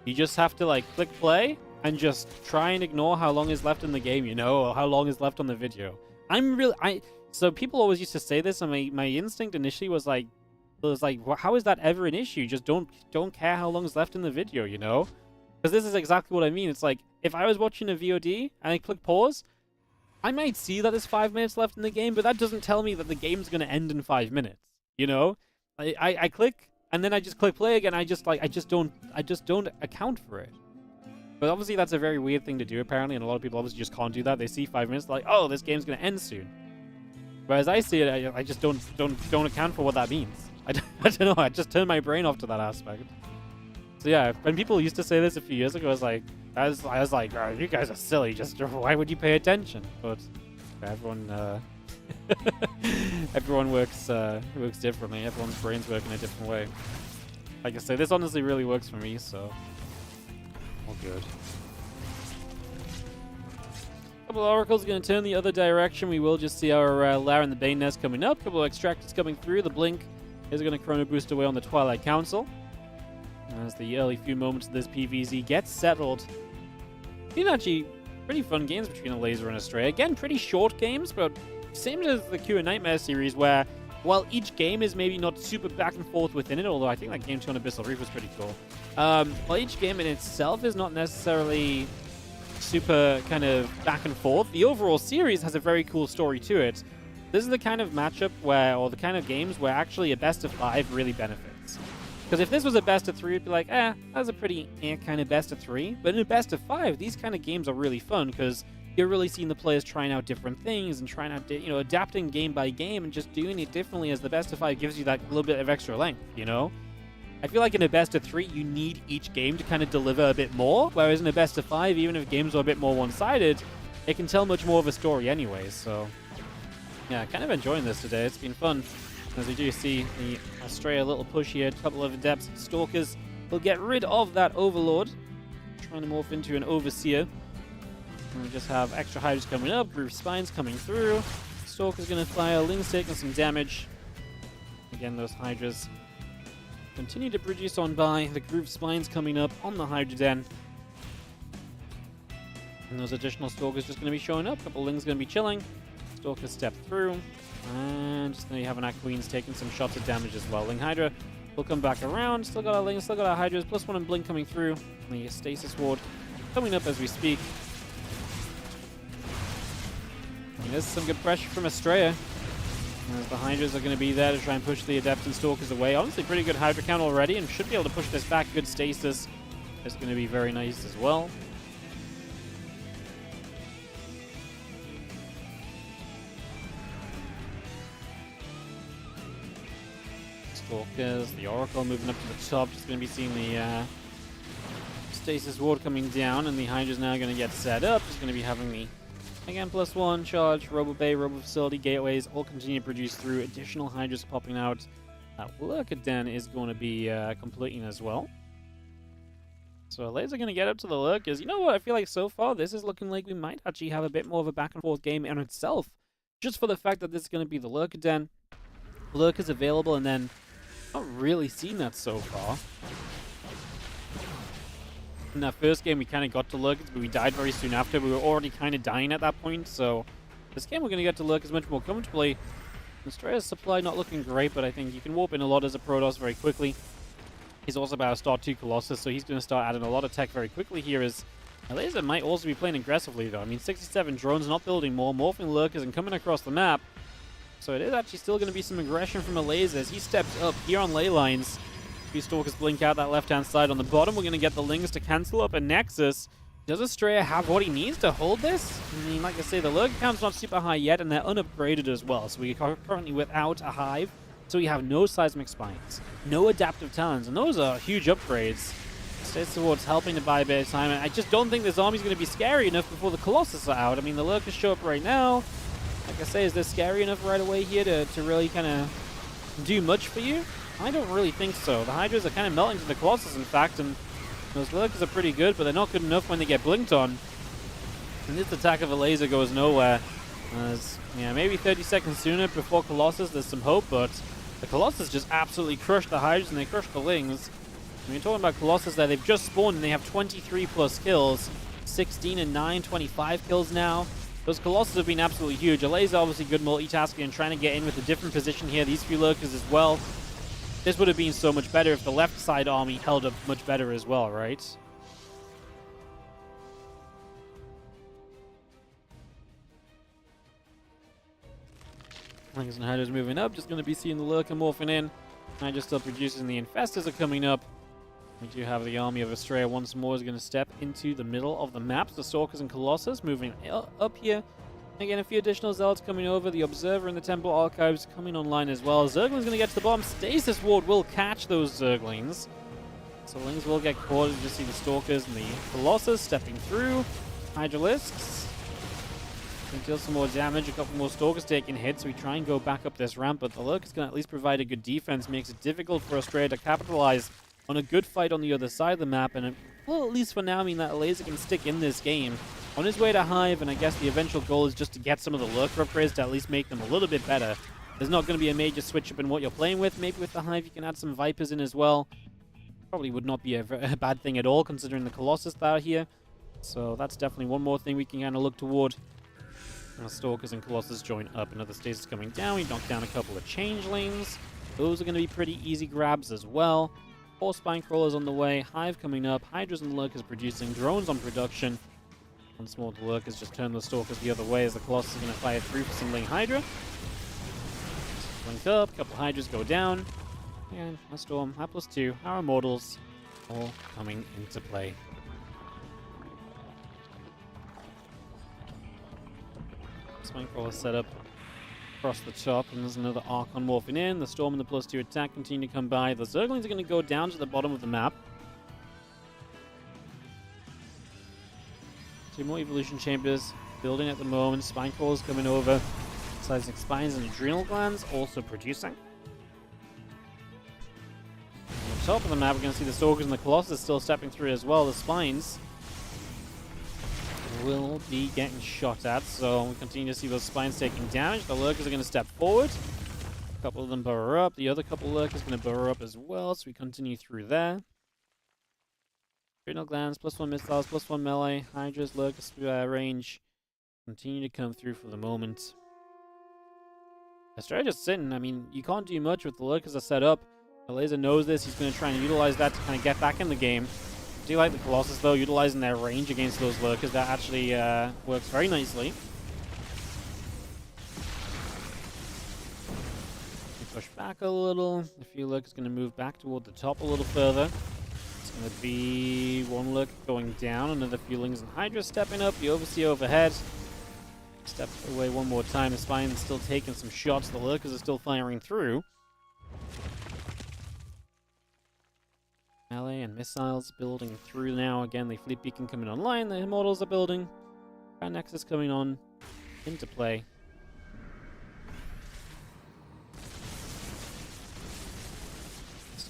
You just have to like click play and just try and ignore how long is left in the game, you know, or how long is left on the video. So people always used to say this, and my instinct initially was like, well, how is that ever an issue? Just don't care how long is left in the video, you know? Because this is exactly what I mean. It's like, if I was watching a VOD and I click pause, I might see that there's 5 minutes left in the game, but that doesn't tell me that the game's going to end in 5 minutes, you know? I click, and then I just click play again. I just don't account for it. But obviously that's a very weird thing to do, apparently, and a lot of people obviously just can't do that. They see 5 minutes, like, oh, this game's going to end soon. Whereas I see it, I just don't account for what that means. I don't know, I just turned my brain off to that aspect. So yeah, when people used to say this a few years ago, I was like, oh, you guys are silly, just why would you pay attention? But everyone everyone works differently. Everyone's brains work in a different way. Like I say, this honestly really works for me, so all good. Couple of oracles going to turn the other direction. We will just see our Lara and the Bane Nest coming up. Couple of extractors coming through. The Blink is going to chrono boost away on the Twilight Council. As the early few moments of this PvZ gets settled. Been actually pretty fun games between ELAZER and ASTREA. Again, pretty short games, but same as the Q and Nightmare series, where while each game is maybe not super back and forth within it, although I think that game 2 on Abyssal Reef was pretty cool. While each game in itself is not necessarily super kind of back and forth, the overall series has a very cool story to it. This is the kind of matchup or the kind of games where actually a best of 5 really benefits. Because if this was a best of 3, it'd be like, that was a pretty kind of best of 3. But in a best of 5, these kind of games are really fun because you're really seeing the players trying out different things and trying out, adapting game by game and just doing it differently, as the best of 5 gives you that little bit of extra length, you know? I feel like in a best of 3, you need each game to kind of deliver a bit more, whereas in a best of 5, even if games are a bit more one-sided, it can tell much more of a story anyway, so yeah, kind of enjoying this today. It's been fun. As we do see the ASTREA little push here, a couple of Adepts and Stalkers will get rid of that Overlord, trying to morph into an Overseer. And we just have extra Hydras coming up, Groove Spines coming through. Stalker's going to fire, Ling's taking some damage. Again, those Hydras continue to produce on by. The Groove Spines coming up on the Hydra Den. And those additional Stalkers just going to be showing up. A couple Ling's going to be chilling. Stalker step through. And just now you have an Queen's taking some shots of damage as well. Ling Hydra will come back around. Still got our Ling, still got our Hydras. +1 and Blink coming through. And the Stasis Ward coming up as we speak. And there's some good pressure from ASTREA, as the Hydras are going to be there to try and push the Adepts and Stalkers away. Honestly, pretty good Hydra count already, and should be able to push this back. Good stasis. It's going to be very nice as well. Stalkers, the Oracle moving up to the top. Just going to be seeing the Stasis Ward coming down, and the Hydra's now going to get set up. Just going to be having the, again, +1 charge, Robo Bay, Robo Facility, Gateways, all continue to produce through. Additional Hydras popping out. That Lurker Den is going to be completing as well. So ELAZER going to get up to the Lurkers. You know what? I feel like so far this is looking like we might actually have a bit more of a back and forth game in itself. Just for the fact that this is going to be the Lurker Den. Lurkers available, and then not really seen that so far. In that first game, we kind of got to Lurkers, but we died very soon after. We were already kind of dying at that point, so this game we're going to get to Lurkers much more comfortably. ASTREA's supply not looking great, but I think you can warp in a lot as a Protoss very quickly. He's also about to start 2 Colossus, so he's going to start adding a lot of tech very quickly here, as ELAZER might also be playing aggressively, though. I mean, 67 drones, not building more, morphing Lurkers and coming across the map. So it is actually still going to be some aggression from ELAZER as he steps up here on ley lines. A few Stalkers blink out that left-hand side. On the bottom, we're going to get the Lings to cancel up a Nexus. Does ASTREA have what he needs to hold this? I mean, like I say, the Lurker count's not super high yet, and they're unupgraded as well. So we are currently without a Hive. So we have no Seismic Spines, no Adaptive Talons, and those are huge upgrades. States Ward's helping to buy a bit of time, and I just don't think this army's going to be scary enough before the Colossus are out. I mean, the Lurkers show up right now. Like I say, is this scary enough right away here to really kind of do much for you? I don't really think so. The Hydras are kind of melting to the Colossus, in fact, and those Lurkers are pretty good, but they're not good enough when they get blinked on. And this attack of ELAZER goes nowhere. As, yeah, maybe 30 seconds sooner before Colossus, there's some hope, but The Colossus just absolutely crushed the Hydras and they crushed the Lings. I mean, talking about Colossus there, they've just spawned and they have 23 plus kills. 16 and 9, 25 kills now. Those Colossus have been absolutely huge. ELAZER obviously good multitasking and trying to get in with a different position here. These few lurkers as well. This would have been so much better if the left side army held up much better as well, right? Lings and Hydras moving up. Just going to be seeing the lurker morphing in. Hydra still producing. The Infestors are coming up. We do have the army of ASTREA once more is going to step into the middle of the map. The Stalkers and Colossus moving up here. Again, a few additional Zealots coming over. The Observer and the Temple Archives coming online as well. Zergling's going to get to the bottom. Stasis Ward will catch those Zerglings. So Lings will get caught. You just see the Stalkers and the Colossus stepping through. Hydralisks can deal some more damage. A couple more Stalkers taking hits. We try and go back up this ramp, but the Lurker's going to at least provide a good defense. Makes it difficult for ASTREA to capitalize on a good fight on the other side of the map, and it will, at least for now, mean that ELAZER can stick in this game. On his way to Hive, and I guess the eventual goal is just to get some of the Lurker upgrades to at least make them a little bit better. There's not going to be a major switch up in what you're playing with. Maybe with the Hive you can add some Vipers in as well. Probably would not be a bad thing at all, considering the Colossus that are here. So that's definitely one more thing we can kind of look toward. Now Stalkers and Colossus join up. Another Stasis coming down. We knock down a couple of Changelings. Those are going to be pretty easy grabs as well. 4 Spine Crawlers on the way, Hive coming up, Hydras and Lurkers producing, drones on production. Once more, the Lurkers just turn the Stalkers the other way as the Colossus is going to fire through for some Ling Hydra. Blink up, couple Hydras go down. And a Storm, +2, our Immortals, all coming into play. Spine Crawler set up across the top, and there's another Archon morphing in. The Storm and the +2 attack continue to come by. The Zerglings are going to go down to the bottom of the map. 2 more Evolution Chambers building at the moment. Spine Crawlers coming over. Seismic Spines and Adrenal Glands also producing. On the top of the map, we're going to see the Stalkers and the Colossus still stepping through as well. The Spines will be getting shot at, so we continue to see those Spines taking damage. The Lurkers are going to step forward. A couple of them burrow up. The other couple of Lurkers are going to burrow up as well, so we continue through there. Adrenal Glands, +1 missiles, +1 melee. Hydras, Lurkers range continue to come through for the moment. ASTREA just sitting. I mean, you can't do much with the Lurkers are set up. ELAZER knows this. He's going to try and utilize that to kind of get back in the game. I do like the Colossus, though, utilizing their range against those Lurkers. That actually works very nicely. We push back a little. The few Lurkers going to move back toward the top a little further. It's going to be 1 Lurker going down, another few Lings and Hydra stepping up. The Overseer overhead. Step away one more time. The Spine's still taking some shots. The Lurkers are still firing through. Melee and missiles building through now. Again, the Fleet Beacon coming online. The Immortals are building. Grand Nexus coming on into play.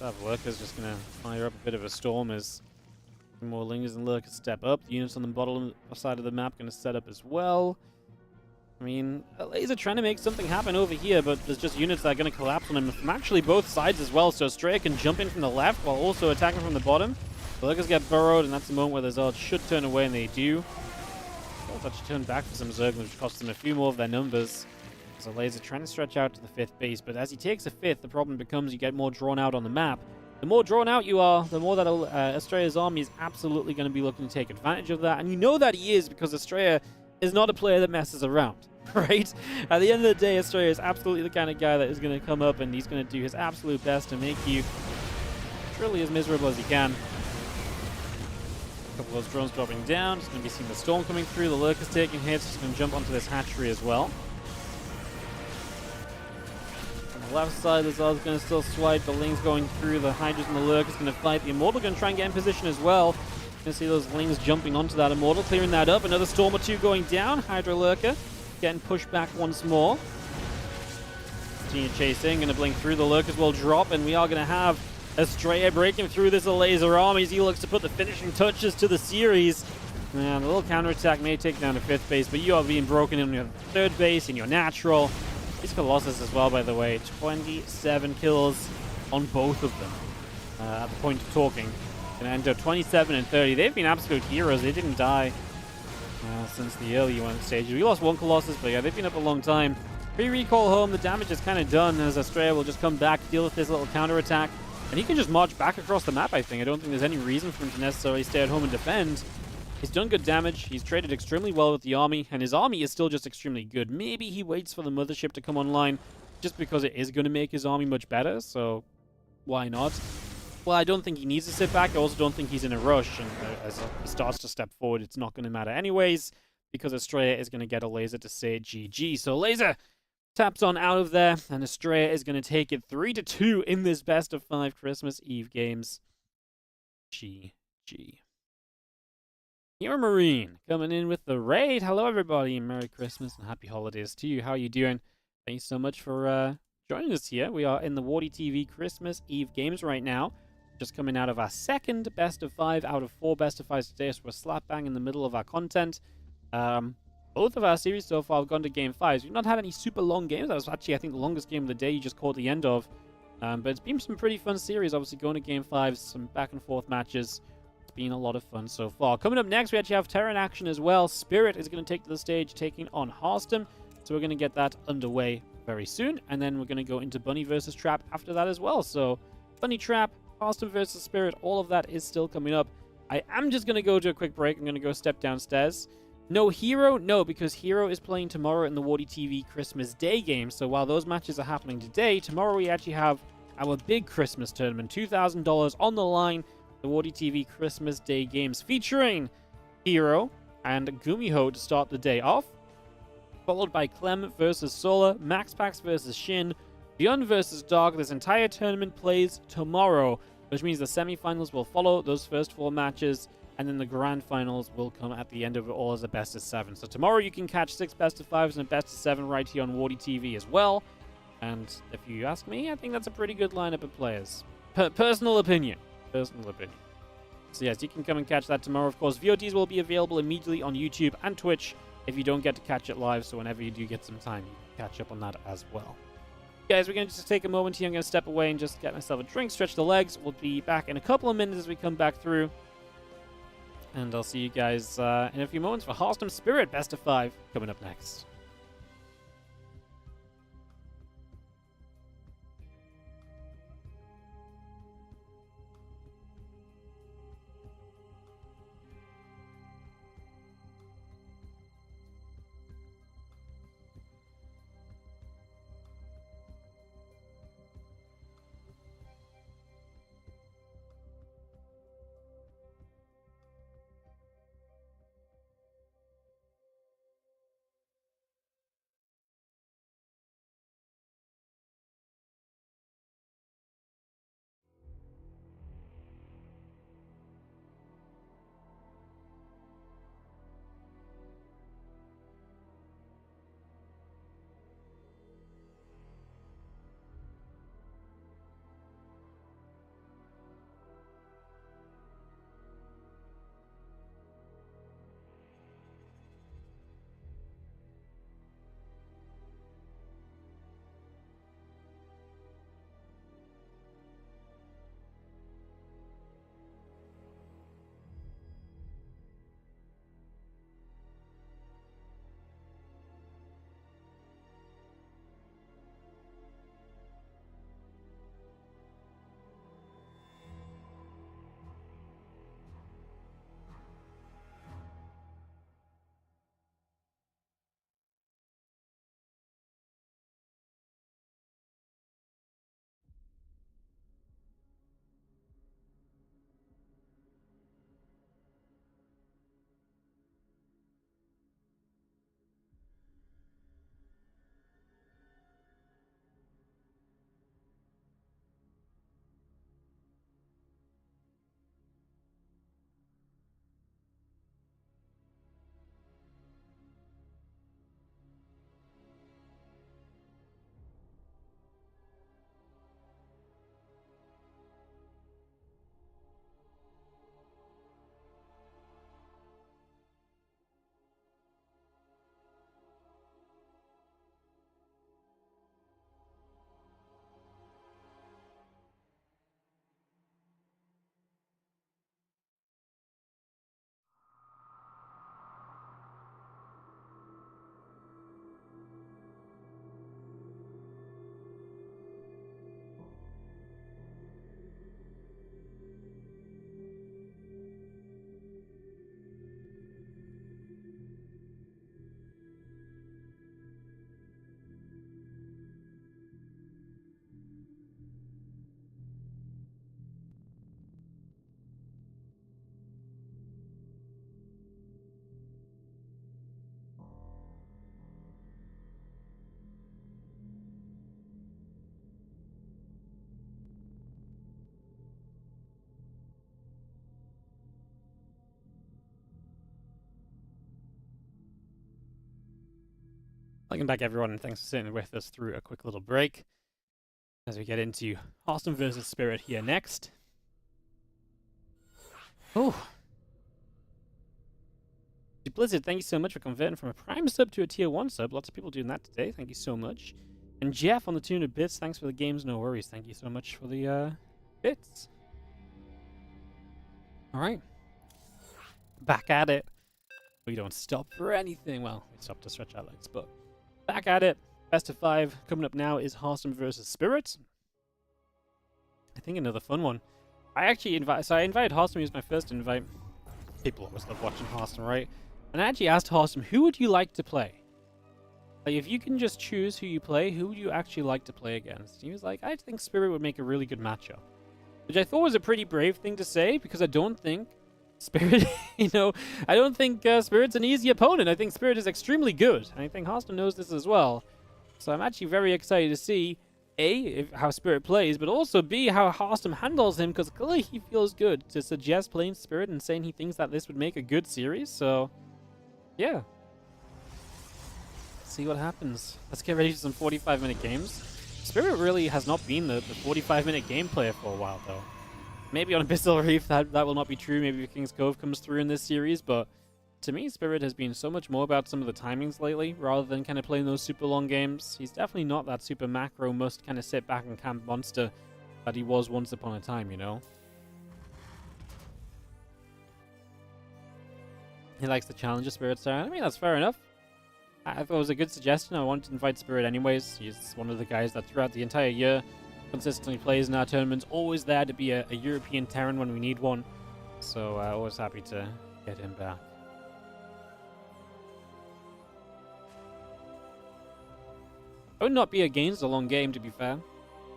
Have Lurkers just going to fire up a bit of a storm as more Lingers and Lurkers step up. The units on the bottom side of the map going to set up as well. I mean, ELAZER trying to make something happen over here, but there's just units that are going to collapse on him from actually both sides as well. So ASTREA can jump in from the left while also attacking from the bottom. The Lurkers get burrowed, and that's the moment where the Zealots should turn away, and they do. Zealots actually turn back for some Zerglings, which costs them a few more of their numbers. So ELAZER trying to stretch out to the 5th base, but as he takes a 5th, the problem becomes you get more drawn out on the map. The more drawn out you are, the more that ASTREA's army is absolutely going to be looking to take advantage of that. And you know that he is, because ASTREA is not a player that messes around, right? At the end of the day, ASTREA is absolutely the kind of guy that is going to come up and he's going to do his absolute best to make you truly as miserable as he can. A couple of those drones dropping down. Just going to be seeing the Storm coming through. The Lurkers taking hits. Just going to jump onto this hatchery as well. On the left side, the Zealot's going to still swipe. The Lings going through. The Hydras and the Lurkers going to fight. The Immortal going to try and get in position as well. You can see those Lings jumping onto that Immortal, clearing that up. Another Storm or 2 going down. Hydra Lurker getting pushed back once more. Continue chasing. Going to blink through. The Lurkers will drop, and we are going to have ASTREA breaking through this ELAZER army as he looks to put the finishing touches to the series. And a little counterattack may take down the 5th base, but you are being broken in your 3rd base, in your natural. These Colossus as well, by the way. 27 kills on both of them at the point of talking. Gonna end up 27 and 30. They've been absolute heroes. They didn't die since the early one stages. We lost one Colossus, but yeah, they've been up a long time. Pre-recall home, the damage is kind of done as ASTREA will just come back, deal with this little counter-attack, and he can just march back across the map, I think. I don't think there's any reason for him to necessarily stay at home and defend. He's done good damage, he's traded extremely well with the army, and his army is still just extremely good. Maybe he waits for the mothership to come online, just because it is going to make his army much better, so why not? Well, I don't think he needs to sit back. I also don't think he's in a rush, and as he starts to step forward, it's not going to matter anyways, because ASTREA is going to get a laser to say GG. So laser taps on out of there, and ASTREA is going to take it 3-2 in this best of 5 Christmas Eve games. GG. Hero Marine coming in with the raid. Hello, everybody. Merry Christmas and happy holidays to you. How are you doing? Thank you so much for joining us here. We are in the WardiTV Christmas Eve games right now. Just coming out of our second best of 5 out of 4 best of 5s today, so we're slap bang in the middle of our content. Both of our series so far have gone to game 5s. We've not had any super long games. That was actually, I think, the longest game of the day you just caught the end of. But it's been some pretty fun series, obviously, going to game 5s, some back and forth matches. It's been a lot of fun so far. Coming up next, we actually have Terran action as well. Spirit is going to take to the stage, taking on HARSTEM. So we're going to get that underway very soon. And then we're going to go into Bunny versus Trap after that as well. So Bunny Trap, HARSTEM versus Spirit, all of that is still coming up. I am just going to go to a quick break. I'm going to go step downstairs. No Hero? No, because Hero is playing tomorrow in the WardiTV Christmas Day game. So while those matches are happening today, tomorrow we actually have our big Christmas tournament. $2,000 on the line. The WardiTV Christmas Day games featuring Hero and Gumiho to start the day off. Followed by Clem versus Solar, MaxPax versus Shin, Beyond versus Dark. This entire tournament plays tomorrow, which means the semifinals will follow those first 4 matches. And then the grand finals will come at the end of it all as a best of 7. So tomorrow you can catch 6 best of 5s and a best of 7 right here on WardiTV as well. And if you ask me, I think that's a pretty good lineup of players. Personal opinion. Personal opinion. So yes, you can come and catch that tomorrow. Of course, VODs will be available immediately on YouTube and Twitch if you don't get to catch it live. So whenever you do get some time, you can catch up on that as well. Guys, we're going to just take a moment here. I'm going to step away and just get myself a drink, stretch the legs. We'll be back in a couple of minutes as we come back through. And I'll see you guys in a few moments for HARSTEM Spirit Best of 5 coming up next. Welcome back, everyone, and thanks for sitting with us through a quick little break as we get into HARSTEM versus Spirit here next. Oh, Blizzard, thank you so much for converting from a Prime sub to a Tier 1 sub. Lots of people doing that today. Thank you so much. And Jeff on the 200 bits, thanks for the games, no worries. Thank you so much for the bits. Alright. Back at it. We don't stop for anything. Well, we stop to stretch our legs, but back at it. Best of 5 coming up now is HARSTEM versus Spirit. I think another fun one. I invited HARSTEM. He was my first invite. People always love watching HARSTEM, right? And I actually asked HARSTEM, who would you like to play? Like, if you can just choose who you play, who would you actually like to play against? He was like, I think Spirit would make a really good matchup. Which I thought was a pretty brave thing to say, because I don't think Spirit, I don't think Spirit's an easy opponent. I think Spirit is extremely good. And I think HARSTEM knows this as well. So I'm actually very excited to see, A, how Spirit plays, but also B, how HARSTEM handles him, because clearly he feels good to suggest playing Spirit and saying he thinks that this would make a good series. So, yeah. See what happens. Let's get ready for some 45-minute games. Spirit really has not been the 45-minute game player for a while, though. Maybe on Abyssal Reef that will not be true. Maybe King's Cove comes through in this series, but to me, Spirit has been so much more about some of the timings lately, rather than kind of playing those super long games. He's definitely not that super macro must kind of sit back and camp monster that he was once upon a time, He likes the challenge of Spirit Star. I mean, that's fair enough. I thought it was a good suggestion. I wanted to invite Spirit anyways. He's one of the guys that throughout the entire year consistently plays in our tournaments. Always there to be a European Terran when we need one. So always happy to get him back. I would not be against a long game, to be fair.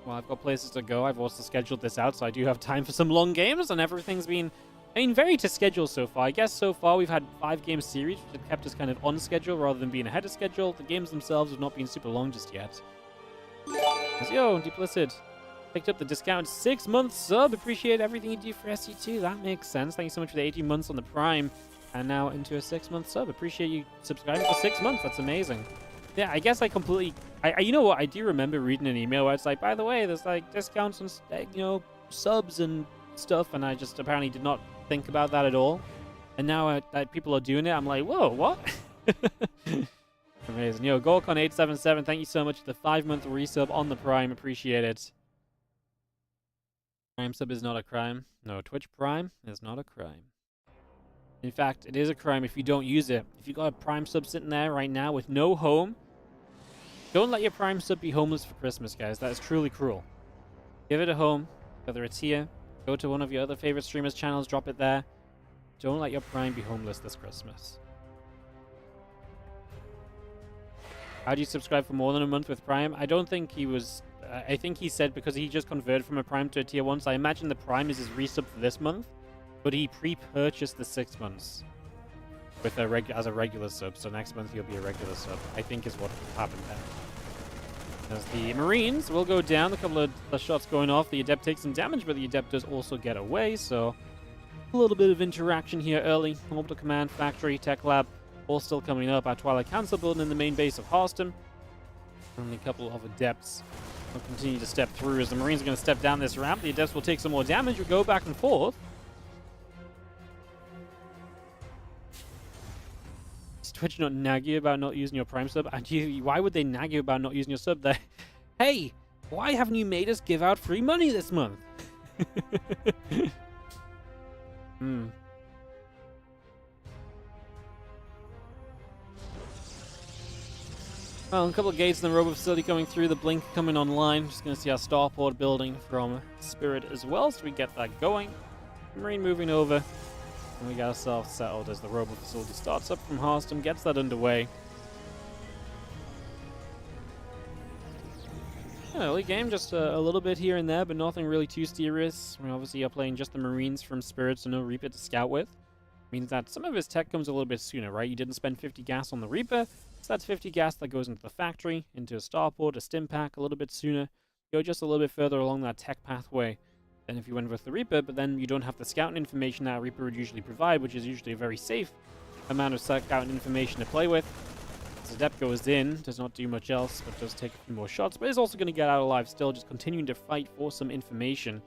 Well, I've got places to go. I've also scheduled this out, so I do have time for some long games, and everything's been, very to schedule so far. I guess so far we've had 5-game series, which have kept us kind of on schedule rather than being ahead of schedule. The games themselves have not been super long just yet. Yo, Deplicit picked up the discount 6-month sub. Appreciate everything you do for SC2. That makes sense. Thank you so much for the 18 months on the Prime, and now into a 6-month sub. Appreciate you subscribing for 6 months. That's amazing. Yeah, I guess I completely... you know what? I do remember reading an email where it's like, by the way, there's like discounts and subs and stuff, and I just apparently did not think about that at all. And now that people are doing it, I'm like, whoa, what? Amazing. Yo, Gorkon877, thank you so much for the 5-month resub on the Prime. Appreciate it. Prime sub is not a crime. No, Twitch Prime is not a crime. In fact, it is a crime if you don't use it. If you got a Prime sub sitting there right now with no home, don't let your Prime sub be homeless for Christmas, guys. That is truly cruel. Give it a home, whether it's here, go to one of your other favorite streamers' channels, drop it there. Don't let your Prime be homeless this Christmas. How do you subscribe for more than a month with Prime? I don't think he was... I think he said because he just converted from a Prime to a Tier 1, so I imagine the Prime is his resub for this month. But he pre-purchased the 6 months with as a regular sub, so next month he'll be a regular sub, I think is what happened there. As the Marines will go down, a couple of shots going off, the Adept takes some damage, but the Adept does also get away, so a little bit of interaction here early. Orbital Command, Factory, Tech Lab, all still coming up. Our Twilight Council building in the main base of HARSTEM. Only a couple of Adepts will continue to step through as the Marines are going to step down this ramp. The Adepts will take some more damage, we go back and forth. Twitch not nag you about not using your Prime sub? And why would they nag you about not using your sub there? Hey, why haven't you made us give out free money this month? Well, a couple of gates in the Robo Facility coming through, the Blink coming online. Just going to see our starport building from Spirit as well, so we get that going. Marine moving over. And we got ourselves settled as the Robo Facility starts up from HARSTEM, gets that underway. Early game, just a little bit here and there, but nothing really too serious. We obviously are playing just the Marines from Spirit, so no Reaper to scout with. Means that some of his tech comes a little bit sooner, right? You didn't spend 50 gas on the Reaper, so that's 50 gas that goes into the factory, into a starport, a stim pack a little bit sooner. Go just a little bit further along that tech pathway than if you went with the Reaper, but then you don't have the scouting information that a Reaper would usually provide, which is usually a very safe amount of scouting information to play with. As the depth goes in, does not do much else, but does take a few more shots. But is also going to get out alive still, just continuing to fight for some information.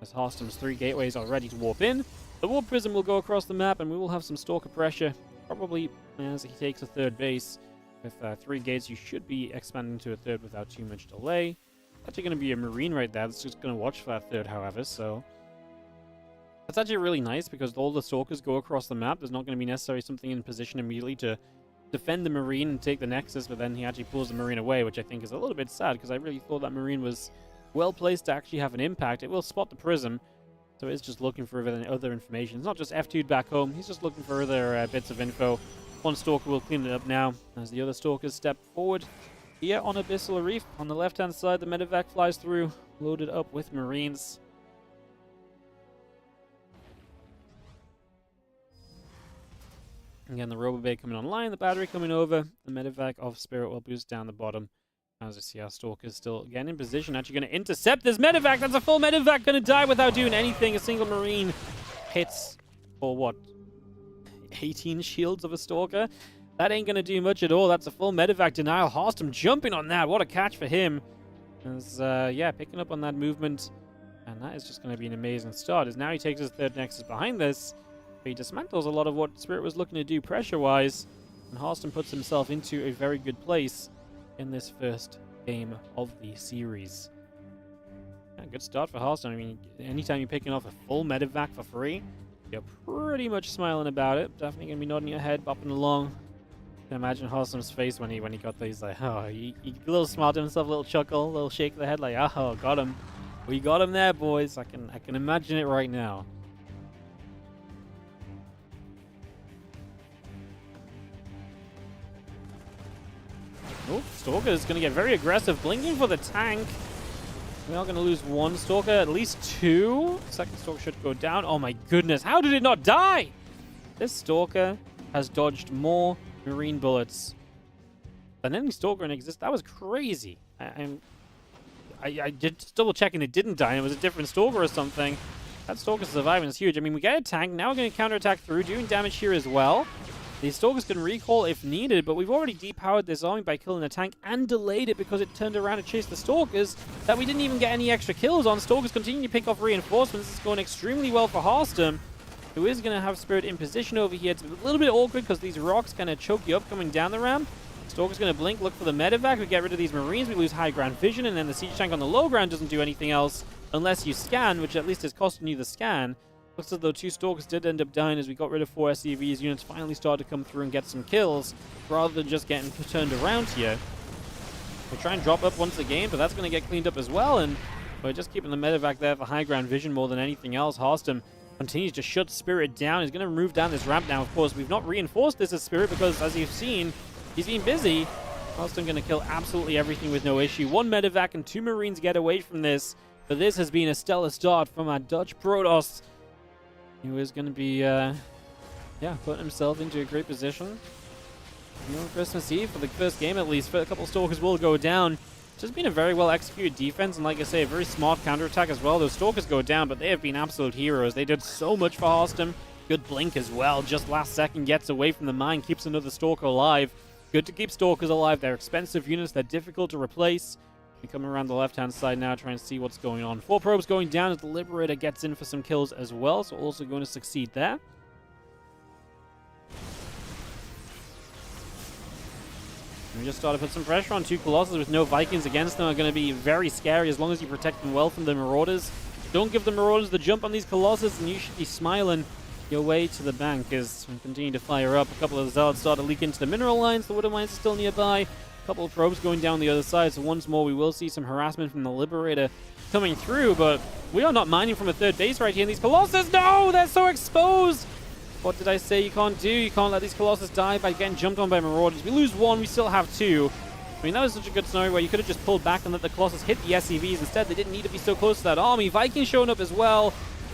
As HARSTEM's 3 gateways are ready to warp in. The warp prism will go across the map, and we will have some stalker pressure. Probably as he takes a third base. With 3 gates, you should be expanding to a third without too much delay. Actually going to be a Marine right there that's just going to watch for that third, however, so... That's actually really nice, because all the stalkers go across the map. There's not going to be necessarily something in position immediately to defend the Marine and take the Nexus, but then he actually pulls the Marine away, which I think is a little bit sad, because I really thought that Marine was well placed to actually have an impact. It will spot the prism, so it's just looking for other information. It's not just F2'd back home, he's just looking for other bits of info. One stalker will clean it up now, as the other stalkers step forward. Here on Abyssal Reef, on the left-hand side, the medevac flies through, loaded up with Marines. Again, the Robo Bay coming online, the battery coming over, the medevac of Spirit will boost down the bottom. As you see, our Stalker's still again in position, actually going to intercept this medevac. That's a full medevac, going to die without doing anything. A single Marine hits for what? 18 shields of a Stalker? That ain't going to do much at all. That's a full medevac denial. HARSTEM jumping on that. What a catch for him. As, yeah, picking up on that movement. And that is just going to be an amazing start. As now he takes his third Nexus behind this. He dismantles a lot of what Spirit was looking to do pressure-wise. And HARSTEM puts himself into a very good place in this first game of the series. Yeah, good start for HARSTEM. I mean, anytime you're picking off a full medevac for free, you're pretty much smiling about it. Definitely going to be nodding your head, bopping along. I can imagine HARSTEM's face when he got those, like, oh, he a little smile to himself, a little chuckle, a little shake of the head, like, oh, got him. We got him there, boys. I can imagine it right now. Oh, Stalker is going to get very aggressive, blinking for the tank. We are going to lose one Stalker, at least 2. Second Stalker should go down. Oh my goodness, how did it not die? This Stalker has dodged more Marine bullets than any Stalker in existence. That was crazy. I did just double checking it didn't die. It was a different Stalker or something. That Stalker surviving is huge. I mean, we get a tank. Now we're going to counterattack through, doing damage here as well. These Stalkers can recall if needed, but we've already depowered this army by killing the tank and delayed it because it turned around to chase the Stalkers that we didn't even get any extra kills on. Stalkers continue to pick off reinforcements. It's going extremely well for HARSTEM, who is going to have Spirit in position over here. It's a little bit awkward because these rocks kind of choke you up coming down the ramp. Stalker's going to blink, look for the medevac. We get rid of these Marines. We lose high ground vision, and then the siege tank on the low ground doesn't do anything else unless you scan, which at least is costing you the scan. Looks as though 2 Stalkers did end up dying as we got rid of 4 SCVs. Units finally started to come through and get some kills, rather than just getting turned around here. We try and drop up once again, but that's going to get cleaned up as well, and we're just keeping the medevac there for high ground vision more than anything else. HARSTEM continues to shut Spirit down. He's going to move down this ramp now, of course. We've not reinforced this as Spirit because, as you've seen, he's been busy. HARSTEM going to kill absolutely everything with no issue. 1 medevac and 2 Marines get away from this, but this has been a stellar start from our Dutch Protoss. He was going to be, yeah, putting himself into a great position. On Christmas Eve, for the first game at least, a couple of Stalkers will go down. It's just been a very well executed defense, and like I say, a very smart counterattack as well. Those Stalkers go down, but they have been absolute heroes. They did so much for HARSTEM. Good blink as well. Just last second gets away from the mine, keeps another Stalker alive. Good to keep Stalkers alive. They're expensive units. They're difficult to replace. We come around the left-hand side now, try and see what's going on. 4 probes going down as the Liberator gets in for some kills as well, so also going to succeed there. We just started to put some pressure on 2 Colossus with no Vikings against them. Are going to be very scary as long as you protect them well from the Marauders. Don't give the Marauders the jump on these Colossus, and you should be smiling your way to the bank as we continue to fire up. A couple of the Zealots start to leak into the mineral lines. The Widow Mines are still nearby. Couple of probes going down the other side, so once more we will see some harassment from the Liberator coming through, but we are not mining from a third base right here. And these Colossus, no, they're so exposed. What did I say you can't do? You can't let these Colossus die by getting jumped on by Marauders. We lose 1, we still have 2. I mean, that was such a good scenario where you could have just pulled back and let the Colossus hit the SCVs. Instead, they didn't need to be so close to that army. Vikings showing up as well.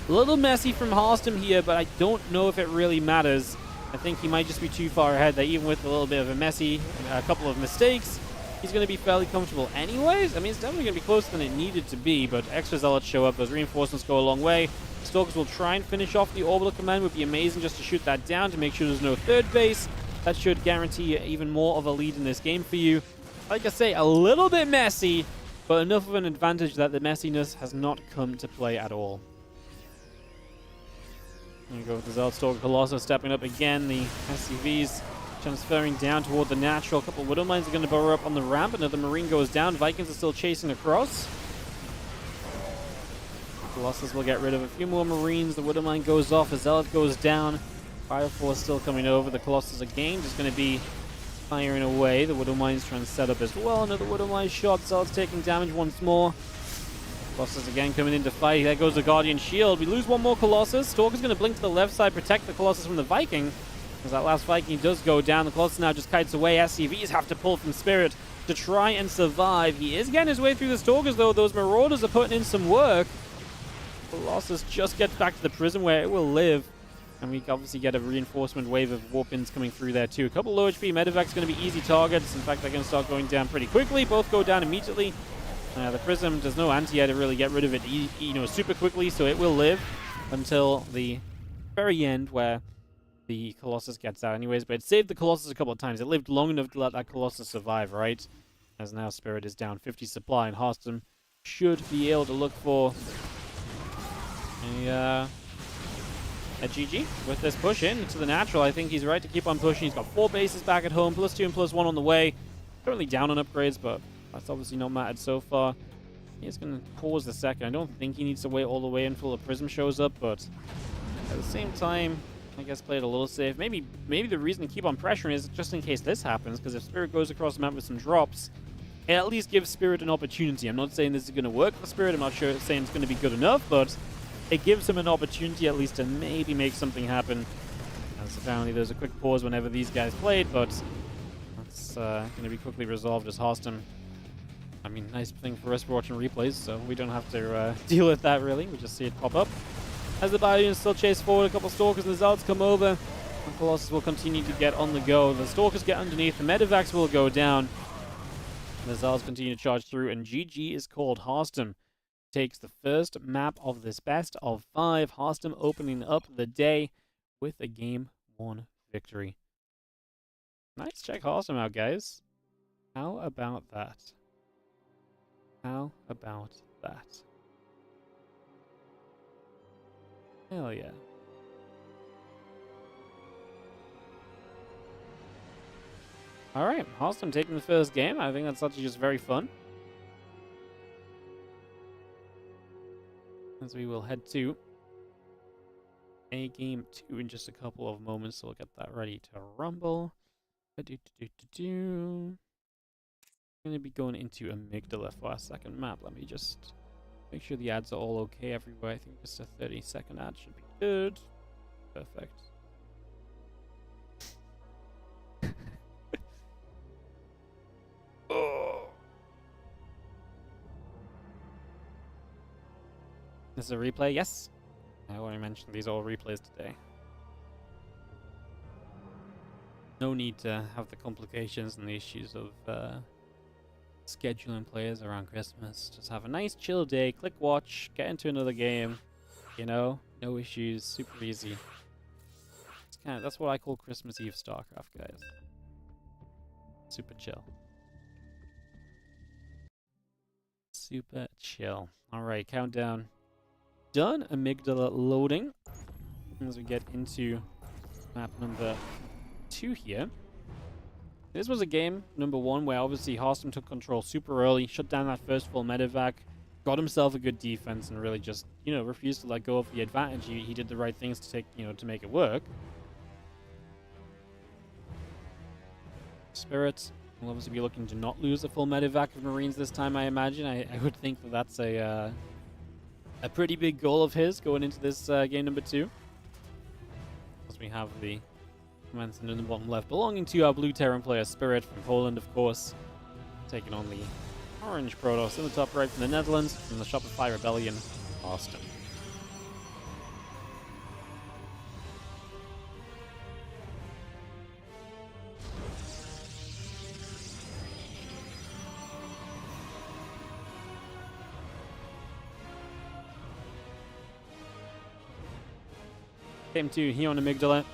A little messy from HARSTEM here, but I don't know if it really matters. I think he might just be too far ahead there, even with a little bit of a couple of mistakes. He's going to be fairly comfortable anyways. I mean, it's definitely going to be closer than it needed to be, but extra Zealots show up. Those reinforcements go a long way. Stalkers will try and finish off the Orbital Command. Would be amazing just to shoot that down to make sure there's no third base. That should guarantee even more of a lead in this game for you. Like I say, a little bit messy, but enough of an advantage that the messiness has not come to play at all. There you go with the Zeldstalker Colossus stepping up again. The SCVs transferring down toward the natural. A couple of Widow Mines are going to burrow up on the ramp. Another Marine goes down. Vikings are still chasing across. Colossus will get rid of a few more Marines. The Widow Mine goes off. A Zealot goes down. Fire Force still coming over. The Colossus again just going to be firing away. The Widow Mine's trying to set up as well. Another Widow Mine shot. Zealot's taking damage once more. Colossus again coming into fight. There goes the Guardian Shield. We lose one more Colossus. Stalker's going to blink to the left side, protect the Colossus from the Viking. As that last Viking does go down, the Colossus now just kites away. SCVs have to pull from Spirit to try and survive. He is getting his way through the Stalkers, though. Those Marauders are putting in some work. Colossus just gets back to the prison where it will live. And we obviously get a reinforcement wave of Warpins coming through there, too. A couple low HP Medevac's going to be easy targets. In fact, they're going to start going down pretty quickly. Both go down immediately. The Prism does no anti-air to really get rid of it, super quickly, so it will live until the very end where the Colossus gets out anyways. But it saved the Colossus a couple of times. It lived long enough to let that Colossus survive, right? As now Spirit is down 50 supply, and HARSTEM should be able to look for a GG with this push into the natural. I think he's right to keep on pushing. He's got 4 bases back at home, +2 and +1 on the way. Currently down on upgrades, but that's obviously not mattered so far. He's going to pause the second. I don't think he needs to wait all the way until the Prism shows up, but at the same time, I guess play it a little safe. Maybe the reason to keep on pressuring is just in case this happens, because if Spirit goes across the map with some drops, it at least gives Spirit an opportunity. I'm not saying this is going to work for Spirit. I'm not saying it's going to be good enough, but it gives him an opportunity at least to maybe make something happen. As apparently there's a quick pause whenever these guys played, but that's going to be quickly resolved as HARSTEM. I mean, nice thing for us watching replays, so we don't have to deal with that, really. We just see it pop up. As the battle units still chase forward, a couple Stalkers and the Zealots come over. And Colossus will continue to get on the go. The Stalkers get underneath. The Medevacs will go down. The Zealots continue to charge through, and GG is called. HARSTEM takes the first map of this best of 5. HARSTEM opening up the day with a Game 1 victory. Nice. Check HARSTEM out, guys. How about that? How about that? Hell yeah. Alright, HARSTEM taking the first game. I think that's actually just very fun. As we will head to a game 2 in just a couple of moments, so we'll get that ready to rumble. Going to be going into Amygdala for our second map. Let me just make sure the ads are all okay everywhere. I think just a 30-second ad should be good. Perfect. Oh. This is a replay? Yes. I already mentioned these are all replays today. No need to have the complications and the issues of scheduling players around Christmas. Just have a nice chill day, click watch, get into another game, no issues, super easy. That's what I call Christmas Eve StarCraft, guys. Super chill. Super chill. Alright, countdown done. Amygdala loading as we get into map number 2 here. This was a game, number 1, where obviously HARSTEM took control super early, shut down that first full medevac, got himself a good defense, and really just, refused to let go of the advantage. He did the right things to to make it work. Spirit will obviously be looking to not lose a full medevac of Marines this time, I imagine. I would think that that's a pretty big goal of his going into this game number 2. As we have the commencing in the bottom left, belonging to our blue Terran player Spirit from Poland, of course, taking on the orange Protoss in the top right from the Netherlands, from the Shopify Rebellion, HARSTEM. Game 2 here on Amygdala.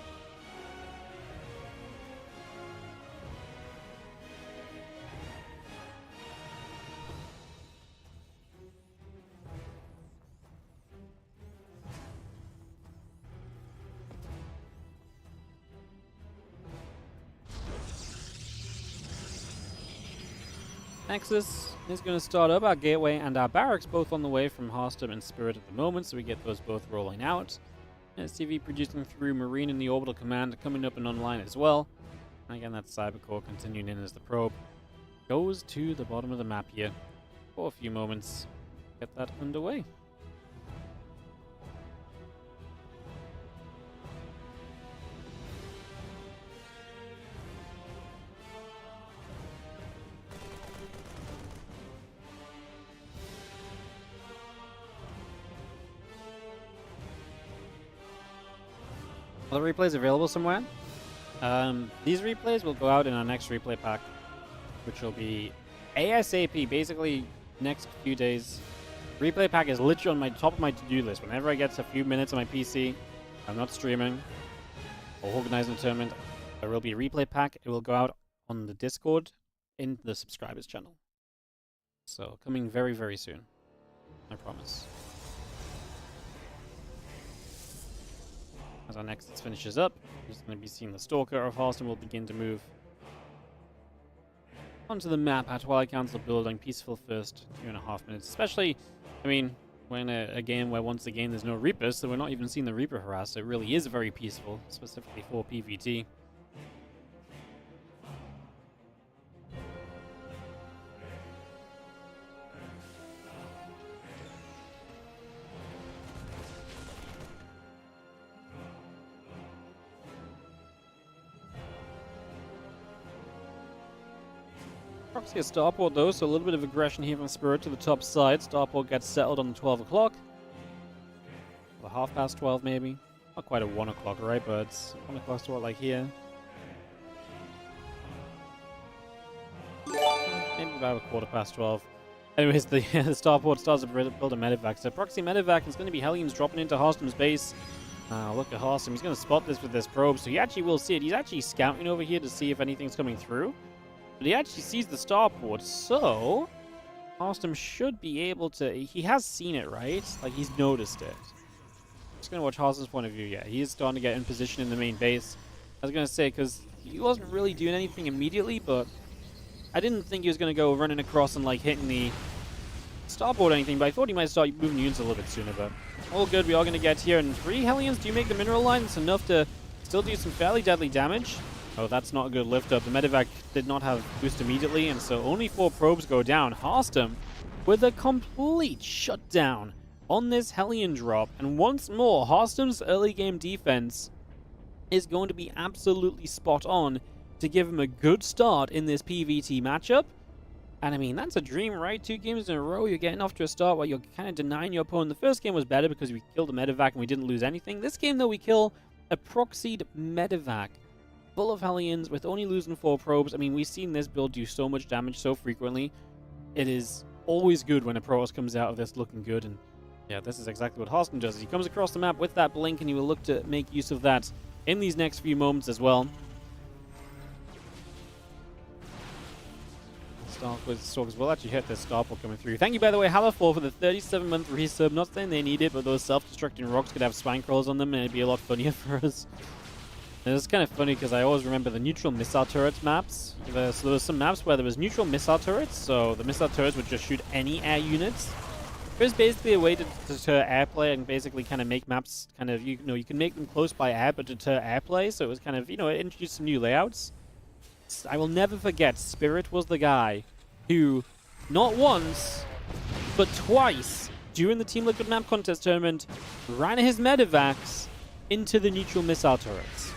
Nexus is going to start up. Our gateway and our barracks both on the way from HARSTEM and Spirit at the moment, so we get those both rolling out. STV producing through Marine and the Orbital Command coming up and online as well. And again, that Cybercore continuing in as the probe goes to the bottom of the map here for a few moments. Get that underway. Are the replays available somewhere? These replays will go out in our next replay pack, which will be ASAP, basically next few days. Replay pack is literally on my top of my to-do list. Whenever I get a few minutes on my PC, I'm not streaming or organizing a tournament, there will be a replay pack. It will go out on the Discord in the subscribers channel. So coming very, very soon. I promise. As our Nexus finishes up, we're just going to be seeing the Stalker of HARSTEM will begin to move onto the map at Twilight Council building. Peaceful first 2.5 minutes. Especially, I mean, when a game where once again there's no Reaper, so we're not even seeing the Reaper harass. It really is very peaceful, specifically for PvT. Proxy a starport though, so a little bit of aggression here from Spirit to the top side. Starport gets settled on 12 o'clock. Or 12:30 maybe. Not quite a 1 o'clock, right? But it's 1 o'clock to what, like here. Maybe about 12:15. Anyways, the starport starts to build a medevac. So proxy medevac is going to be Hellions dropping into HARSTEM's base. Look at HARSTEM. He's going to spot this with this probe, so he actually will see it. He's actually scouting over here to see if anything's coming through. But he actually sees the starport, so HARSTEM should be able to... He has seen it, right? Like, he's noticed it. Just going to watch HARSTEM's point of view. Yeah, he is starting to get in position in the main base. I was going to say, because he wasn't really doing anything immediately, but I didn't think he was going to go running across and, like, hitting the starport or anything, but I thought he might start moving units a little bit sooner, but all good. We are going to get here, and 3 Hellions do make the mineral line. It's enough to still do some fairly deadly damage. Oh, that's not a good lift up. The medevac did not have boost immediately, and so only 4 probes go down. HARSTEM with a complete shutdown on this Hellion drop. And once more, HARSTEM's early game defense is going to be absolutely spot on to give him a good start in this PvT matchup. And I mean, that's a dream, right? 2 games in a row, you're getting off to a start where you're kind of denying your opponent. The first game was better because we killed a medevac and we didn't lose anything. This game, though, we kill a proxied medevac full of Hellions with only losing 4 probes. I mean, we've seen this build do so much damage so frequently. It is always good when a Protoss comes out of this looking good, and yeah, this is exactly what HARSTEM does. He comes across the map with that blink, and he will look to make use of that in these next few moments as well. Stalkers will actually hit this starport coming through. Thank you, by the way, Hallofor, for the 37-month resub. Not saying they need it, but those self-destructing rocks could have spine crawlers on them, and it'd be a lot funnier for us. And it's kind of funny because I always remember the neutral missile turrets maps. So there was some maps where there was neutral missile turrets, so the missile turrets would just shoot any air units. It was basically a way to deter airplay and basically kind of make maps kind of, you know, you can make them close by air but deter airplay, so it was kind of, you know, it introduced some new layouts. I will never forget, Spirit was the guy who, not once, but twice, during the Team Liquid map contest tournament, ran his medevacs into the neutral missile turrets.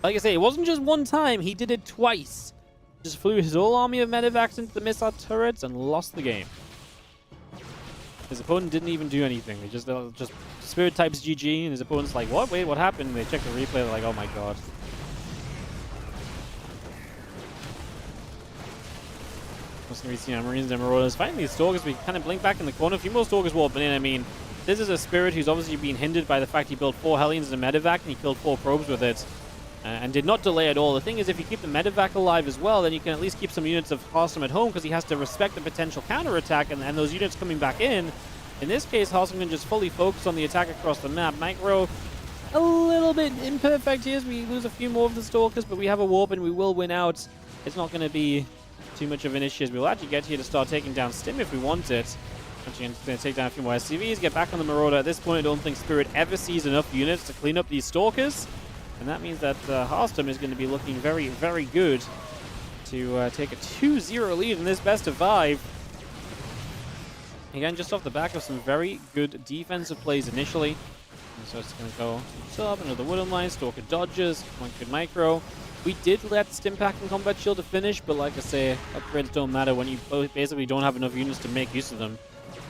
Like I say, it wasn't just one time, he did it twice. Just flew his whole army of medevacs into the missile turrets and lost the game. His opponent didn't even do anything. They just Spirit types GG, and his opponent's like, what? Wait, what happened? And they check the replay, they're like, oh my god. What's going to be seen on Marines and Marauders fighting these Stalkers. We kind of blink back in the corner. A few more Stalkers warping in. I mean, this is a Spirit who's obviously been hindered by the fact he built 4 Hellions and a medevac, and he killed 4 probes with it. And did not delay at all. The thing is, if you keep the medevac alive as well, then you can at least keep some units of HARSTEM at home, because he has to respect the potential counterattack and those units coming back in. In this case, HARSTEM can just fully focus on the attack across the map. Micro, a little bit imperfect here as we lose a few more of the Stalkers, but we have a warp and we will win out. It's not going to be too much of an issue, as we'll actually get here to start taking down Stim if we want it. Actually, going to take down a few more SCVs, get back on the Marauder. At this point, I don't think Spirit ever sees enough units to clean up these Stalkers. And that means that HARSTEM is going to be looking very, very good to take a 2-0 lead in this best of 5. Again, just off the back of some very good defensive plays initially. And so it's going to go top, another wooden line, Stalker dodges, one good micro. We did let Stimpack and Combat Shield to finish, but like I say, upgrades don't matter when you basically don't have enough units to make use of them.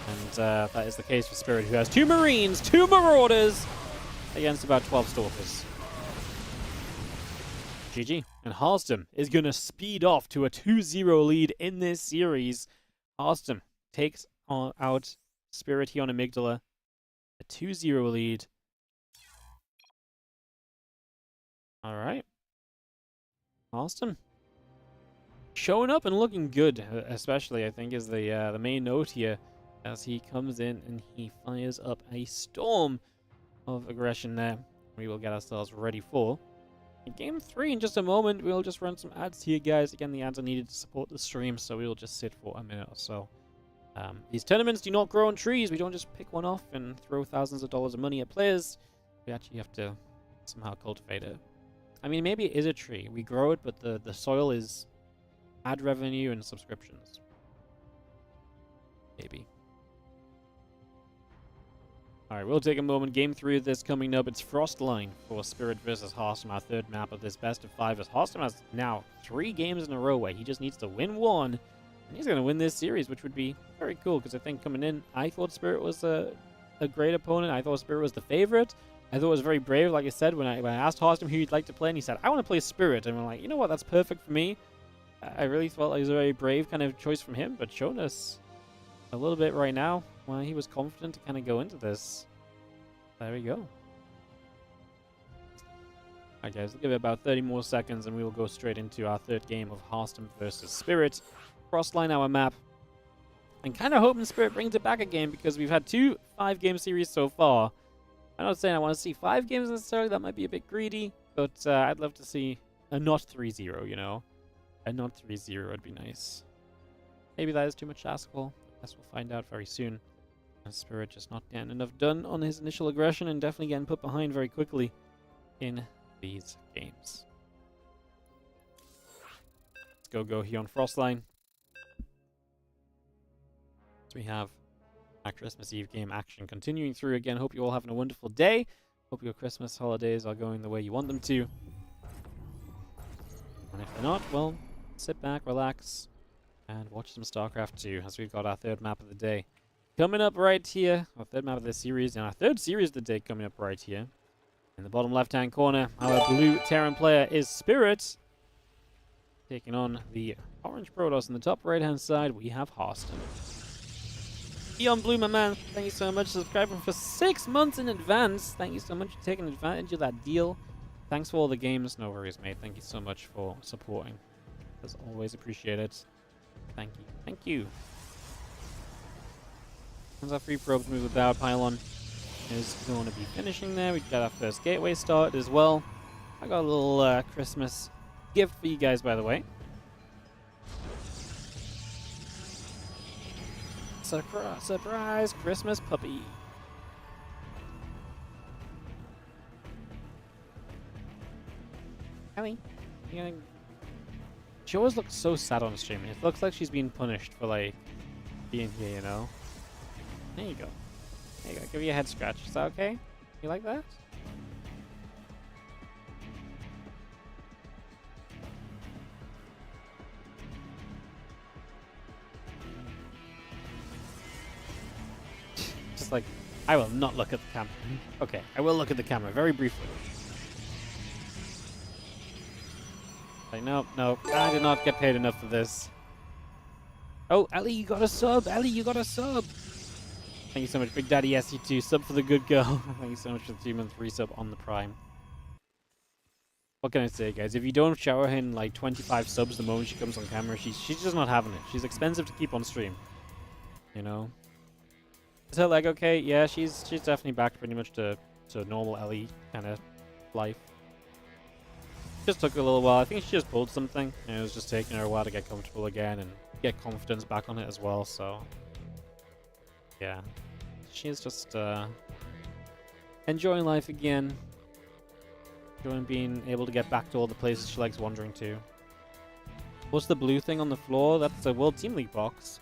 And that is the case for Spirit, who has 2 Marines, 2 Marauders, against about 12 Stalkers. GG. And HARSTEM is going to speed off to a 2-0 lead in this series. HARSTEM takes out Spirit here on Amygdala. A 2-0 lead. Alright. HARSTEM showing up and looking good, especially, I think, is the main note here. As he comes in and he fires up a storm of aggression there. We will get ourselves ready for Game 3 in just a moment. We'll just run some ads here, guys. Again, the ads are needed to support the stream, so we will just sit for a minute or so. These tournaments do not grow on trees. We don't just pick one off and throw thousands of dollars of money at players. We actually have to somehow cultivate it. I mean, maybe it is a tree. We grow it, but the soil is ad revenue and subscriptions. Maybe. Alright, we'll take a moment. Game 3 of this coming up. It's Frostline for Spirit versus HARSTEM, our third map of this best of 5. As HARSTEM has now 3 games in a row where he just needs to win 1. And he's going to win this series, which would be very cool, because I think coming in, I thought Spirit was a great opponent. I thought Spirit was the favorite. I thought it was very brave, like I said, when I asked HARSTEM who he'd like to play, and he said, I want to play Spirit. And we're like, you know what, that's perfect for me. I really felt like it was a very brave kind of choice from him, but showing us a little bit right now why he was confident to kind of go into this. There we go. Alright guys, we'll give it about 30 more seconds and we will go straight into our third game of HARSTEM versus Spirit. Crossline our map. And kind of hoping Spirit brings it back again, because we've had 2 5-game series so far. I'm not saying I want to see 5 games necessarily, that might be a bit greedy, but I'd love to see a not 3-0, you know? A not 3-0 would be nice. Maybe that is too much to ask for. I guess we'll find out very soon. And Spirit just not getting enough done on his initial aggression, and definitely getting put behind very quickly in these games. Let's go here on Frostline. So we have our Christmas Eve game action continuing through again. Hope you're all having a wonderful day. Hope your Christmas holidays are going the way you want them to. And if they're not, well, sit back, relax, and watch some StarCraft 2, as we've got our third map of the day coming up right here. Our third map of the series, and our third series of the day coming up right here. In the bottom left-hand corner, our blue Terran player is Spirit, taking on the orange Protoss. In the top right-hand side, we have HARSTEM. Eon Blue, my man, thank you so much for subscribing for 6 months in advance. Thank you so much for taking advantage of that deal. Thanks for all the games. No worries, mate. Thank you so much for supporting. As always, appreciate it. Thank you. Thank you. As our free probes move about, Pylon is going to be finishing there. We've got our first gateway started as well. I got a little Christmas gift for you guys, by the way. Surprise Christmas puppy. Ellie, she always looks so sad on stream. It looks like she's being punished for, like, being here, you know? There you go. There you go. Give you a head scratch. Is that okay? You like that? Just like, I will not look at the camera. Okay, I will look at the camera very briefly. Like, nope, nope. I did not get paid enough for this. Oh, Ellie, you got a sub. Ellie, you got a sub. Thank you so much, Big Daddy SC2. Sub for the good girl. Thank you so much for the 2-month resub on the Prime. What can I say, guys? If you don't shower her in like 25 subs the moment she comes on camera, she's just not having it. She's expensive to keep on stream. You know? Is her leg okay? Yeah, she's definitely back pretty much to normal Ellie kind of life. Just took a little while. I think she just pulled something, and it was just taking her a while to get comfortable again and get confidence back on it as well. So, yeah, she's just enjoying life again, enjoying being able to get back to all the places she likes wandering to. What's the blue thing on the floor? That's a World Team League box,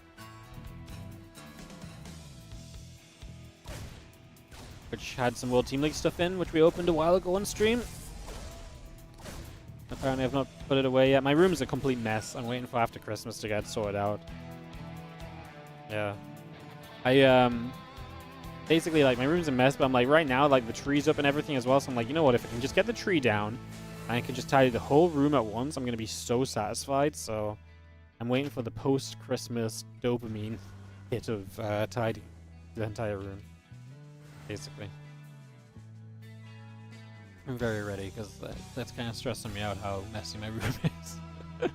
which had some World Team League stuff in, which we opened a while ago on stream. Apparently I've not put it away yet. My room is a complete mess. I'm waiting for after Christmas to get sorted out. Yeah. I, basically, like, my room's a mess, but I'm like, right now, like, the tree's up and everything as well, so I'm like, you know what, if I can just get the tree down, and I can just tidy the whole room at once, I'm going to be so satisfied, so I'm waiting for the post-Christmas dopamine hit of tidying the entire room, basically. I'm very ready, because that's kind of stressing me out how messy my room is.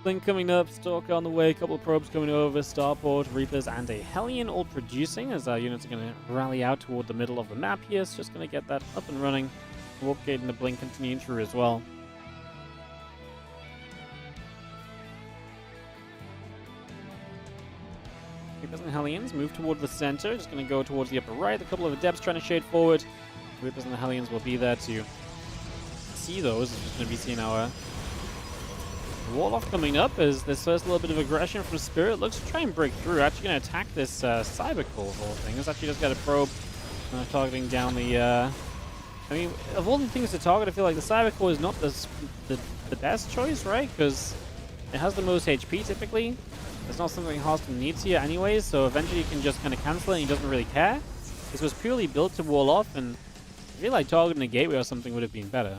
Blink coming up, Stalker on the way, a couple of probes coming over, Starport, Reapers, and a Hellion all producing as our units are going to rally out toward the middle of the map here. So just going to get that up and running. Warp Gate and the Blink continuing through as well. Reapers and Hellions move toward the center, just going to go towards the upper right. A couple of Adepts trying to shade forward. Reapers and the Hellions will be there to see those. We're just going to be seeing our Warlock coming up as this first little bit of aggression from Spirit. Looks to try and break through. Actually going to attack this Cyber Core of all things. Actually just got a probe targeting down the... I mean, of all the things to target, I feel like the Cyber Core is not the best choice, right? Because it has the most HP typically. It's not something HARSTEM needs here anyways, so eventually you can just kind of cancel it and he doesn't really care. This was purely built to wall off, and I feel like targeting a gateway or something would have been better.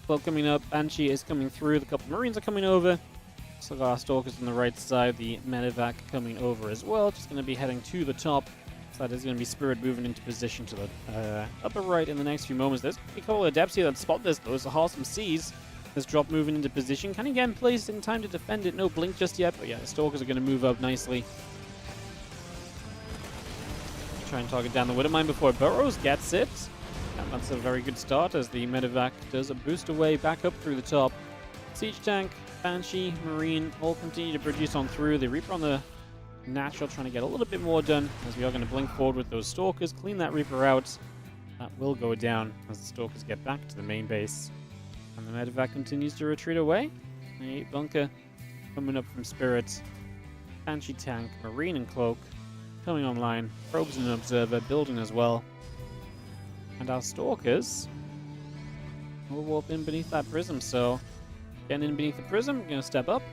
Well, coming up, Banshee is coming through, the couple Marines are coming over. So got our Stalkers on the right side, the Medevac coming over as well, just going to be heading to the top. So that is going to be Spirit moving into position to the upper right in the next few moments. There's a couple of Adepts here that spot this though, so HARSTEM sees this drop moving into position. Can he get in place in time to defend it? No blink just yet, but yeah, the Stalkers are going to move up nicely. Try and target down the Widowmine before Burrows gets it. And that's a very good start as the Medevac does a boost away back up through the top. Siege Tank, Banshee, Marine all continue to produce on through. The Reaper on the natural trying to get a little bit more done as we are going to blink forward with those Stalkers, clean that Reaper out. That will go down as the Stalkers get back to the main base. And the Medevac continues to retreat away. A bunker coming up from Spirit. Banshee Tank, Marine and Cloak coming online. Probes and an Observer building as well. And our Stalkers will warp in beneath that prism, so getting in beneath the prism, we're going to step up.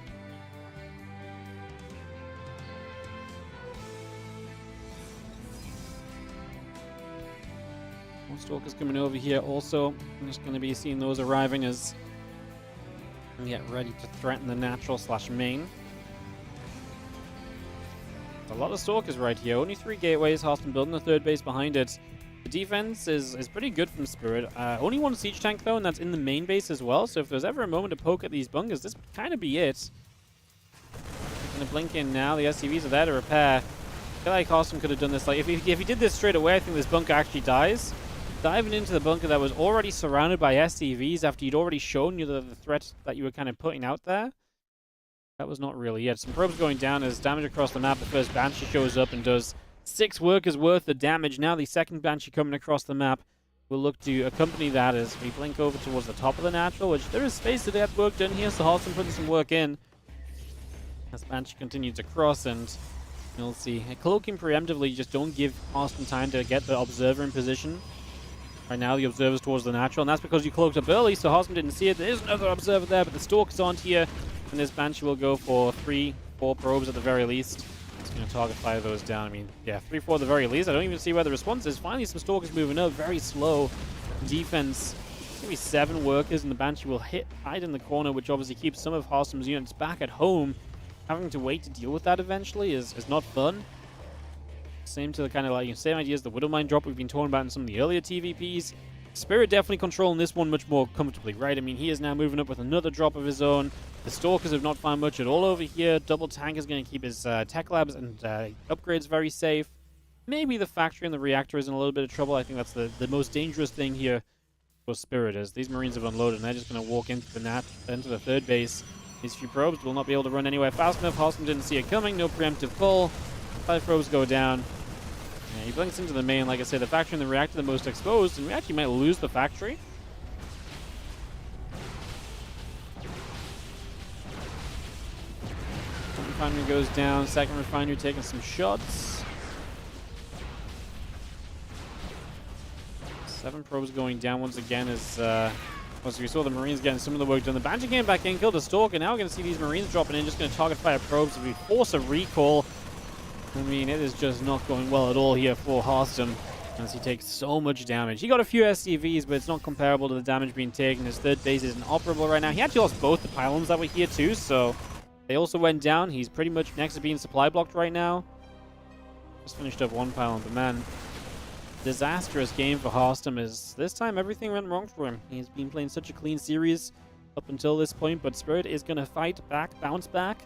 More Stalkers coming over here also. I'm just going to be seeing those arriving as we get ready to threaten the natural / main. A lot of Stalkers right here, only 3 gateways, HARSTEM building the third base behind it. The defense is pretty good from Spirit. Only 1 Siege Tank though, and that's in the main base as well, so if there's ever a moment to poke at these bunkers, this would kind of be it. I'm going to blink in now, the SCVs are there to repair. I feel like HARSTEM could have done this, like if he did this straight away, I think this bunker actually dies. Diving into the bunker that was already surrounded by SCVs after you'd already shown you the threat that you were kind of putting out there. That was not really it. Some probes going down as damage across the map. The first Banshee shows up and does 6 workers worth of damage. Now the second Banshee coming across the map will look to accompany that as we blink over towards the top of the natural, which there is space to get work done here, so HARSTEM putting some work in. As Banshee continues to cross, and you'll see cloaking preemptively. You just don't give HARSTEM time to get the Observer in position. Right now the Observer's towards the natural, and that's because you cloaked up early, so HARSTEM didn't see it. There is another Observer there, but the Stalkers aren't here, and this Banshee will go for 3-4 probes at the very least. Going to target fire those down. I mean, yeah, 3-4 at the very least. I don't even see where the response is. Finally, some Stalkers moving up. Very slow defense. Maybe 7 workers, and the Banshee will hide in the corner, which obviously keeps some of HARSTEM's units back at home. Having to wait to deal with that eventually is not fun. Same to the kind of like same idea as the Widowmine drop we've been talking about in some of the earlier TVPs. Spirit definitely controlling this one much more comfortably, right? I mean, he is now moving up with another drop of his own. The Stalkers have not found much at all over here. Double Tank is going to keep his tech labs and upgrades very safe. Maybe the factory and the reactor is in a little bit of trouble. I think that's the most dangerous thing here for Spirit is. These Marines have unloaded, and they're just going to walk into the third base. These few probes will not be able to run anywhere fast enough. HARSTEM didn't see it coming. No preemptive pull. 5 probes go down. Yeah, he blinks into the main. Like I said, the factory and the reactor are the most exposed, and we actually might lose the factory. One refinery goes down. Second refinery taking some shots. 7 probes going down once again as once we saw the Marines getting some of the work done. The Banshee came back in, killed a Stalker. Now we're going to see these Marines dropping in, just going to target fire probes. If we force a recall, I mean, it is just not going well at all here for HARSTEM as he takes so much damage. He got a few SCVs, but it's not comparable to the damage being taken. His third base is inoperable right now. He actually lost both the pylons that were here too, so they also went down. He's pretty much next to being supply blocked right now. Just finished up one pylon, but man, disastrous game for HARSTEM is this time everything went wrong for him. He's been playing such a clean series up until this point, but Spirit is going to fight back, bounce back,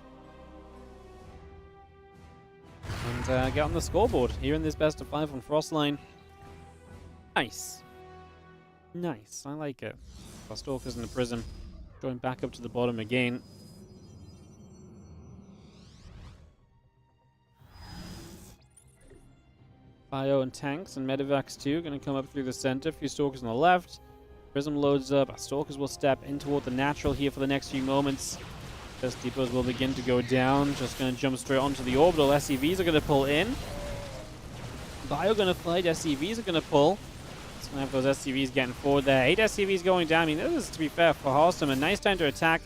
and get on the scoreboard here in this best of 5 on Frostline. Nice. Nice. I like it. Our Stalkers in the Prism going back up to the bottom again. Bio and tanks and medevacs too going to come up through the center. A few Stalkers on the left. Prism loads up. Our Stalkers will step in toward the natural here for the next few moments. Test depots will begin to go down. Just going to jump straight onto the orbital. SCVs are going to pull in. Bio going to fight. SCVs are going to pull. It's going to have those SCVs getting forward there. 8 SCVs going down. I mean, this is, to be fair, for HARSTEM, a nice time to attack.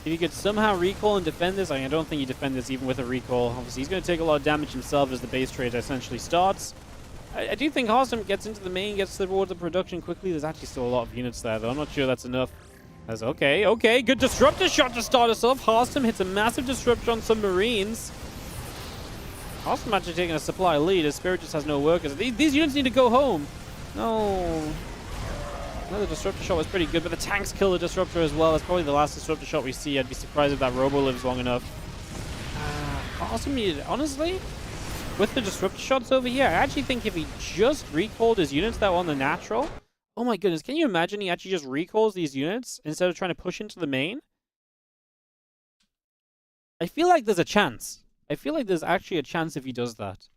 If he could somehow recall and defend this, I mean, I don't think he defends this even with a recall. Obviously, he's going to take a lot of damage himself as the base trade essentially starts. I do think HARSTEM gets into the main, gets towards the production quickly. There's actually still a lot of units there, though. I'm not sure that's enough. As okay, good disruptor shot to start us off. HARSTEM hits a massive disruptor on some Marines. HARSTEM actually taking a supply lead as Spirit just has no workers. These units need to go home. No. Another disruptor shot was pretty good, but the tanks kill the disruptor as well. That's probably the last disruptor shot we see. I'd be surprised if that robo lives long enough. HARSTEM needed, honestly, with the disruptor shots over here, I actually think if he just recalled his units that were on the natural, oh my goodness, can you imagine he actually just recalls these units instead of trying to push into the main? I feel like there's a chance. I feel like there's actually a chance if he does that.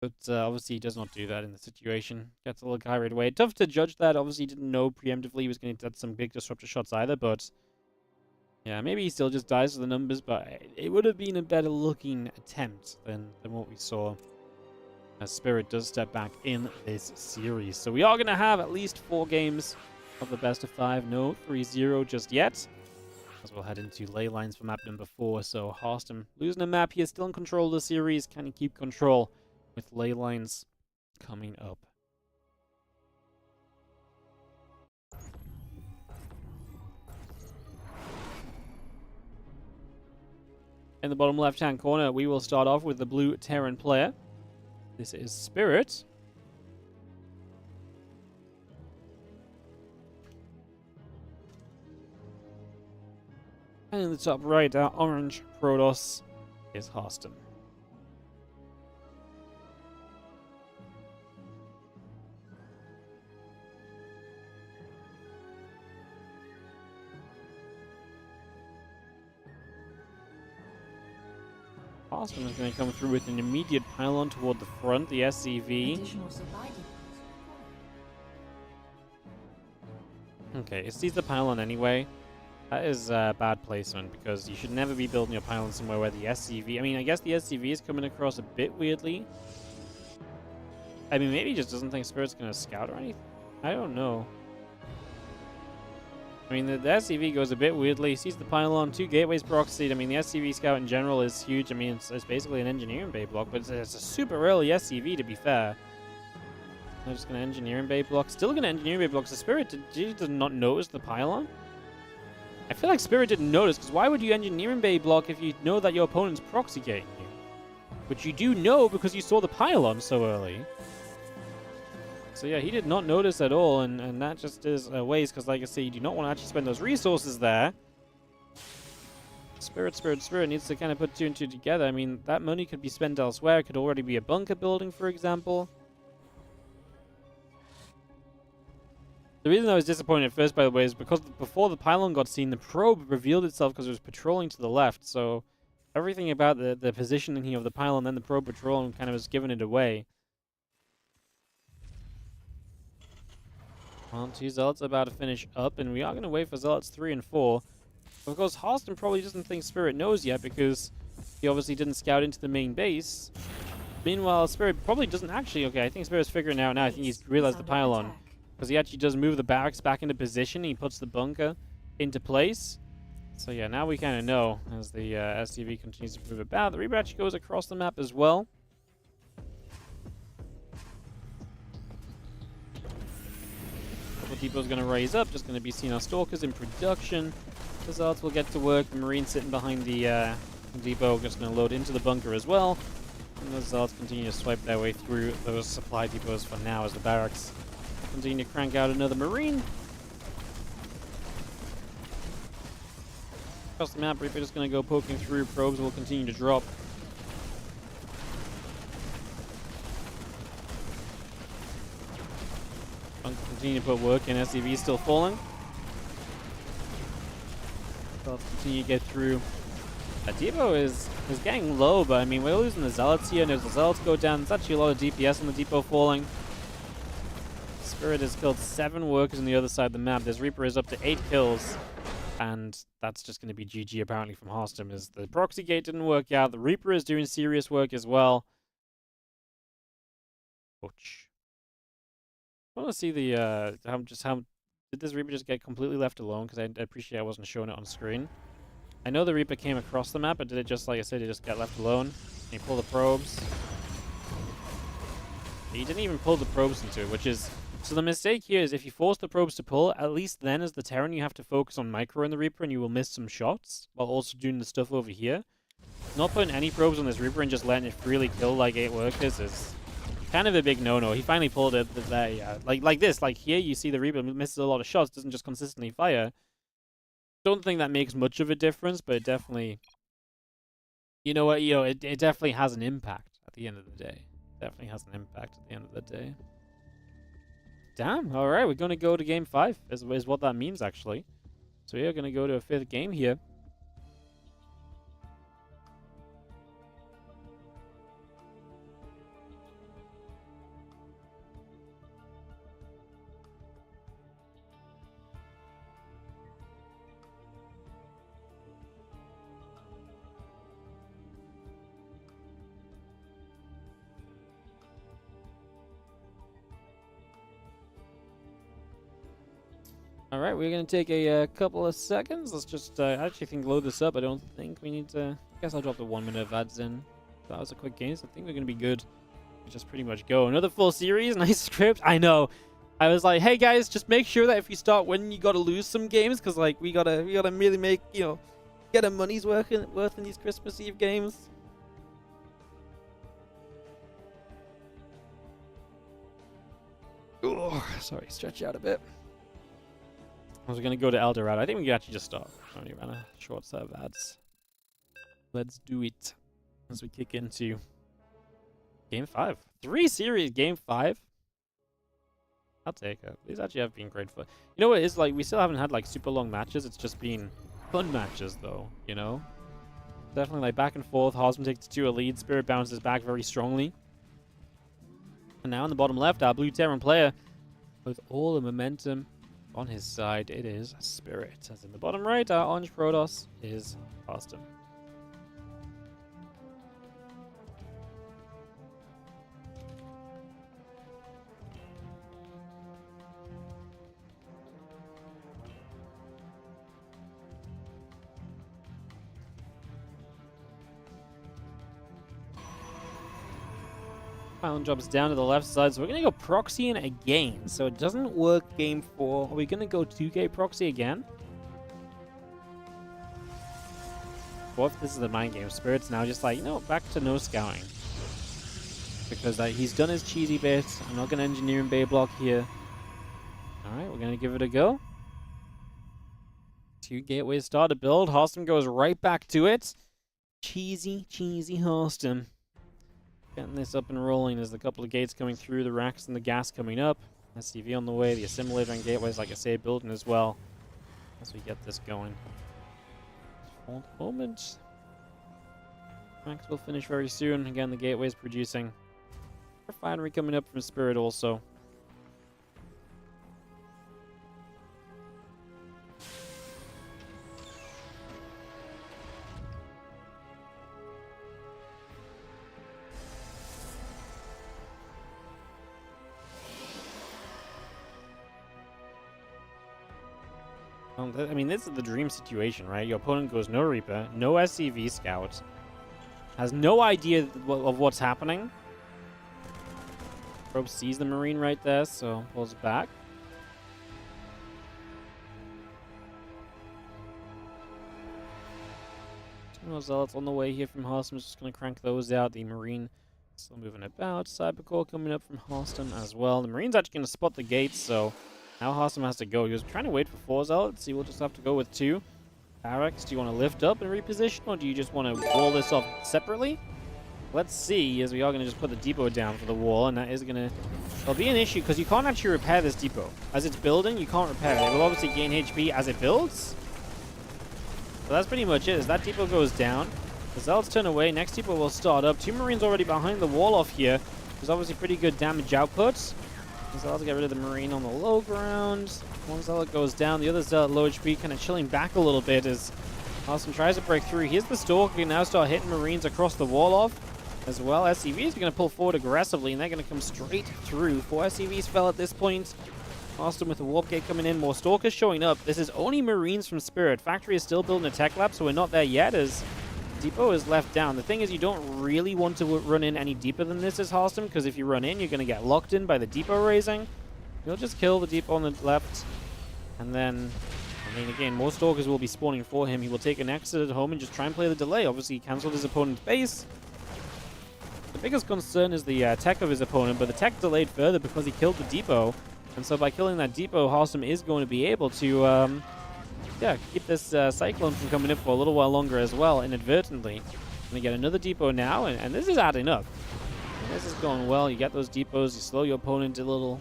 But obviously he does not do that in the situation. Gets a little carried away. Tough to judge that. Obviously he didn't know preemptively he was going to get some big disruptor shots either, but yeah, maybe he still just dies to the numbers, but it would have been a better looking attempt than what we saw as Spirit does step back in this series. So we are going to have at least 4 games of the best of 5. No 3-0 just yet, as we'll head into ley lines for map number 4. So HARSTEM losing a map here, still in control of the series. Can he keep control with ley lines coming up? In the bottom left-hand corner, we will start off with the blue Terran player. This is Spirit. And in the top right, our orange Protoss is HARSTEM. HARSTEM is going to come through with an immediate pylon toward the front, the SCV. Okay, it sees the pylon anyway. That is bad placement because you should never be building your pylon somewhere where the SCV... I mean, I guess the SCV is coming across a bit weirdly. I mean, maybe he just doesn't think Spirit's going to scout or anything. I don't know. I mean, the SCV goes a bit weirdly. Sees the pylon, 2 gateways proxied. I mean, the SCV scout in general is huge. I mean, it's basically an engineering bay block, but it's a super early SCV, to be fair. They're just going to engineering bay block. Still going to engineering bay block. So Spirit did not notice the pylon. I feel like Spirit didn't notice, because why would you engineering bay block if you know that your opponent's proxy gating you? Which you do know because you saw the pylon so early. So yeah, he did not notice at all, and that just is a waste, because like I say, you do not want to actually spend those resources there. Spirit needs to kind of put two and two together. I mean, that money could be spent elsewhere. It could already be a bunker building, for example. The reason I was disappointed at first, by the way, is because before the pylon got seen, the probe revealed itself because it was patrolling to the left. So everything about the positioning here of the pylon and the probe patrolling kind of has given it away. Well, 2 Zealots are about to finish up, and we are going to wait for Zealots 3 and 4. Of course, HARSTEM probably doesn't think Spirit knows yet, because he obviously didn't scout into the main base. Meanwhile, Spirit probably doesn't actually... Okay, I think Spirit's figuring it out now. I think he's realized the pylon. Because he actually does move the barracks back into position. He puts the bunker into place. So yeah, now we kind of know as the STV continues to move about. The Reaper actually goes across the map as well. Couple depots going to raise up. Just going to be seen our Stalkers in production. The Zealots will get to work. The Marines sitting behind the depot just going to load into the bunker as well. And the Zealots continue to swipe their way through those supply depots for now as the barracks continue to crank out another Marine. Across the map, Reaper just going to go poking through. Probes will continue to drop. Continue to put work in. SCV still falling. Let's continue to get through. That depot is getting low, but I mean, we're losing the Zealots here, and as the Zealots go down, there's actually a lot of DPS on the depot falling. Spirit has killed 7 workers on the other side of the map. This Reaper is up to 8 kills. And that's just going to be GG apparently from HARSTEM, as the proxy gate didn't work out. The Reaper is doing serious work as well. Ouch. I want to see the, how did this Reaper just get completely left alone? Because I appreciate I wasn't showing it on screen. I know the Reaper came across the map, but did it just, like I said, he just got left alone? And he pulled the probes. He didn't even pull the probes into it, which is... So the mistake here is if you force the probes to pull, at least then as the Terran you have to focus on micro in the Reaper and you will miss some shots, while also doing the stuff over here. Not putting any probes on this Reaper and just letting it freely kill like 8 workers is kind of a big no-no. He finally pulled it there, yeah. Like this, like here you see the Reaper misses a lot of shots, doesn't just consistently fire. Don't think that makes much of a difference, but it definitely... You know what, it definitely has an impact at the end of the day. Definitely has an impact at the end of the day. Damn, alright, we're going to go to game 5, is what that means, actually. So we are going to go to a 5th game here. Alright, we're going to take a couple of seconds. Let's just, I actually think load this up. I don't think we need to... I guess I'll drop the 1 minute of ads in. That was a quick game, so I think we're going to be good. We just pretty much go. Another full series, nice script. I know. I was like, hey guys, just make sure that if you start winning, you got to lose some games, because like we gotta really make, get our money's worth in these Christmas Eve games. Oh, sorry, stretch out a bit. I was going to go to El Dorado. I think we can actually just start. I only ran a short set of ads. Let's do it as we kick into game 5. 3 series, game 5. I'll take it. These actually have been great fun. You know what it is? Like, we still haven't had like super long matches. It's just been fun matches though, Definitely like back and forth. HARSTEM takes 2 a lead. Spirit bounces back very strongly. And now in the bottom left, our blue Terran player with all the momentum on his side, it is Spirit. As in the bottom right, our orange Protoss is HARSTEM. Pylon drops down to the left side, so we're going to go proxy in again. So it doesn't work game 4. Are we going to go 2K proxy again? What if this is the mind game? Spirit's now just like, back to no scouting. because he's done his cheesy bit. I'm not going to engineer in Bay block here. Alright, we're going to give it a go. 2 gateways start to build. HARSTEM goes right back to it. Cheesy HARSTEM. Getting this up and rolling. There's a couple of gates coming through, the racks and the gas coming up. SCV on the way, the assimilator and gateways, like I say, building as well. As we get this going. For the moment. Racks will finish very soon. Again, the gateway's producing. Refinery coming up from Spirit also. I mean, this is the dream situation, right? Your opponent goes no Reaper, no SCV Scout, has no idea of what's happening. Probe sees the Marine right there, so pulls it back. Two more Zealots on the way here from HARSTEM. Just going to crank those out. The Marine still moving about. Cybercore coming up from HARSTEM as well. The Marine's actually going to spot the gates, so now HARSTEM has to go. He was trying to wait for 4 Zealots. See, we'll just have to go with 2. Barracks, do you want to lift up and reposition, or do you just want to wall this off separately? Let's see, as we are going to just put the depot down for the wall, and that is going to... There'll be an issue, because you can't actually repair this depot. As it's building, you can't repair it. It will obviously gain HP as it builds. So that's pretty much it. As that depot goes down, the Zealots turn away. Next depot will start up. 2 Marines already behind the wall off here. There's obviously pretty good damage output. The Zealots get rid of the Marine on the low ground. 1 Zealot goes down. The other Zealot low HP, kind of chilling back a little bit as HARSTEM tries to break through. Here's the Stalker. He can now start hitting Marines across the wall off as well. SCVs are going to pull forward aggressively, and they're going to come straight through. 4 SCVs fell at this point. HARSTEM with the Warp Gate coming in. More Stalkers showing up. This is only Marines from Spirit. Factory is still building a tech lab, so we're not there yet as depot is left down. The thing is, you don't really want to run in any deeper than this as HARSTEM, because if you run in, you're going to get locked in by the depot raising. You'll just kill the depot on the left, and then, I mean, again, more Stalkers will be spawning for him. He will take an exit at home and just try and play the delay. Obviously, he cancelled his opponent's base. The biggest concern is the tech of his opponent, but the tech delayed further because he killed the depot. And so by killing that depot, HARSTEM is going to be able to, keep this Cyclone from coming in for a little while longer as well, inadvertently. And they get another depot now, and this is adding up. And this is going well. You get those depots, you slow your opponent a little.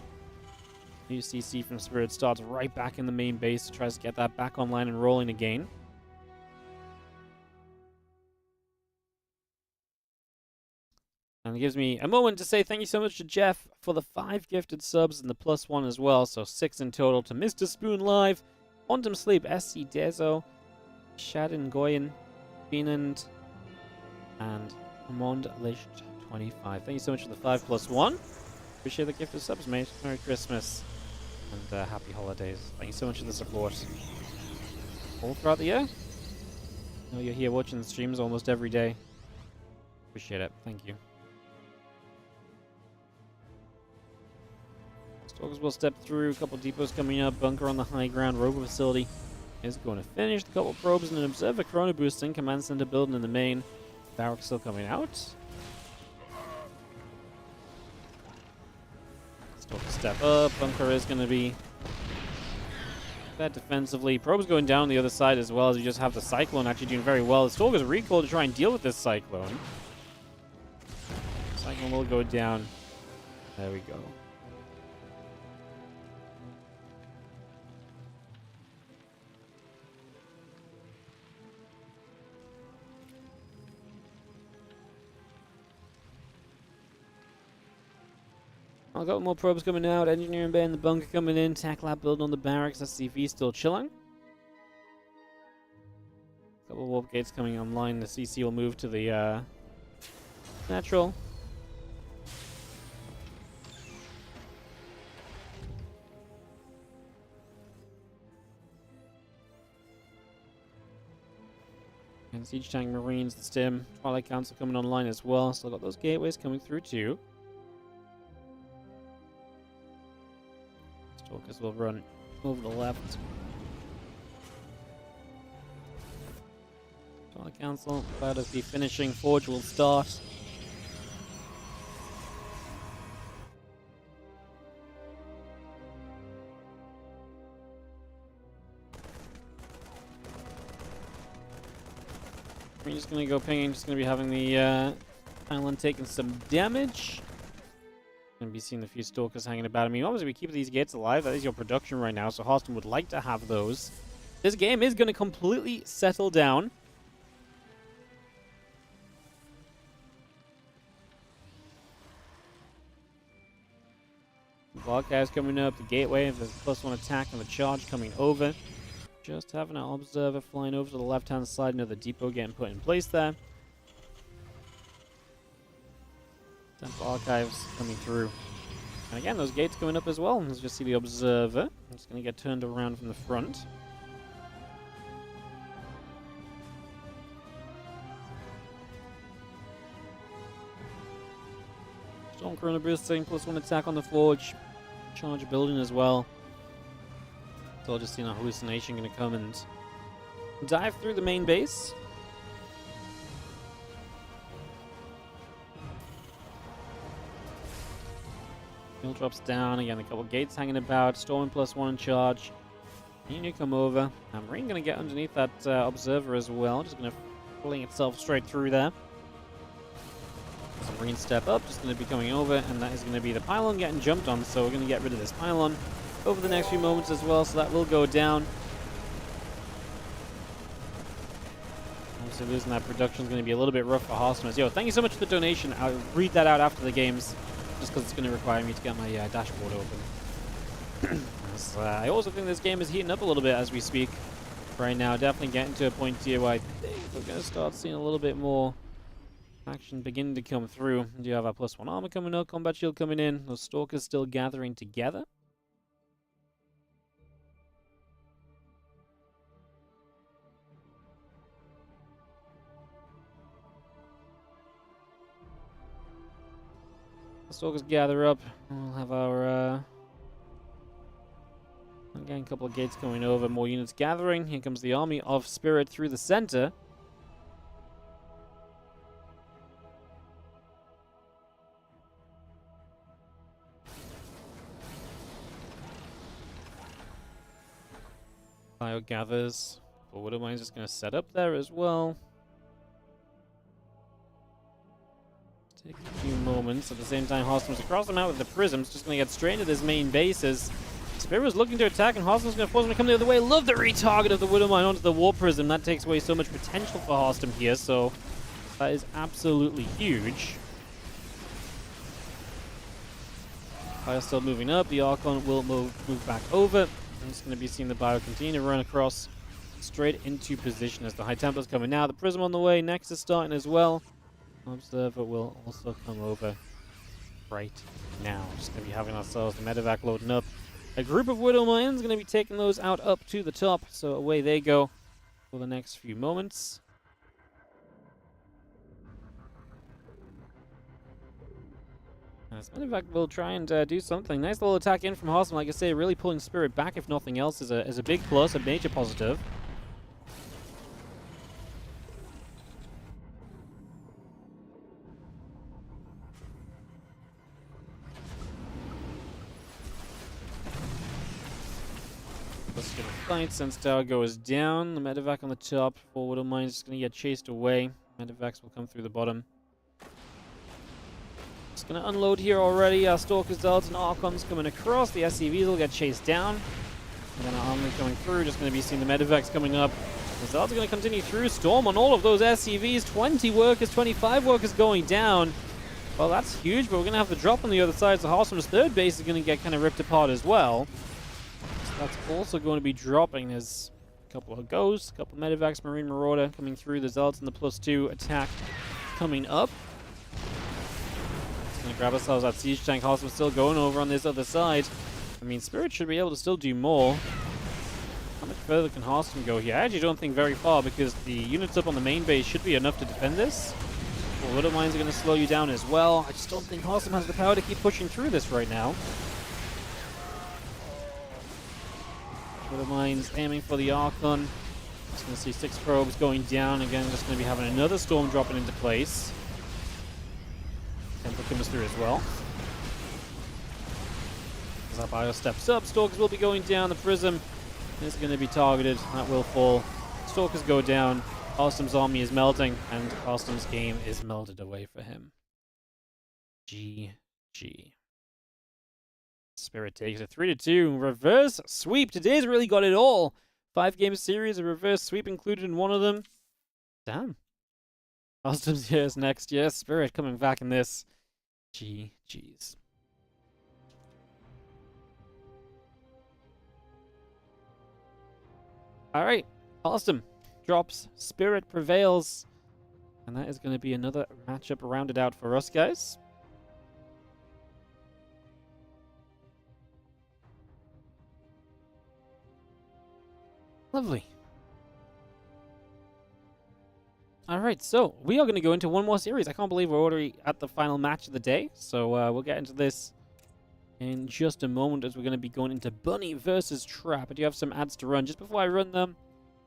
UCC from Spirit starts right back in the main base, tries to get that back online and rolling again. And it gives me a moment to say thank you so much to Jeff for the 5 gifted subs and the +1 as well. So 6 in total to Mr. Spoon Live, Quantum Sleep, SC Dezo, Shadin Goyen, Benand, and Amond Lish 25. Thank you so much for the 5 +1. Appreciate the gift of subs, mate. Merry Christmas and happy holidays. Thank you so much for the support all throughout the year. I know you're here watching the streams almost every day. Appreciate it. Thank you. Stalkers will step through. A couple depots coming up. Bunker on the high ground. Robo facility is going to finish. A couple probes and an observer chrono boosting. Command center building in the main. Barracks still coming out. Stalker step up. Bunker is going to be bad defensively. Probes going down the other side as well, as you just have the Cyclone actually doing very well. The Stalker's recall to try and deal with this Cyclone. Cyclone will go down. There we go. I've got more probes coming out. Engineering bay in the bunker coming in. Tech lab building on the barracks. SCV still chilling. Couple of warp gates coming online. The CC will move to the natural. And Siege Tank Marines, the Stim, Twilight Council coming online as well. Still got those gateways coming through too. Stalkers will run over to the left. Twilight Council about to be finishing. Forge will start. We're just going to go pinging. Just going to be having the island taking some damage. Going to be seeing a few stalkers hanging about. I mean, obviously we keep these gates alive. That is your production right now, so HARSTEM would like to have those. This game is going to completely settle down. Wildcats coming up, the gateway, there's a +1 attack and the charge coming over. Just having an observer flying over to the left-hand side, another depot getting put in place there. Temple archives coming through. And again, those gates coming up as well. Let's just see the observer. It's going to get turned around from the front. Storm Corona boosting, +1 attack on the forge. Charge building as well. So I'll just see a hallucination going to come and dive through the main base. Fuel drops down. Again, a couple gates hanging about. Storm +1 in charge. You come over. Marine going to get underneath that observer as well. Just going to fling itself straight through there. Some Marine step up, just going to be coming over, and that is going to be the pylon getting jumped on, so we're going to get rid of this pylon over the next few moments as well, so that will go down. Obviously losing that production is going to be a little bit rough for HARSTEM. Yo, thank you so much for the donation. I'll read that out after the games, just because it's going to require me to get my dashboard open. I also think this game is heating up a little bit as we speak right now. Definitely getting to a point here where I think we're going to start seeing a little bit more action beginning to come through. Do you have our +1 armor coming up, combat shield coming in, those stalkers still gathering together. The stalkers gather up. We'll have our again, a couple of gates coming over, more units gathering. Here comes the army of Spirit through the center. Bio gathers. Forward Mine's just going to set up there as well. Take a few moments. At the same time, HARSTEM's across the map with the prisms. Just going to get straight into his main bases. Spirit was looking to attack, and HARSTEM's going to force him to come the other way. Love the retarget of the Widowmine onto the War Prism. That takes away so much potential for HARSTEM here, so that is absolutely huge. Fire still moving up. The Archon will move back over. I'm just going to be seeing the Bio continue to run across straight into position as the High Templar's coming now. The Prism on the way. Next is starting as well. Observer will also come over right now. Just going to be having ourselves the medevac loading up. A group of Widow Mines going to be taking those out up to the top. So away they go for the next few moments. Medevac will try and do something. Nice little attack in from HARSTEM. Like I say, really pulling Spirit back, if nothing else, is a big plus, a major positive. Let's get a fight. Sense Tower goes down. The Medevac on the top. Forward of mine is just going to get chased away. Medevacs will come through the bottom. Just going to unload here already. Our Stalkers, Zealots, and Archons coming across. The SCVs will get chased down. And then our army coming through. Just going to be seeing the Medevacs coming up. The Zealots are going to continue through. Storm on all of those SCVs. 20 workers, 25 workers going down. Well, that's huge, but we're going to have the drop on the other side. So HARSTEM's third base is going to get kind of ripped apart as well. So that's also going to be dropping. There's a couple of Ghosts, a couple of Medevacs, Marine Marauder coming through. The Zealots and the +2 attack coming up. Just going to grab ourselves that siege tank. HARSTEM's still going over on this other side. I mean, Spirit should be able to still do more. How much further can HARSTEM go here? I actually don't think very far, because the units up on the main base should be enough to defend this. Well, Widow Mines are going to slow you down as well. I just don't think HARSTEM has the power to keep pushing through this right now. Widow Mines aiming for the Archon. Just going to see 6 probes going down. Again, just going to be having another storm dropping into place. Templar comes through as well. As our bio steps up, Stalkers will be going down. The Prism is going to be targeted. That will fall. Stalkers go down. Harstem's army is melting, and Harstem's game is melted away for him. GG. Spirit takes a 3-2. Reverse sweep. Today's really got it all. 5-game series, a reverse sweep included in one of them. Damn. Harstem's here's next. Yes, Spirit coming back in this. GG's. Alright. Harstem drops. Spirit prevails. And that is going to be another matchup rounded out for us, guys. Lovely. Alright, so we are going to go into one more series. I can't believe we're already at the final match of the day. So we'll get into this in just a moment as we're going to be going into Bunny versus Trap. I do have some ads to run. Just before I run them,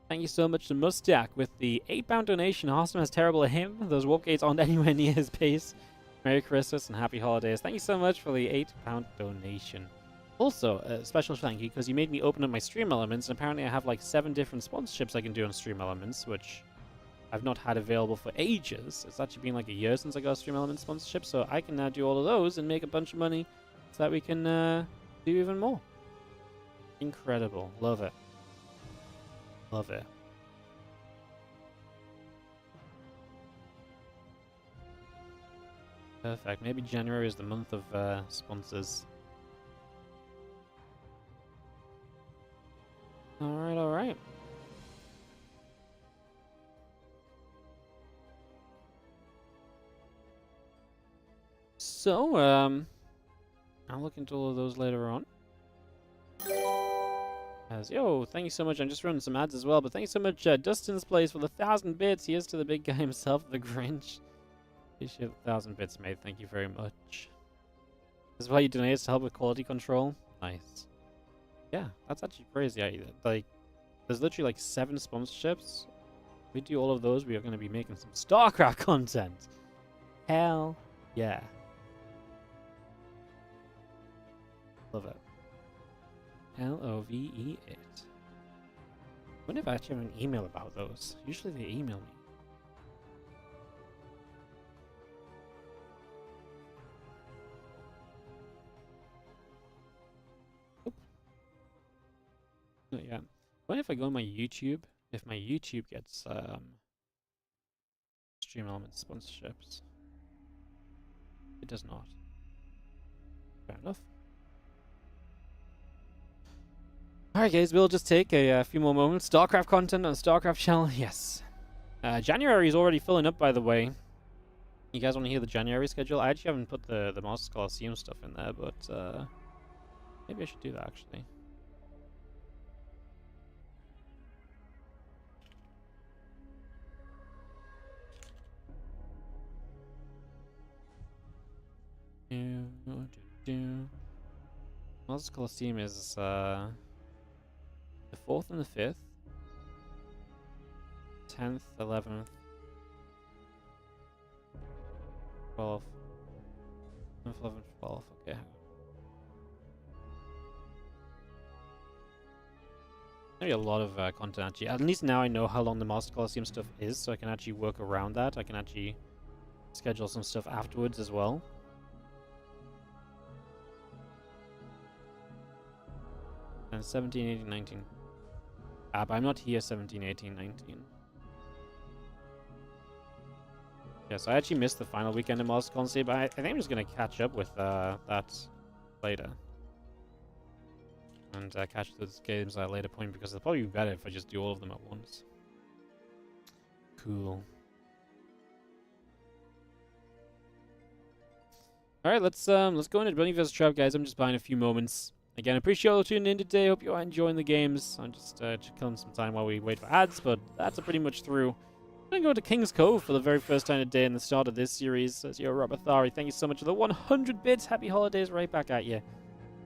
thank you so much to Mustack with the £8 donation. Harstem has terrible aim. Those warp gates aren't anywhere near his pace. Merry Christmas and happy holidays. Thank you so much for the £8 donation. Also, a special thank you because you made me open up my Stream Elements, and apparently I have like 7 different sponsorships I can do on Stream Elements, which I've not had available for ages. It's actually been like a year since I got a Stream Elements sponsorship, so I can now do all of those and make a bunch of money so that we can do even more. Incredible. Love it. Love it. Perfect. Maybe January is the month of sponsors. Alright, alright. So, I'll look into all of those later on. Yo, thank you so much. I'm just running some ads as well, but thank you so much, Dustin's Place, for the 1,000 bits. Here's to the big guy himself, the Grinch. Appreciate 1,000 bits, mate. Thank you very much. This is why you donate to help with quality control. Nice. Yeah, that's actually crazy. Like, there's literally like 7 sponsorships. If we do all of those, we are going to be making some StarCraft content. Hell yeah. Love it. LOVE it. I wonder if I actually have an email about those. Usually they email me. Not yet. What if I go on my YouTube? If my YouTube gets Stream Elements sponsorships. It does not. Fair enough. Alright guys, we'll just take a few more moments. StarCraft content on the StarCraft channel, yes. January is already filling up, by the way. You guys want to hear the January schedule? I actually haven't put the Masters Coliseum stuff in there, but maybe I should do that actually. Masters Coliseum is the 4th and the 5th, 10th, 11th, 12th, 11th, 12th. Okay. Maybe a lot of content actually. At least now I know how long the Master Coliseum stuff is, so I can actually work around that. I can actually schedule some stuff afterwards as well. And 17, 18, 19. But I'm not here 17, 18, 19. Yeah, so I actually missed the final weekend of Master Coliseum, but I think I'm just going to catch up with that later. And catch those games at a later point, because it'll probably be better if I just do all of them at once. Cool. Alright, let's go into Bunny vs. Trap, guys. I'm just buying a few moments. Again, I appreciate you all tuning in today. Hope you are enjoying the games. I'm just killing some time while we wait for ads, but that's pretty much through. I'm going to go to King's Cove for the very first time today in the start of this series. As your Robothari, thank you so much for the 100 bits. Happy holidays right back at you.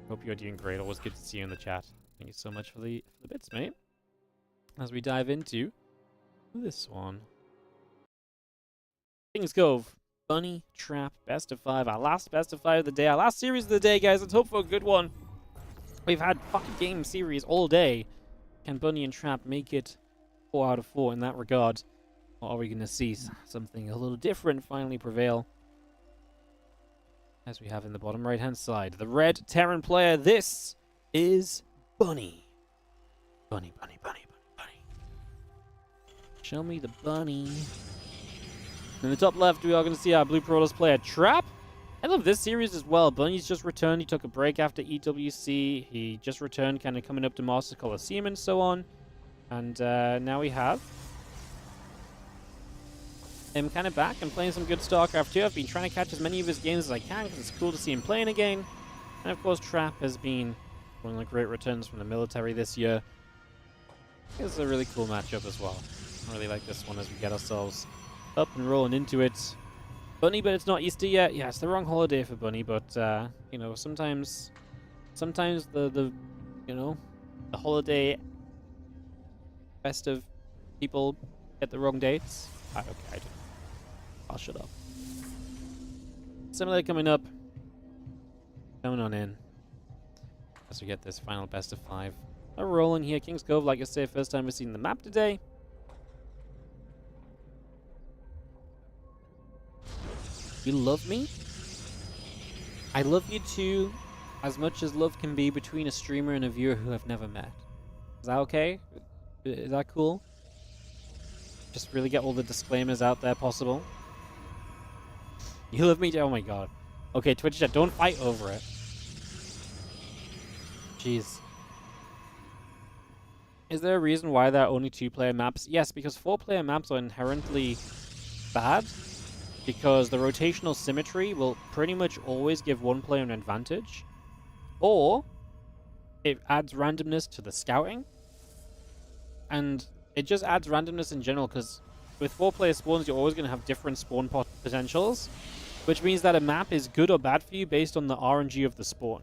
Hope you're doing great. Always good to see you in the chat. Thank you so much for the bits, mate. As we dive into this one. King's Cove. Bunny Trap best of 5. Our last best of 5 of the day. Our last series of the day, guys. Let's hope for a good one. We've had fucking game series all day. Can Bunny and Trap make it 4 out of 4 in that regard? Or are we going to see something a little different finally prevail? As we have in the bottom right-hand side. The red Terran player. This is Bunny. Bunny, bunny, bunny, bunny, bunny. Show me the bunny. In the top left, we are going to see our Blue Protoss player Trap. I love this series as well. Bunny's just returned. He took a break after EWC. He just returned, kind of coming up to Master Coliseum and so on. And now we have him kind of back and playing some good StarCraft 2. I've been trying to catch as many of his games as I can because it's cool to see him playing again. And of course, Trap has been one of the great returns from the military this year. It's a really cool matchup as well. I really like this one as we get ourselves up and rolling into it. Bunny, but it's not Easter yet. Yeah, it's the wrong holiday for Bunny, but you know, sometimes the you know, the holiday festive people get the wrong dates. Okay, I do. I'll shut up. Simulator coming up. Coming on in. As we get this final best of 5. We're rolling here. King's Cove, like I say, first time we've seen the map today. You love me? I love you too, as much as love can be between a streamer and a viewer who have never met. Is that okay? Is that cool? Just really get all the disclaimers out there possible. You love me too? Oh my god. Okay, Twitch chat, don't fight over it. Jeez. Is there a reason why there are only 2-player maps? Yes, because 4-player maps are inherently bad. Because the rotational symmetry will pretty much always give one player an advantage. Or it adds randomness to the scouting. And it just adds randomness in general, because with 4-player spawns, you're always going to have different spawn potentials. Which means that a map is good or bad for you based on the RNG of the spawn.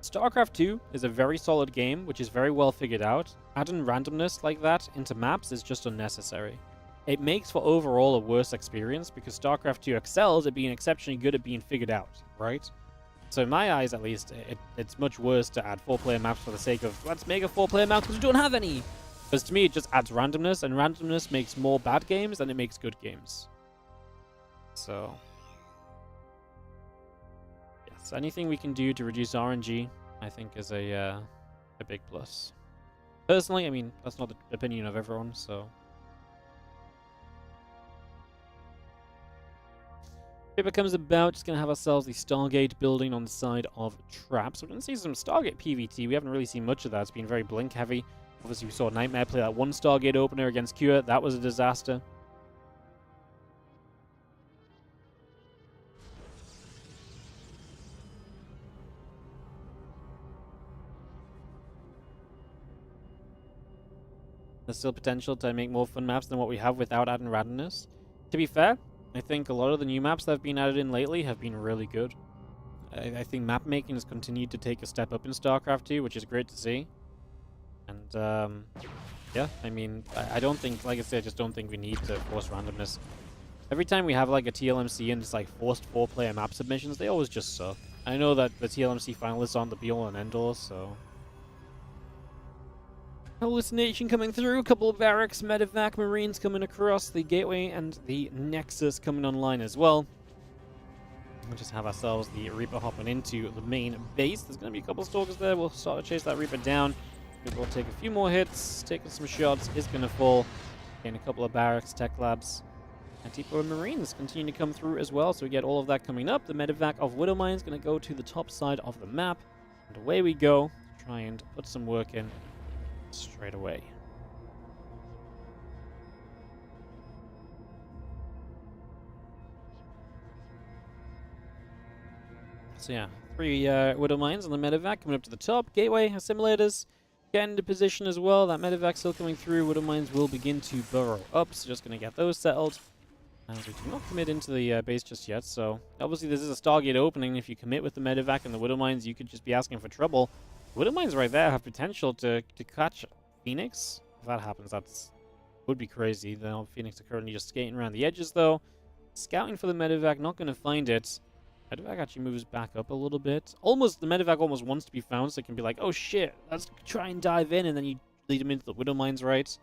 StarCraft 2 is a very solid game, which is very well figured out. Adding randomness like that into maps is just unnecessary. It makes for overall a worse experience because StarCraft 2 excels at being exceptionally good at being figured out, right? So in my eyes, at least, it's much worse to add 4-player maps for the sake of, let's make a 4-player map because we don't have any! Because to me, it just adds randomness, and randomness makes more bad games than it makes good games. So yes, anything we can do to reduce RNG, I think, is a big plus. Personally, I mean, that's not the opinion of everyone, so... If it comes about, just going to have ourselves the Stargate building on the side of Trap. So we're going to see some Stargate PvT. We haven't really seen much of that. It's been very blink heavy. Obviously, we saw Nightmare play that one Stargate opener against Cure. That was a disaster. There's still potential to make more fun maps than what we have without adding randomness. To be fair, I think a lot of the new maps that have been added in lately have been really good. I think map making has continued to take a step up in StarCraft 2, which is great to see. And, yeah, I mean, I don't think, like I said, I just don't think we need to force randomness. Every time we have, like, a TLMC and it's, like, forced 4-player map submissions, they always just suck. I know that the TLMC finalists aren't the be-all and end-all, so... Hallucination coming through, a couple of barracks, medevac, marines coming across, the gateway and the nexus coming online as well. We'll just have ourselves the Reaper hopping into the main base. There's going to be a couple of stalkers there. We'll start to chase that Reaper down. We'll take a few more hits, taking some shots, is going to fall. Getting a couple of barracks, tech labs. Antipo and marines continue to come through as well, so we get all of that coming up. The medevac of Widowmine is going to go to the top side of the map. And away we go to try and put some work in straight away. So yeah, 3 Widow Mines on the medevac coming up to the top. Gateway assimilators getting into position as well. That medevac still coming through. Widow Mines will begin to burrow up, so just going to get those settled. As we do not commit into the base just yet, so obviously this is a Stargate opening. If you commit with the medevac and the Widow Mines, you could just be asking for trouble. Widow Mines right there have potential to catch Phoenix. If that happens, would be crazy. The Phoenix are currently just skating around the edges, though. Scouting for the medevac, not going to find it. Medevac actually moves back up a little bit. The medevac almost wants to be found, so it can be like, oh shit, let's try and dive in, and then you lead them into the Widow Mines, right?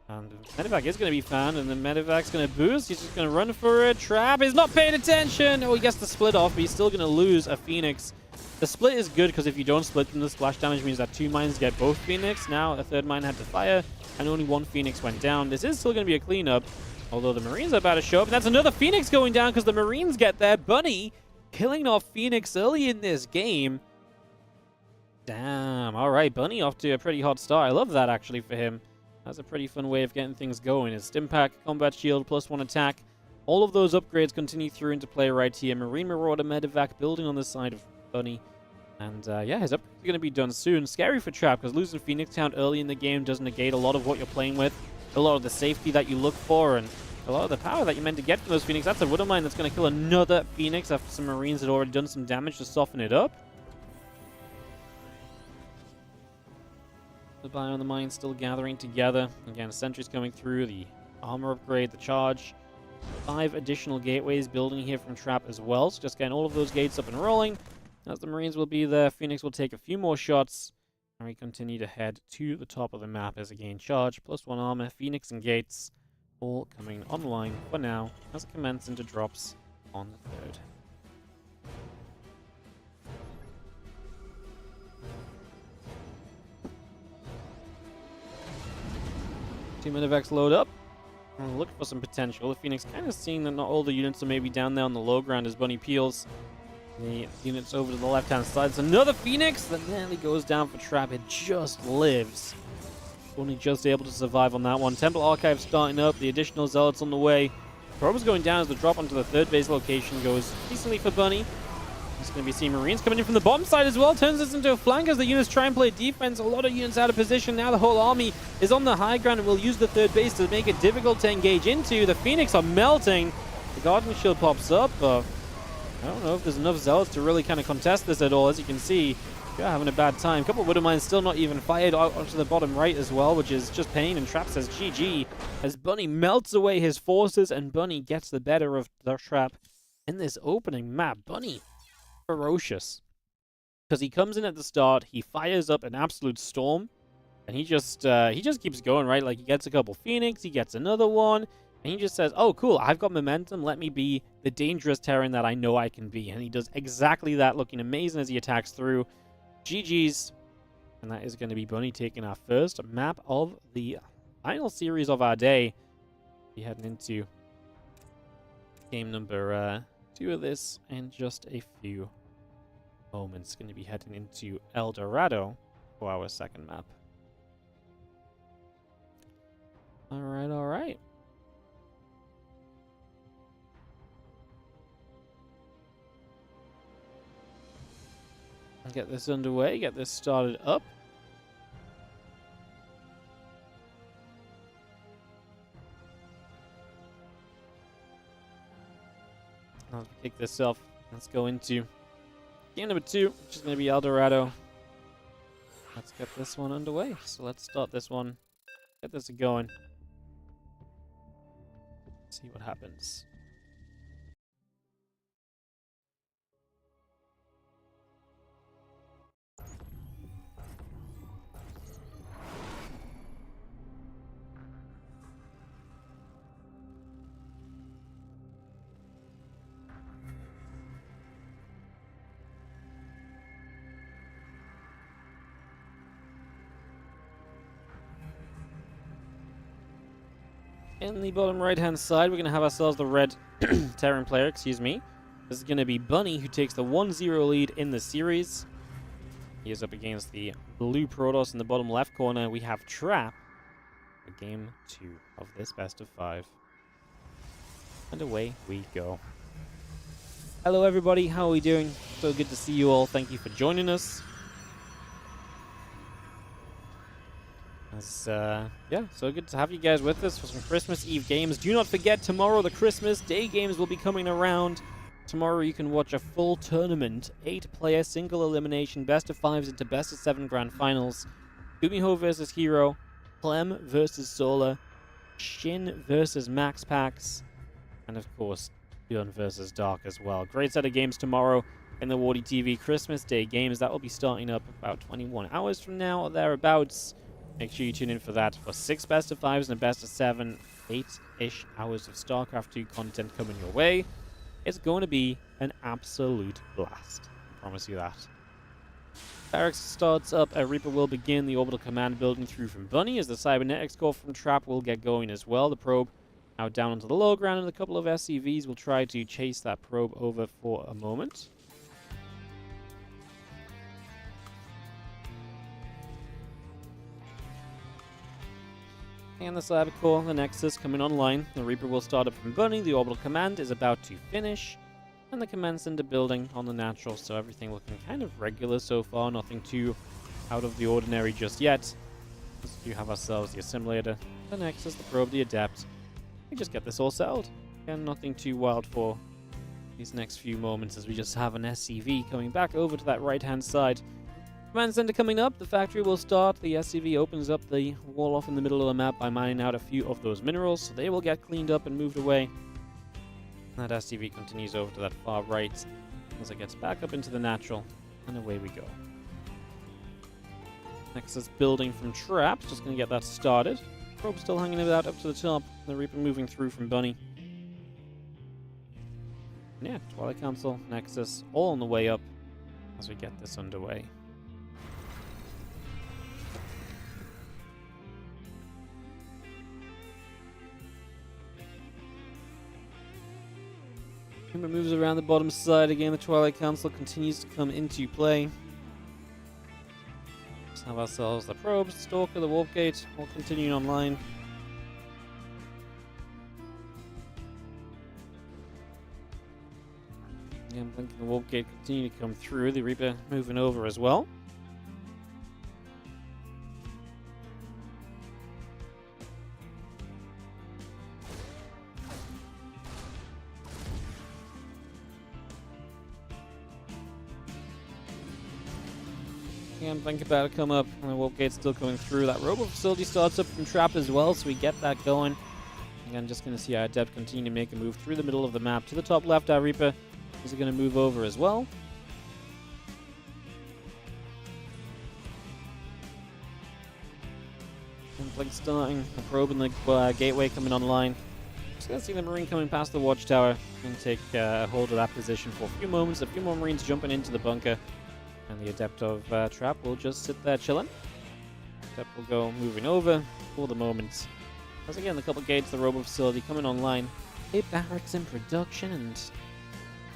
And Medevac is going to be found, and then Medevac's going to boost. He's just going to run for it. Trap is not paying attention. Oh, he gets the split off, but he's still going to lose a Phoenix. The split is good because if you don't split them, the splash damage means that 2 mines get both Phoenix. Now a 3rd mine had to fire, and only 1 Phoenix went down. This is still going to be a cleanup, although the Marines are about to show up. And that's another Phoenix going down because the Marines get there. Bunny killing off Phoenix early in this game. Damn. All right, Bunny off to a pretty hot start. I love that, actually, for him. That's a pretty fun way of getting things going. It's Stimpak, Combat Shield, +1 attack. All of those upgrades continue through into play right here. Marine Marauder, Medevac building on the side of Bunny. And yeah, his upgrades are going to be done soon. Scary for Trap, because losing Phoenix count early in the game does negate a lot of what you're playing with. A lot of the safety that you look for, and a lot of the power that you're meant to get from those Phoenix. That's a Widow Mine that's going to kill another Phoenix after some Marines had already done some damage to soften it up. The buy on the mine still gathering together. Again, sentries coming through, the armor upgrade, the charge. 5 additional gateways building here from Trap as well. So just getting all of those gates up and rolling. As the Marines will be there, Phoenix will take a few more shots. And we continue to head to the top of the map as again charge, +1 armor, Phoenix and gates. All coming online for now as it commences into drops on the 3rd. Two Medevacs load up. And look for some potential. The Phoenix kind of seeing that not all the units are maybe down there on the low ground as Bunny peels. The units over to the left-hand side. It's another Phoenix that nearly goes down for Trap. It just lives. Only just able to survive on that one. Temple Archive starting up. The additional Zealots on the way. Probably going down as the drop onto the 3rd base location goes decently for Bunny. He's going to be seeing Marines coming in from the bottom side as well. Turns this into a flank as the units try and play defense. A lot of units out of position. Now the whole army is on the high ground and will use the 3rd base to make it difficult to engage into. The Phoenix are melting. The Guardian Shield pops up. I don't know if there's enough Zealots to really kind of contest this at all. As you can see, you're having a bad time. A couple of Widow Mines still not even fired out onto the bottom right as well, which is just pain. And Trap says GG as Bunny melts away his forces and Bunny gets the better of the Trap in this opening map. Bunny ferocious because he comes in at the start, he fires up an absolute storm, and he just keeps going, right? Like, he gets a couple Phoenix, he gets another one, and he just says, oh cool, I've got momentum, let me be the dangerous Terran that I know I can be. And he does exactly that, looking amazing as he attacks through. GG's. And that is going to be Bunny taking our first map of the final series of our day. We're heading into game number 2 of this in just a few moments. Going to be heading into El Dorado for our 2nd map. All right, all right. Get this underway, get this started up. Let's kick this off. Let's go into game number 2, which is going to be El Dorado. Let's get this one underway. So let's start this one. Get this going. See what happens. In the bottom right-hand side, we're going to have ourselves the red Terran player, excuse me. This is going to be Bunny, who takes the 1-0 lead in the series. He is up against the blue Protoss in the bottom left corner. We have Trap for game 2 of this best of 5. And away we go. Hello, everybody. How are we doing? So good to see you all. Thank you for joining us. Yeah, so good to have you guys with us for some Christmas Eve games. Do not forget, tomorrow the Christmas Day games will be coming around. Tomorrow you can watch a full tournament, 8-player single elimination, best of 5s into best of 7 grand finals. Gumiho versus Hero, Clem versus Solar, Shin versus Max Pax, and of course, Bjorn versus Dark as well. Great set of games tomorrow in the WardiTV Christmas Day games. That will be starting up about 21 hours from now or thereabouts. Make sure you tune in for that. For 6 best of 5s and a best of 7, 8-ish hours of StarCraft 2 content coming your way. It's going to be an absolute blast. I promise you that. Barracks starts up, a Reaper will begin the orbital command building through from Bunny, as the cybernetics core from Trap will get going as well. The probe now down onto the low ground, and a couple of SCVs will try to chase that probe over for a moment. And the cyber core, the Nexus coming online. The Reaper will start up from Bunny, the orbital command is about to finish. And the command center building on the natural, so everything looking kind of regular so far, nothing too out of the ordinary just yet. Just do have ourselves the assimilator, the Nexus, the probe, the adept. We just get this all settled. Again, nothing too wild for these next few moments, as we just have an SCV coming back over to that right-hand side. Command center coming up, the factory will start. The SCV opens up the wall off in the middle of the map by mining out a few of those minerals, so they will get cleaned up and moved away. That SCV continues over to that far right as it gets back up into the natural, and away we go. Nexus building from Traps, just going to get that started. Probe still hanging out up to the top. The Reaper moving through from Bunny. And yeah, Twilight Council, Nexus, all on the way up as we get this underway. Reaper moves around the bottom side again. The Twilight Council continues to come into play. Let's have ourselves the probes, the Stalker, the Warp Gate, all continuing online. Again, Blink and the Warp Gate continue to come through. The Reaper moving over as well. And Blink about to come up, and the Warp Gate's still coming through. That Robo Facility starts up from Trap as well, so we get that going. Again, just going to see our Adept continue to make a move through the middle of the map. To the top left, our Reaper is going to move over as well. And Blink starting, the Probe and the Gateway coming online. Just going to see the Marine coming past the Watchtower and take hold of that position for a few moments. A few more Marines jumping into the bunker. And the Adept of Trap will just sit there chilling. Adept will go moving over for the moment. As again, a couple gates, the Robo Facility coming online. A barracks in production and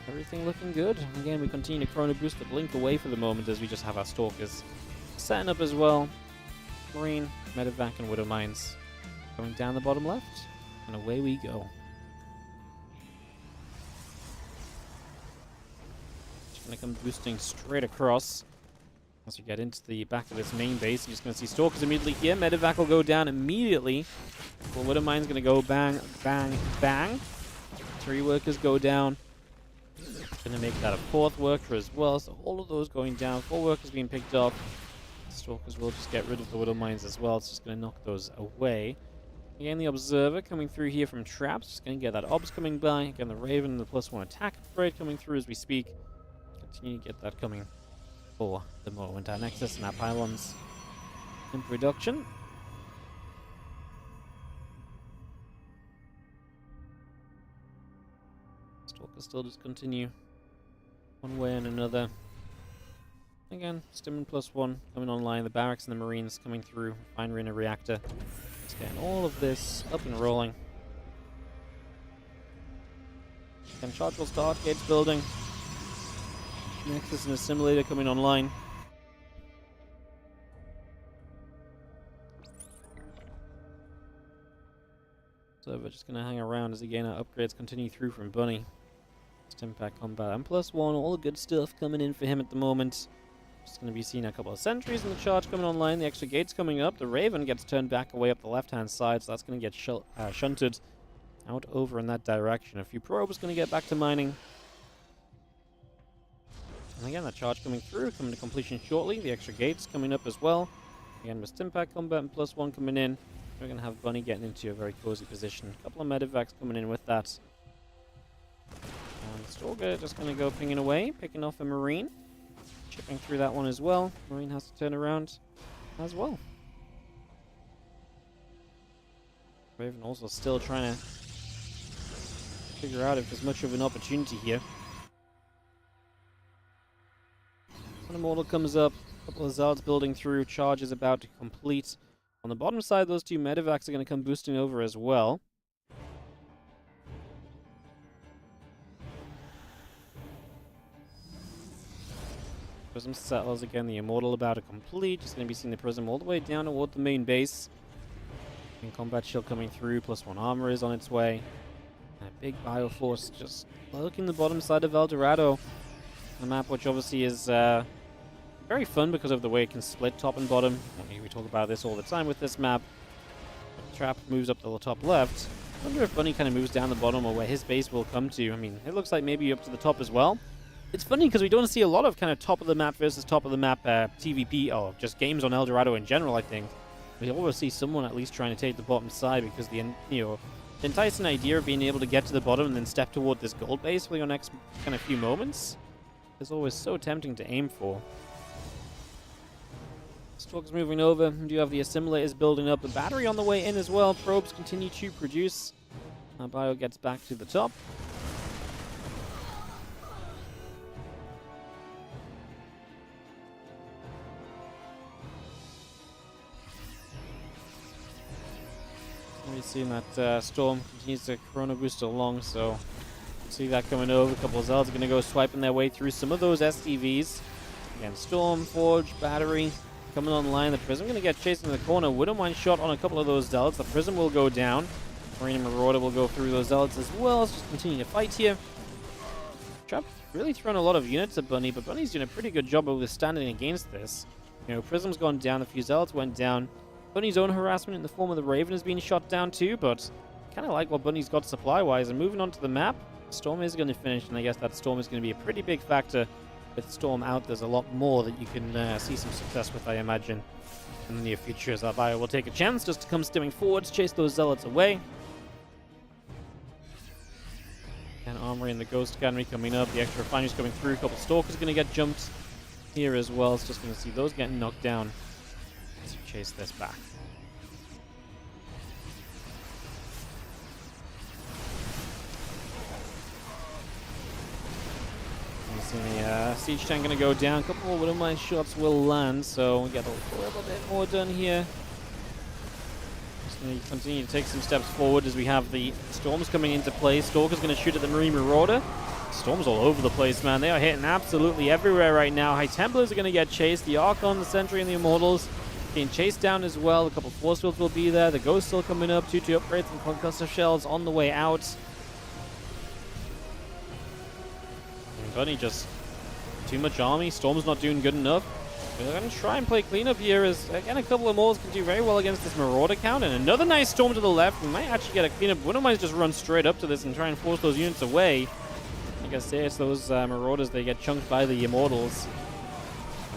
everything looking good. And again, we continue to Chrono Boost the Blink away for the moment as we just have our Stalkers setting up as well. Marine, Medevac, and Widow Mines going down the bottom left. And away we go. Going to come boosting straight across. As we get into the back of this main base, you're just going to see Stalkers immediately here. Medevac will go down immediately. Well, Widow Mine's going to go bang, bang, bang. 3 workers go down. Going to make that a 4th worker as well. So all of those going down. 4 workers being picked up. Stalkers will just get rid of the Widow Mines as well. It's just going to knock those away. Again, the Observer coming through here from Traps. Just going to get that Obs coming by. Again, the Raven and the +1 attack upgrade coming through as we speak. Continue to get that coming for the moment. Our Nexus and our Pylons in production. Stalkers still just continue one way and another. Again, Stimmen +1 coming online. The Barracks and the Marines coming through. Refinery and a Reactor. Just getting all of this up and rolling. Again, Charge will start. Gates building. Nexus and Assimilator coming online. So we're just going to hang around as again our upgrades continue through from Bunny. Impact Combat and +1, all the good stuff coming in for him at the moment. Just going to be seeing a couple of sentries and the charge coming online, the extra gates coming up. The Raven gets turned back away up the left-hand side, so that's going to get shunted out over in that direction. A few probes going to get back to mining. And again, that charge coming through, coming to completion shortly. The extra gates coming up as well. Again, with Impact Combat and +1 coming in. We're going to have Bunny getting into a very cozy position. A couple of Medevacs coming in with that. And Stalker just going to go pinging away, picking off a Marine. Chipping through that one as well. Marine has to turn around as well. Raven also still trying to figure out if there's much of an opportunity here. An Immortal comes up, a couple of Zealots building through, charge is about to complete. On the bottom side, those two Medivacs are going to come boosting over as well. Prism settles again, the Immortal about to complete. Just going to be seeing the Prism all the way down toward the main base. And Combat Shield coming through, +1 armor is on its way. And a big Bioforce just lurking the bottom side of El Dorado. The map, which obviously is very fun because of the way it can split top and bottom. We talk about this all the time with this map. But Trap moves up to the top left. I wonder if Bunny kind of moves down the bottom or where his base will come to. I mean, it looks like maybe up to the top as well. It's funny because we don't see a lot of kind of top of the map versus top of the map TVP or just games on El Dorado in general, I think. We always see someone at least trying to take the bottom side because the enticing idea of being able to get to the bottom and then step toward this gold base for your next kind of few moments is always so tempting to aim for. Stalker's moving over. We do have the assimilators building up. The battery on the way in as well. Probes continue to produce. Bio gets back to the top. We've seen that Storm continues to Chrono Boost along, so see that coming over. A couple of Zealots are going to go swiping their way through some of those STVs. Again, Storm, Forge, Battery coming online. The Prism going to get chased in the corner. Wouldn't mind shot on a couple of those Zealots. The Prism will go down. Marine and Marauder will go through those Zealots as well. Let's just continue to fight here. Trap really thrown a lot of units at Bunny, but Bunny's doing a pretty good job of withstanding against this. Prism's gone down. A few Zealots went down. Bunny's own harassment in the form of the Raven has been shot down too, but kind of like what Bunny's got supply-wise. And moving on to the map, Storm is going to finish, and I guess that Storm is going to be a pretty big factor. With Storm out, there's a lot more that you can see some success with, I imagine, in the near future, as our Bio will take a chance just to come stepping forward to chase those Zealots away. And Armory and the Ghost Academy coming up, the extra refineries coming through, a couple Stalkers going to get jumped here as well. It's just going to see those getting knocked down. Let's chase this back. Seeing the siege tank going to go down. A couple more Widowmine shots will land, so we get a little bit more done here. Just going to continue to take some steps forward as we have the Storms coming into play. Stalker's going to shoot at the Marine Marauder. Storms all over the place, man. They are hitting absolutely everywhere right now. High Templars are going to get chased. The Archon, the Sentry, and the Immortals being chased down as well. A couple Force Fields will be there. The Ghost still coming up. 2-2 upgrades and Concussive Shells on the way out. Bunny just too much army. Storm's not doing good enough. We're going to try and play cleanup here as, again, a couple of Mauls can do very well against this Marauder count. And another nice Storm to the left. We might actually get a cleanup. One of mine just run straight up to this and try and force those units away. Like I say, it's those Marauders, they get chunked by the Immortals.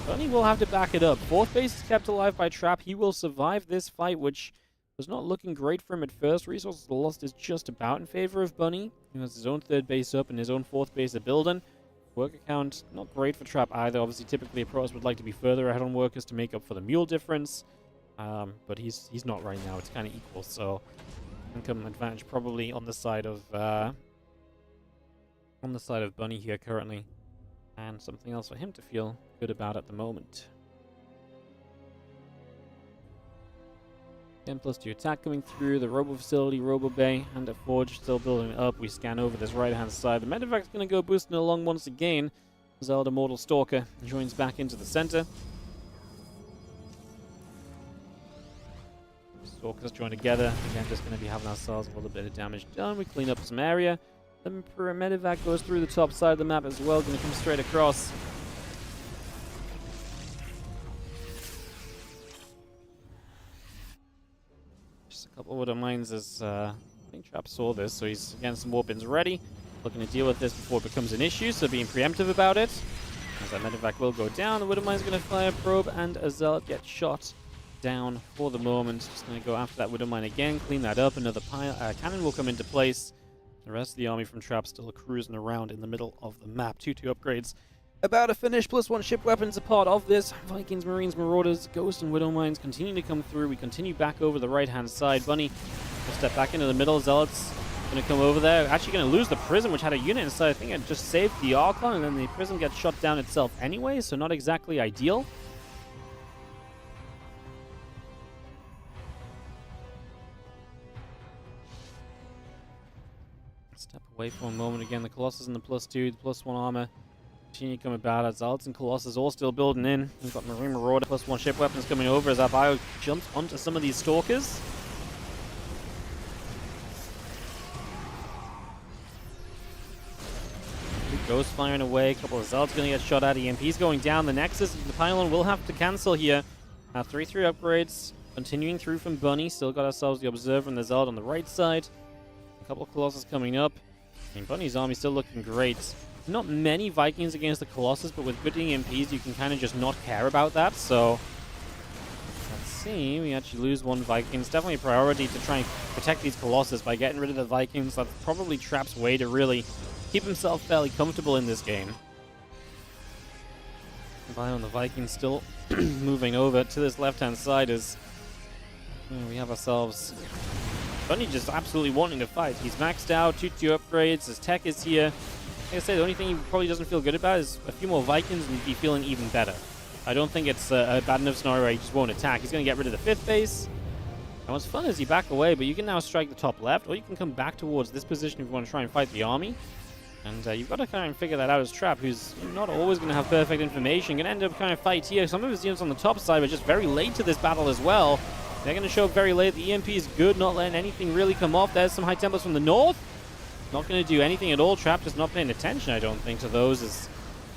Bunny will have to back it up. Fourth base is kept alive by Trap. He will survive this fight, which was not looking great for him at first. Resources lost is just about in favor of Bunny. He has his own third base up and his own fourth base a building. Worker count, not great for Trap either. Obviously, typically, Protoss would like to be further ahead on workers to make up for the mule difference. But he's not right now. It's kind of equal, so income advantage probably on the side of Bunny here currently. And something else for him to feel good about at the moment. 10+2 attack coming through, the Robo Facility, Robo Bay, and a Forge still building up. We scan over this right-hand side. The Medevac's going to go boosting along once again. Zelda Mortal Stalker joins back into the center. Stalkers join together. Again, just going to be having ourselves a little bit of damage done. We clean up some area. The Medevac goes through the top side of the map as well. Going to come straight across. A couple of Widowmines as I think Trap saw this, so he's again some Warpins ready, looking to deal with this before it becomes an issue, so being preemptive about it. As that Medevac will go down, the Widowmine's going to fire a probe, and a Zealot gets shot down for the moment. Just going to go after that Widowmine again, clean that up. Another cannon will come into place. The rest of the army from Trap still cruising around in the middle of the map. 2-2 upgrades about to finish, +1 ship weapons a part of this. Vikings, Marines, Marauders, Ghost, and Widowmines continue to come through. We continue back over the right-hand side. Bunny We'll step back into the middle. Zealot's going to come over there. Actually going to lose the Prism, which had a unit inside. I think it just saved the Archon, and then the Prism gets shot down itself anyway, so not exactly ideal. Step away for a moment again. The Colossus and the +2, the +1 armor. Continue coming about as Zealots and Colossus all still building in. We've got Marine Marauder +1 ship weapons coming over as our bio jumps onto some of these Stalkers. Ghost firing away. A couple of Zealots going to get shot at. EMP's going down. The Nexus, the pylon will have to cancel here. 3-3 upgrades. Continuing through from Bunny. Still got ourselves the Observer and the Zealot on the right side. A couple of Colossus coming up. I mean, Bunny's army still looking great. Not many Vikings against the Colossus, but with good EMPs, you can kind of just not care about that. So, let's see. We actually lose one Viking. It's definitely a priority to try and protect these Colossus by getting rid of the Vikings. That's probably Trap's way to really keep himself fairly comfortable in this game. Bio and the Vikings still moving over to this left-hand side as we have ourselves Bunny just absolutely wanting to fight. He's maxed out, 2-2 upgrades, his tech is here. Like I said, the only thing he probably doesn't feel good about is a few more Vikings and he'd be feeling even better. I don't think it's a bad enough scenario where he just won't attack. He's going to get rid of the 5th base. And what's fun is you back away, but you can now strike the top left, or you can come back towards this position if you want to try and fight the army. And you've got to kind of figure that out as Trap, who's not always going to have perfect information. Going to end up kind of fight here. Some of his units on the top side, but just very late to this battle as well. They're going to show up very late. The EMP is good, not letting anything really come off. There's some high tempers from the north. Not going to do anything at all. Trap just not paying attention, I don't think, to those. As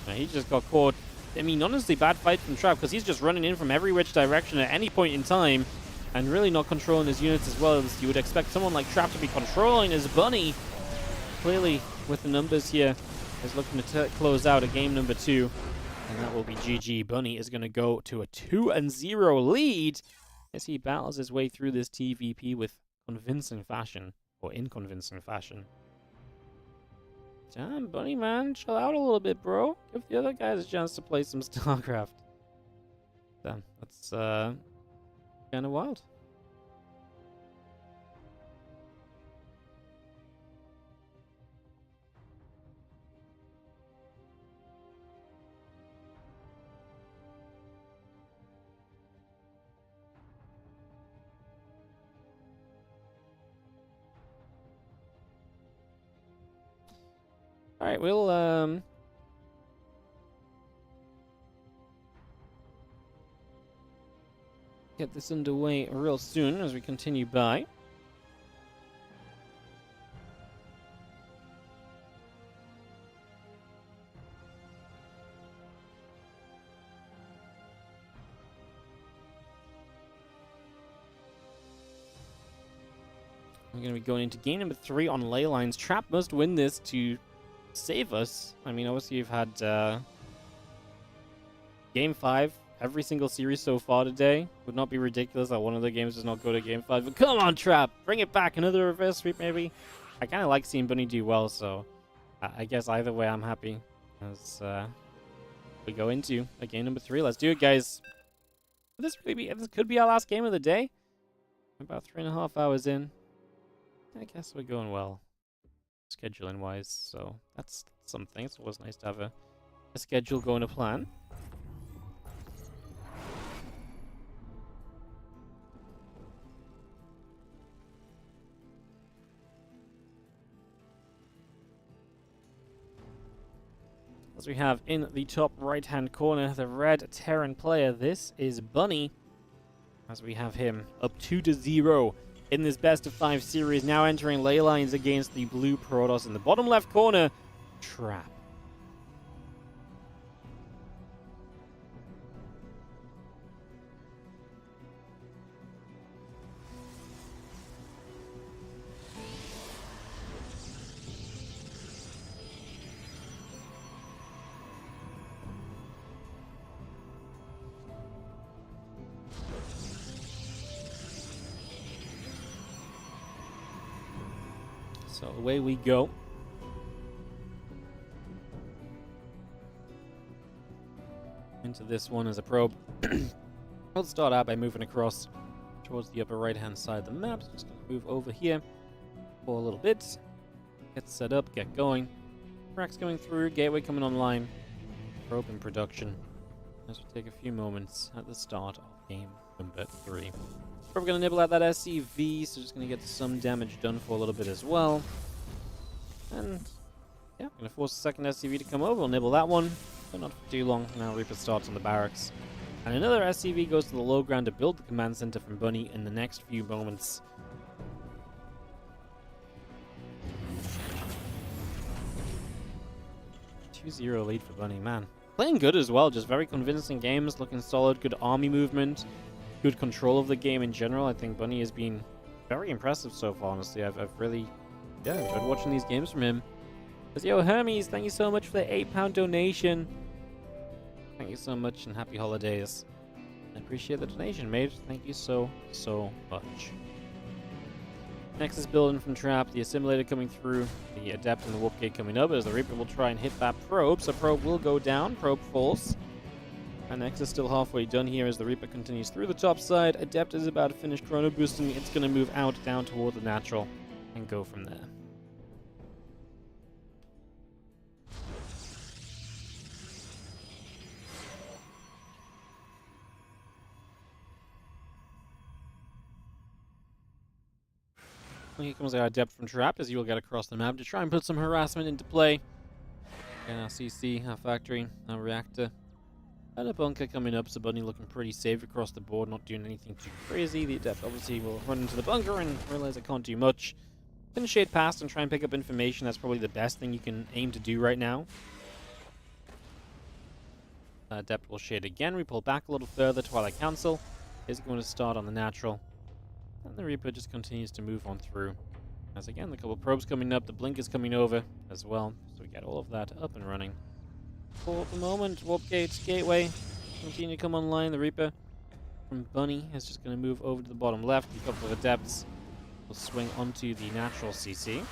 he just got caught. I mean, honestly, bad fight from Trap, because he's just running in from every which direction at any point in time, and really not controlling his units as well as you would expect someone like Trap to be controlling. As Bunny, clearly, with the numbers here, is looking to close out a game number 2. And that will be GG. Bunny is going to go to a 2-0 lead as he battles his way through this TVP with convincing fashion, or in convincing fashion. Damn, Bunny, man, chill out a little bit, bro. Give the other guys a chance to play some StarCraft. Damn, that's kind of wild. All right, we'll get this underway real soon as we continue by. We're going to be going into game number 3 on ley lines. Trap must win this to save us. I mean, obviously you've had game 5 every single series so far today. Would not be ridiculous that one of the games does not go to game 5. But come on, Trap, bring it back. Another reverse sweep, maybe. I kind of like seeing Bunny do well, so I guess either way I'm happy as we go into game number 3. Let's do it, guys. This could be our last game of the day. About 3.5 hours in. I guess we're going well, scheduling wise, so that's something. It's always nice to have a schedule going to plan. As we have in the top right hand corner, the red Terran player, this is Bunny, as we have him up 2-0 in this best of 5 series, now entering ley lines against the blue Protoss. In the bottom left corner, Trap. So away we go. Into this one as a probe. We'll start out by moving across towards the upper right-hand side of the map. So just going to move over here for a little bit. Get set up, get going. Cracks coming through, gateway coming online. Probe in production. This will take a few moments at the start of game number 3. We're going to nibble at that SCV, so just going to get some damage done for a little bit as well. And yeah, going to force the second SCV to come over. We'll nibble that one, but not for too long. Now Reaper starts on the barracks. And another SCV goes to the low ground to build the command center from Bunny in the next few moments. .2-0 lead for Bunny, man. Playing good as well, just very convincing games, looking solid, good army movement, good control of the game in general. I think Bunny has been very impressive so far, honestly. I've really enjoyed watching these games from him. Yo, Hermes, thank you so much for the £8 donation. Thank you so much and happy holidays. I appreciate the donation, mate. Thank you so much. Next is building from trap, the assimilator coming through, the adept and the warp gate coming up as the Reaper will try and hit that probe, so probe will go down, probe falls. And next is still halfway done here as the Reaper continues through the top side. Adept is about to finish chrono boosting, it's going to move out down toward the natural and go from there. Here comes our adept from trap as you will get across the map to try and put some harassment into play. And our CC, our factory, our reactor, and a bunker coming up. So Bunny looking pretty safe across the board, not doing anything too crazy. The adept obviously will run into the bunker and realize it can't do much. Then shade past and try and pick up information. That's probably the best thing you can aim to do right now. Adept will shade again. We pull back a little further. Twilight Council is going to start on the natural. And the Reaper just continues to move on through. As again, the couple probes coming up, the blink is coming over as well. So we get all of that up and running. For the moment, warp gates, gateway, continue to come online. The Reaper from Bunny is just going to move over to the bottom left. A couple of adepts will swing onto the natural CC.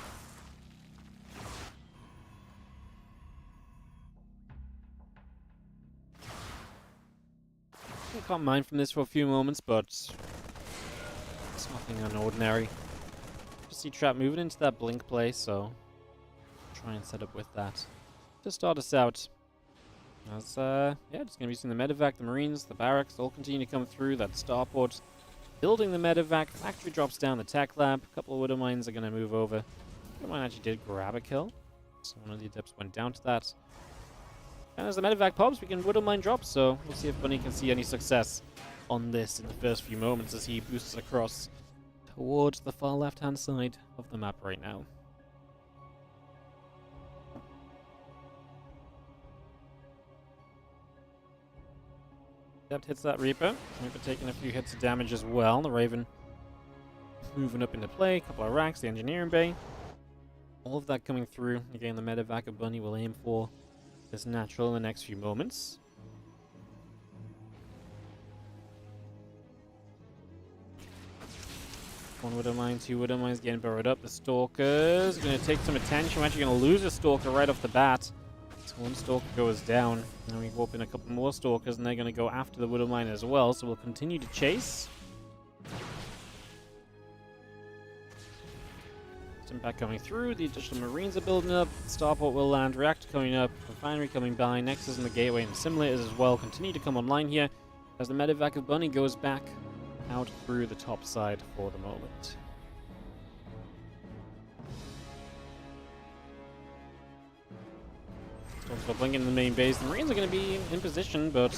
I can't mind from this for a few moments, but it's nothing unordinary. Just see trap moving into that blink play, so try and set up with that to start us out. As yeah, just gonna be using the medevac, the marines, the barracks, all continue to come through. That starport building the medevac. Factory drops down the tech lab. A couple of widow mines are gonna move over. Widow mine actually did grab a kill, so one of the adepts went down to that. And as the medevac pops, we can widow mine drop. So we'll see if Bunny can see any success on this in the first few moments as he boosts across towards the far left-hand side of the map right now. Adept hits that Reaper. Reaper taking a few hits of damage as well. The Raven moving up into play. A couple of racks, the engineering bay. All of that coming through. Again, the medevac of Bunny will aim for this natural in the next few moments. One widow mine, two widow mines getting burrowed up. The Stalker's going to take some attention. We're actually going to lose a Stalker right off the bat. So one Stalker goes down. And we warp in a couple more Stalkers, and they're going to go after the widow mine as well. So we'll continue to chase. Impact coming through. The additional marines are building up. Starport will land. Reactor coming up. Refinery coming by. Nexus in the gateway and the simulators as well continue to come online here as the medevac of Bunny goes back out through the top side for the moment. Still blinking in the main base. The Marines are going to be in position, but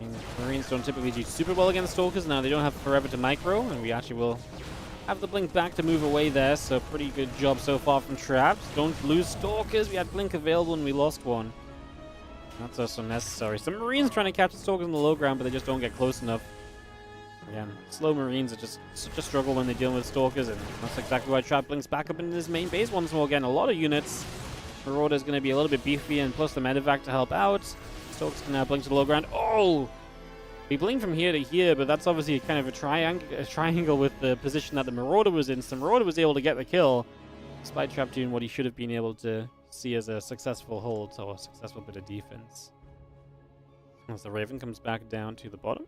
I mean, Marines don't typically do super well against Stalkers. Now they don't have forever to micro, and we actually will have the blink back to move away there, so pretty good job so far from Traps. Don't lose Stalkers. We had blink available and we lost one. That's also necessary. Some Marines trying to catch the Stalkers on the low ground, but they just don't get close enough. Again, slow Marines are just such a struggle when they're dealing with Stalkers, and that's exactly why Trap blinks back up into his main base once more. Again, a lot of units. Marauder's going to be a little bit beefy, and plus the medevac to help out. Stalkers can now blink to the low ground. Oh! We blink from here to here, but that's obviously kind of a triangle with the position that the Marauder was in. So Marauder was able to get the kill, despite Trap doing what he should have been able to see as a successful hold or a successful bit of defense. As the Raven comes back down to the bottom.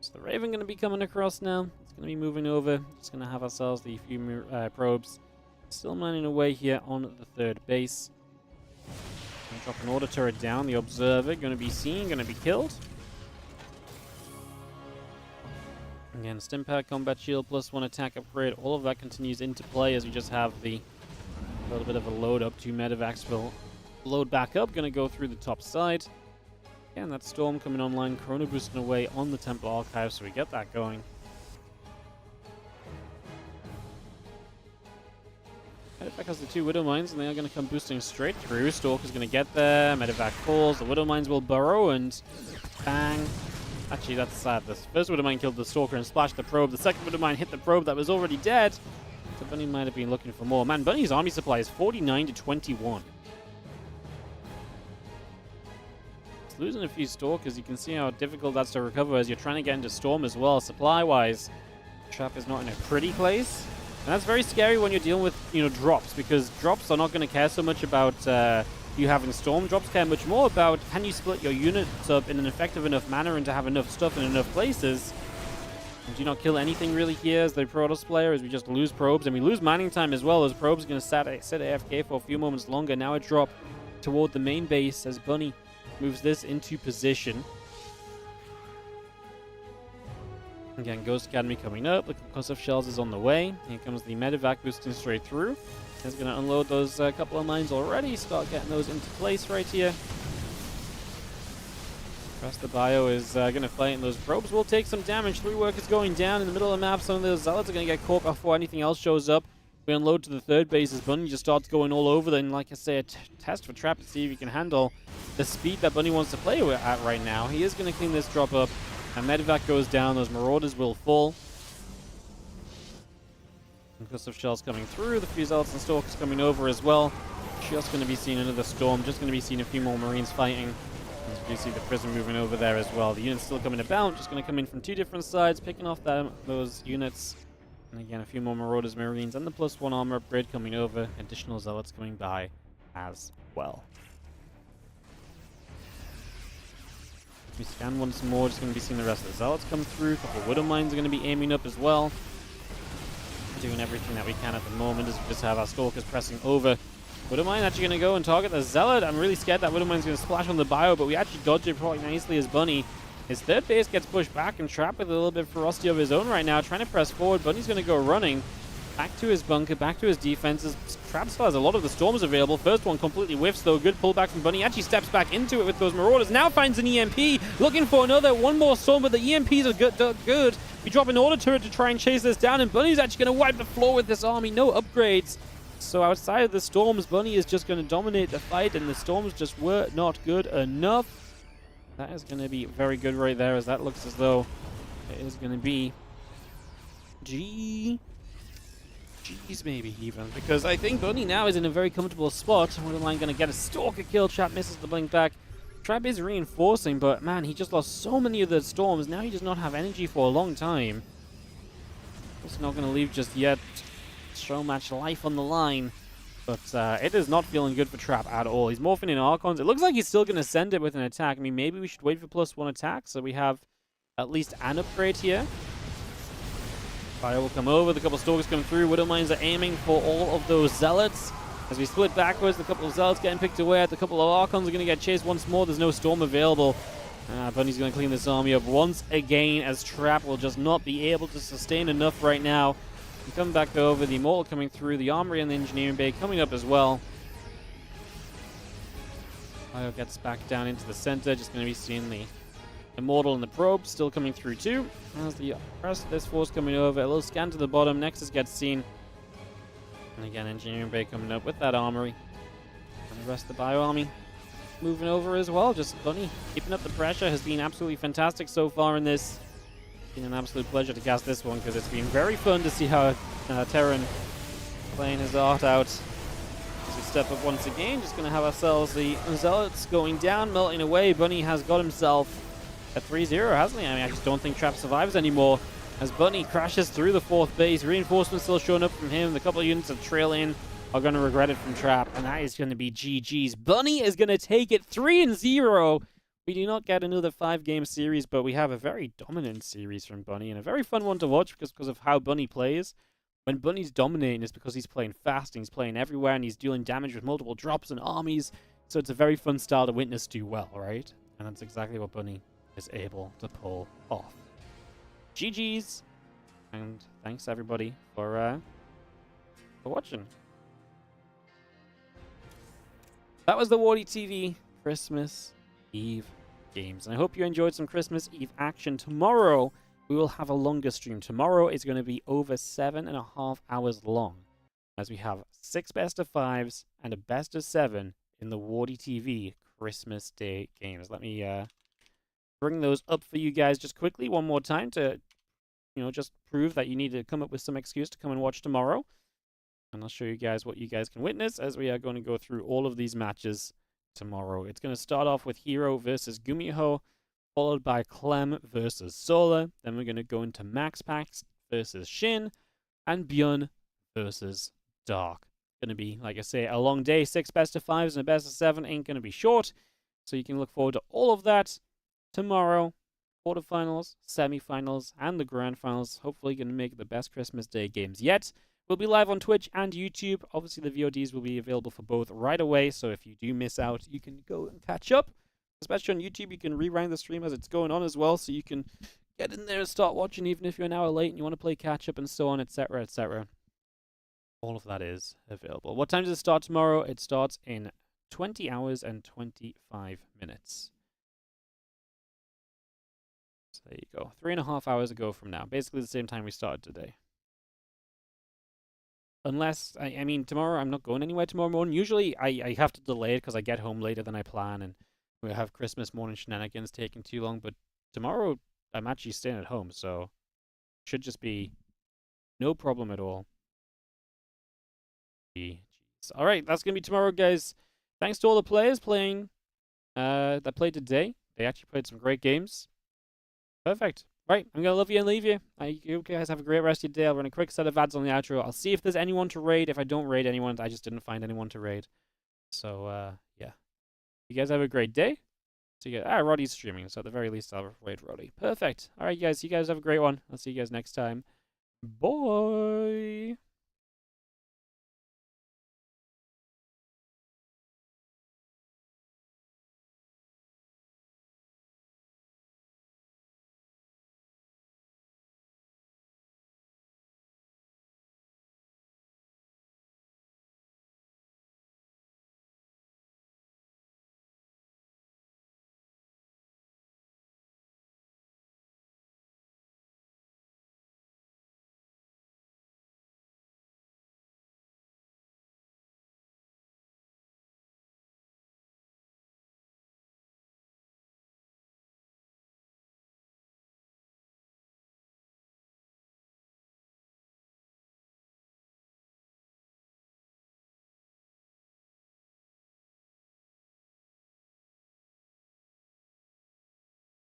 So the Raven going to be coming across now. It's going to be moving over. Just going to have ourselves the few probes. Still mining away here on the third base. Gonna drop an order turret down. The Observer going to be seen, going to be killed. Again, Stimpak, Combat Shield, +1 attack upgrade. All of that continues into play as we just have the little bit of a load up. 2 medevacs will load back up. Going to go through the top side. Again, that Storm coming online. Chrono boosting away on the Temple Archive, so we get that going. Medevac has the 2 Widow Mines, and they are going to come boosting straight through. Stalker's going to get there. Medevac falls. The Widow Mines will burrow, and bang. Actually, that's sad. The first Widow Mine killed the Stalker and splashed the probe. The second Widow Mine hit the probe that was already dead. So Bunny might have been looking for more. Man, Bunny's army supply is 49 to 21. It's losing a few Stalkers. You can see how difficult that's to recover as you're trying to get into Storm as well. Supply-wise, Trap is not in a pretty place. And that's very scary when you're dealing with, drops, because drops are not going to care so much about you having Storm. Drops care much more about, can you split your units up in an effective enough manner and to have enough stuff in enough places. And do you not kill anything really here as the Protoss player, as we just lose probes, and we lose mining time as well, as probes are going to sit AFK for a few moments longer. Now a drop toward the main base as Bunny moves this into position. Again, Ghost Academy coming up. The concussive shells is on the way. Here comes the medevac boosting straight through. It's going to unload those couple of mines already. Start getting those into place right here. Rest of the bio is going to fight, and those probes will take some damage. 3 workers going down in the middle of the map. Some of those zealots are going to get caught before anything else shows up. We unload to the third base as Bunny just starts going all over. Then, like I say, a test for Trap to see if he can handle the speed that Bunny wants to play at right now. He is going to clean this drop up. And medevac goes down. Those Marauders will fall. Concussive shells coming through. The few zealots and stalkers coming over as well. Just going to be seeing another Storm. Just going to be seeing a few more Marines fighting. As you see the prison moving over there as well. The unit's still coming about. Just going to come in from 2 different sides, picking off those units. And again, a few more Marauders, Marines, and the +1 armor upgrade coming over. Additional zealots coming by as well. We scan once more, just going to be seeing the rest of the zealots come through. A couple of Widow Mines are going to be aiming up as well. Doing everything that we can at the moment as we just have our Stalkers pressing over. Widow Mine actually going to go and target the Zealot. I'm really scared that Widow Mine's going to splash on the bio, but we actually dodge it quite nicely as Bunny. His third base gets pushed back and Trap with a little bit of ferocity of his own right now, trying to press forward. Bunny's going to go running back to his bunker, back to his defenses. Trap still has a lot of the Storms available. First one completely whiffs, though. Good pullback from Bunny. Actually steps back into it with those Marauders. Now finds an EMP, looking for another. One more Storm, but the EMPs are good. We drop an order turret to try and chase this down, and Bunny's actually going to wipe the floor with this army. No upgrades. So outside of the Storms, Bunny is just going to dominate the fight, and the Storms just were not good enough. That is going to be very good right there, as that looks as though it is going to be G's maybe even, because I think Bunny now is in a very comfortable spot. Wonderline going to get a Stalker kill. Trap misses the blink back. Trap is reinforcing, but man, he just lost so many of the Storms. Now he does not have energy for a long time. It's not going to leave just yet. Show match life on the line. But it is not feeling good for Trap at all. He's morphing in Archons. It looks like he's still going to send it with an attack. I mean, maybe we should wait for +1 attack so we have at least an upgrade here. Fire will come over. The couple of Stalkers come through. Widow Mines are aiming for all of those Zealots. As we split backwards, the couple of Zealots getting picked away at. The couple of Archons are going to get chased once more. There's no Storm available. Bunny's going to clean this army up once again, as Trap will just not be able to sustain enough right now. We come back over. The Immortal coming through. The Armory and the Engineering Bay coming up as well. Fire gets back down into the center. Just going to be seeing the Immortal and the Probe still coming through too. As the rest of this force coming over. A little scan to the bottom. Nexus gets seen. And again, Engineering Bay coming up with that Armory. And the rest of the Bio Army moving over as well. Just Bunny keeping up the pressure has been absolutely fantastic so far in this. It's been an absolute pleasure to cast this one because it's been very fun to see how Terran playing his art out. As we step up once again, just going to have ourselves the Zealots going down, melting away. Bunny has got himself a 3-0, hasn't he? I mean, I just don't think Trap survives anymore. As Bunny crashes through the 4th base, reinforcements still showing up from him. The couple of units that trail in are going to regret it from Trap, and that is going to be GG's. Bunny is going to take it 3-0. We do not get another 5-game series, but we have a very dominant series from Bunny and a very fun one to watch because of how Bunny plays. When Bunny's dominating, it's because he's playing fast and he's playing everywhere and he's dealing damage with multiple drops and armies. So it's a very fun style to witness do well, right? And that's exactly what Bunny is able to pull off. GG's, and thanks everybody for watching. That was the WardiTV Christmas Eve games, and I hope you enjoyed some Christmas Eve action. Tomorrow we will have a longer stream. Tomorrow is going to be over 7.5 hours long, as we have 6 best of 5s and a best of 7 in the WardiTV Christmas Day games. Let me bring those up for you guys just quickly one more time to, just prove that you need to come up with some excuse to come and watch tomorrow. And I'll show you guys what you guys can witness as we are going to go through all of these matches tomorrow. It's going to start off with Hero versus Gumiho, followed by Clem versus Solar. Then we're going to go into Max Pax versus Shin, and Björn versus Dark. Going to be, like I say, a long day. 6 best of 5s and a best of 7 ain't going to be short. So you can look forward to all of that tomorrow. Quarterfinals, semifinals, and the grand finals. Hopefully going to make the best Christmas Day games yet. We'll be live on Twitch and YouTube. Obviously, the VODs will be available for both right away. So if you do miss out, you can go and catch up. Especially on YouTube, you can rewind the stream as it's going on as well. So you can get in there and start watching even if you're an hour late and you want to play catch up and so on, etc., etc. All of that is available. What time does it start tomorrow? It starts in 20 hours and 25 minutes. So there you go. 3.5 hours ago from now. Basically the same time we started today. Unless, I mean, tomorrow I'm not going anywhere tomorrow morning. Usually I have to delay it because I get home later than I plan and we have Christmas morning shenanigans taking too long. But tomorrow I'm actually staying at home, so it should just be no problem at all. Jeez. All right, that's going to be tomorrow, guys. Thanks to all the players playing that played today. They actually played some great games. Perfect. Right, I'm going to love you and leave you. You guys have a great rest of your day. I'll run a quick set of ads on the outro. I'll see if there's anyone to raid. If I don't raid anyone, I just didn't find anyone to raid. So, yeah. You guys have a great day. See you guys. Roddy's streaming, so at the very least, I'll raid Roddy. Perfect. All right, guys. You guys have a great one. I'll see you guys next time. Bye.